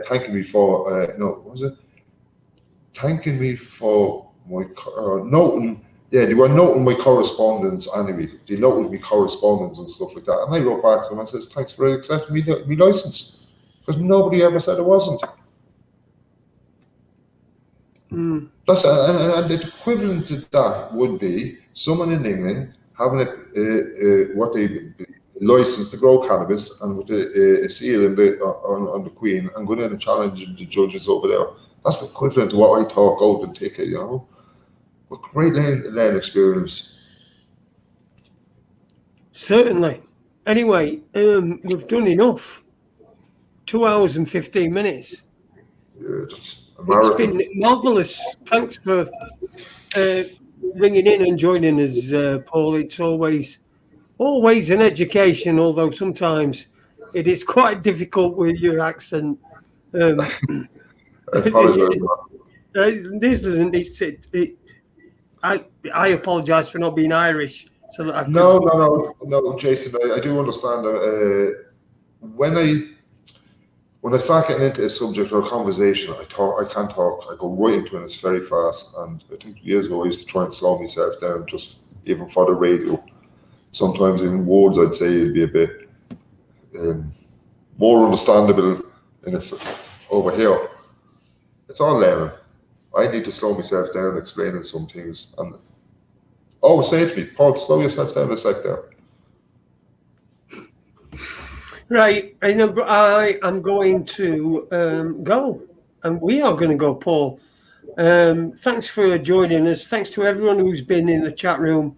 thanking me for, thanking me for my noting. Yeah, they were noting my correspondence anyway. They noted my correspondence and stuff like that. And I wrote back to them and says, thanks for accepting me license. Because nobody ever said it wasn't. That's and the equivalent to that would be someone in England having what they license to grow cannabis and with a seal on the Queen and going in and challenging the judges over there. That's the equivalent to what I thought golden ticket, But great learning experience. Certainly. Anyway, we've done enough. 2 hours and 15 minutes. Yeah, that's American. It's been marvellous. Thanks for ringing in and joining us, Paul. It's always an education, although sometimes It is quite difficult with your accent. I apologize. This doesn't. I apologise for not being Irish, so that I could. No, Jason. I do understand. When I start getting into a subject or a conversation, I can't talk. I go right into it. It's very fast. And I think years ago I used to try and slow myself down, just even for the radio. Sometimes in words, I'd say it'd be a bit more understandable in over here. It's all learning. I need to slow myself down explaining some things, and always say to me, Paul, slow yourself down a sec there. Right, I know. I am going to go, and we are going to go, Paul. Thanks for joining us. Thanks to everyone who's been in the chat room.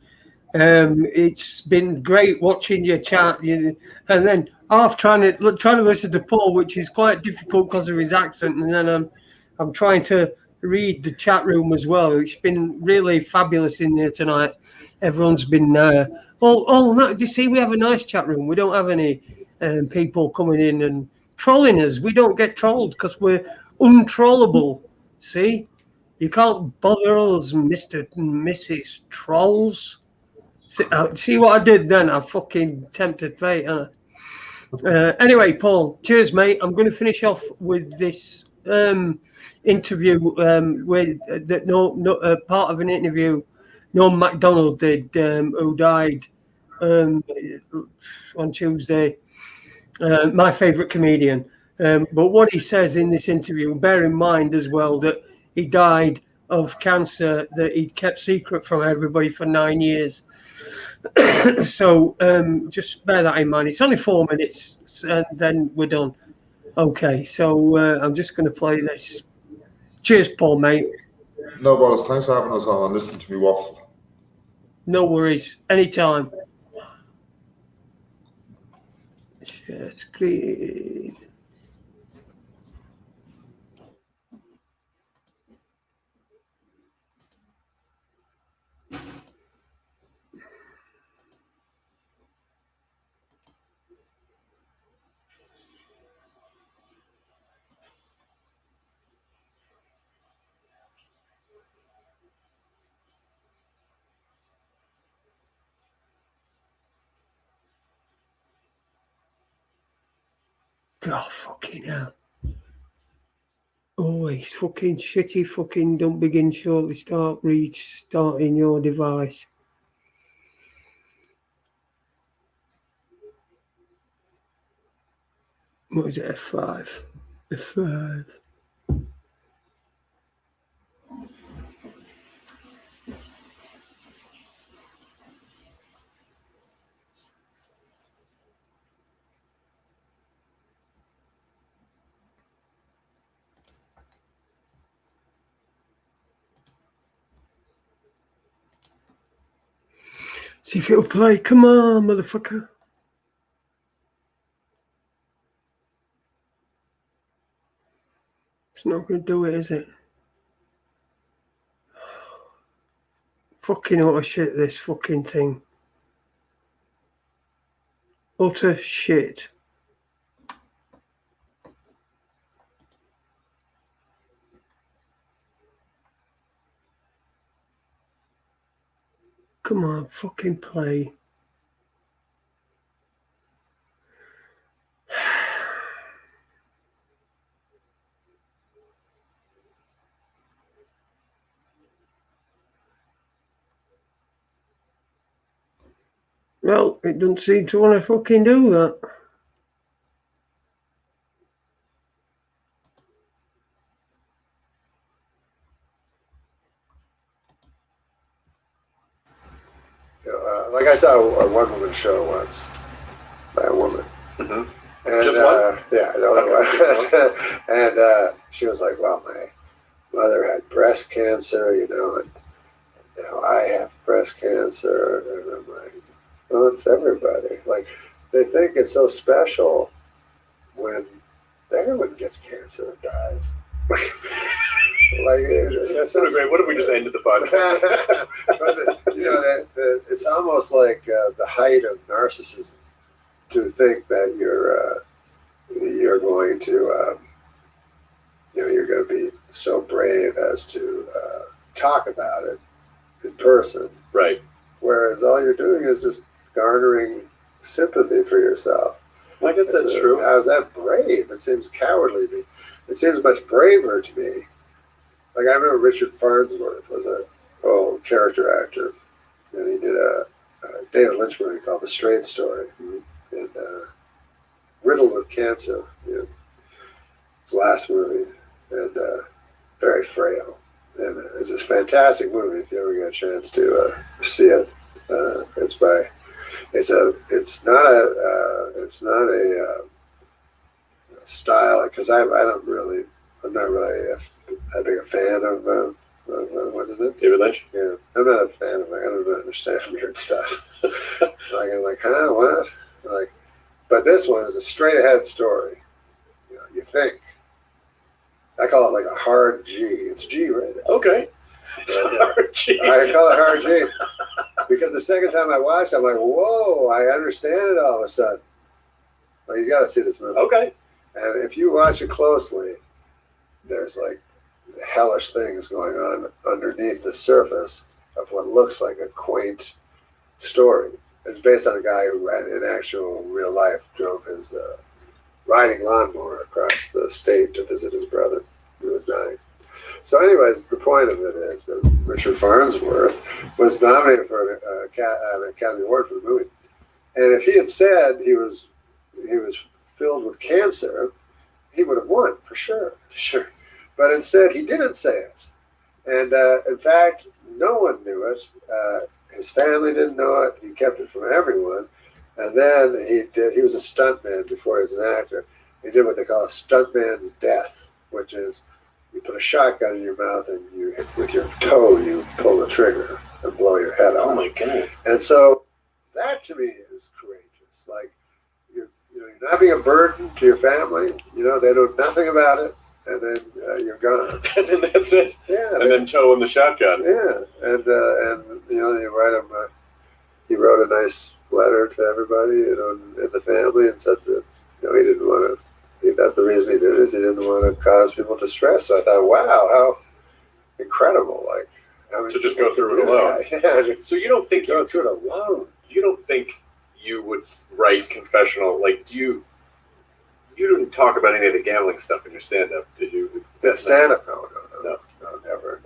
It's been great watching your chat, and then half trying to listen to Paul, which is quite difficult because of his accent, and then I'm trying to read the chat room as well. It's been really fabulous in there tonight. Everyone's been no, do you see? We have a nice chat room. We don't have any people coming in and trolling us. We don't get trolled because we're untrollable. See, you can't bother us, Mr. and Mrs. Trolls. See what I did then? I fucking tempted fate. Anyway, Paul, cheers, mate. I'm going to finish off with this interview with part of an interview Norm Macdonald did, who died on Tuesday. My favourite comedian. But what he says in this interview, bear in mind as well that he died of cancer that he'd kept secret from everybody for 9 years. So just bear that in mind. It's only 4 minutes, and then we're done. Okay, so I'm just going to play this. Cheers, Paul, mate. No bothers. Thanks for having us on and listening to me waffle. No worries. Anytime. Share screen. God, fucking hell. Always fucking shitty fucking don't begin shortly. Start restarting your device. What is it? F5. F5. See if it'll play. Come on, motherfucker. It's not going to do it, is it? Fucking utter shit, this fucking thing. Utter shit. Come on, fucking play. Well, it doesn't seem to want to fucking do that. Like I saw a one-woman show once by a woman. Mm-hmm. And, just one? Yeah, I don't know. And she was like, well, my mother had breast cancer, you know, and now I have breast cancer. And I'm like, well, it's everybody. Like, they think it's so special when everyone gets cancer and dies. Like, what if we just ended the podcast? But you know, it's almost like the height of narcissism. to think that you're going to you're going to be so brave as to talk about it in person. Right. Whereas all you're doing is just garnering sympathy for yourself. Well, I guess that's true. How's that brave? It seems cowardly to me. It seems much braver to me. Like, I remember Richard Farnsworth was an old character actor, and he did a David Lynch movie called The Straight Story, and riddled with cancer, his last movie, and very frail. And it's this fantastic movie if you ever get a chance to see it. It's not a style, because I'm not really that big a fan of what's his name? David Lynch? Yeah, I'm not a fan of it. I don't understand weird stuff. I'm like, huh, what? Like, but this one is a straight ahead story. You think. I call it like a hard G. It's G rated. Okay. It's a hard G. I call it hard G because the second time I watched it, I'm like, whoa, I understand it all of a sudden. Well, you got to see this movie. Okay. And if you watch it closely, there's like hellish things going on underneath the surface of what looks like a quaint story. It's based on a guy who, in actual real life, drove his riding lawnmower across the state to visit his brother who was dying. So anyways, the point of it is that Richard Farnsworth was nominated for an Academy Award for the movie. And if he had said he was filled with cancer, he would have won for sure. Sure. But instead, he didn't say it. And in fact, no one knew it. His family didn't know it. He kept it from everyone. And then he was a stuntman before he was an actor. He did what they call a stuntman's death, which is you put a shotgun in your mouth and with your toe, you pull the trigger and blow your head off. Oh my God. And so that to me is courageous. Like, you're not being a burden to your family. They know nothing about it. And then you're gone. And then that's it. Yeah. And then toe in the shotgun. Yeah. And they write him, he wrote a nice letter to everybody, in the family, and said that, he didn't want to, the reason he did it is he didn't want to cause people distress. So I thought, wow, how incredible. Like, to just go through it alone. Yeah. So you don't think go through it alone? You don't think you would write confessional, like, you didn't talk about any of the gambling stuff in your stand-up, did you? Stand-up? No, never.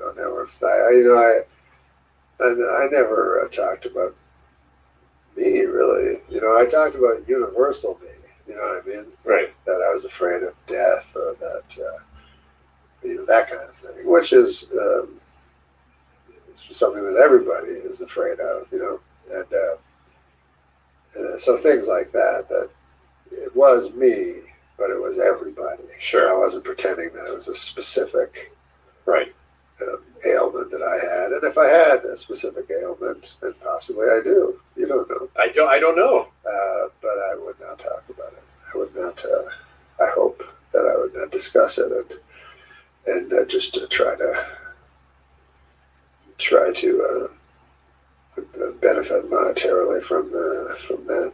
I never talked about me, really. I talked about universal me, you know what I mean? Right. That I was afraid of death, or that, that kind of thing, which is it's something that everybody is afraid of, and so things like that it was me, but it was everybody. Sure. I wasn't pretending that it was a specific right ailment that I had. And if I had a specific ailment, and possibly I do, you don't know. I don't know. But I would not talk about it. I would not, I hope that I would not discuss it and just to try to benefit monetarily from that.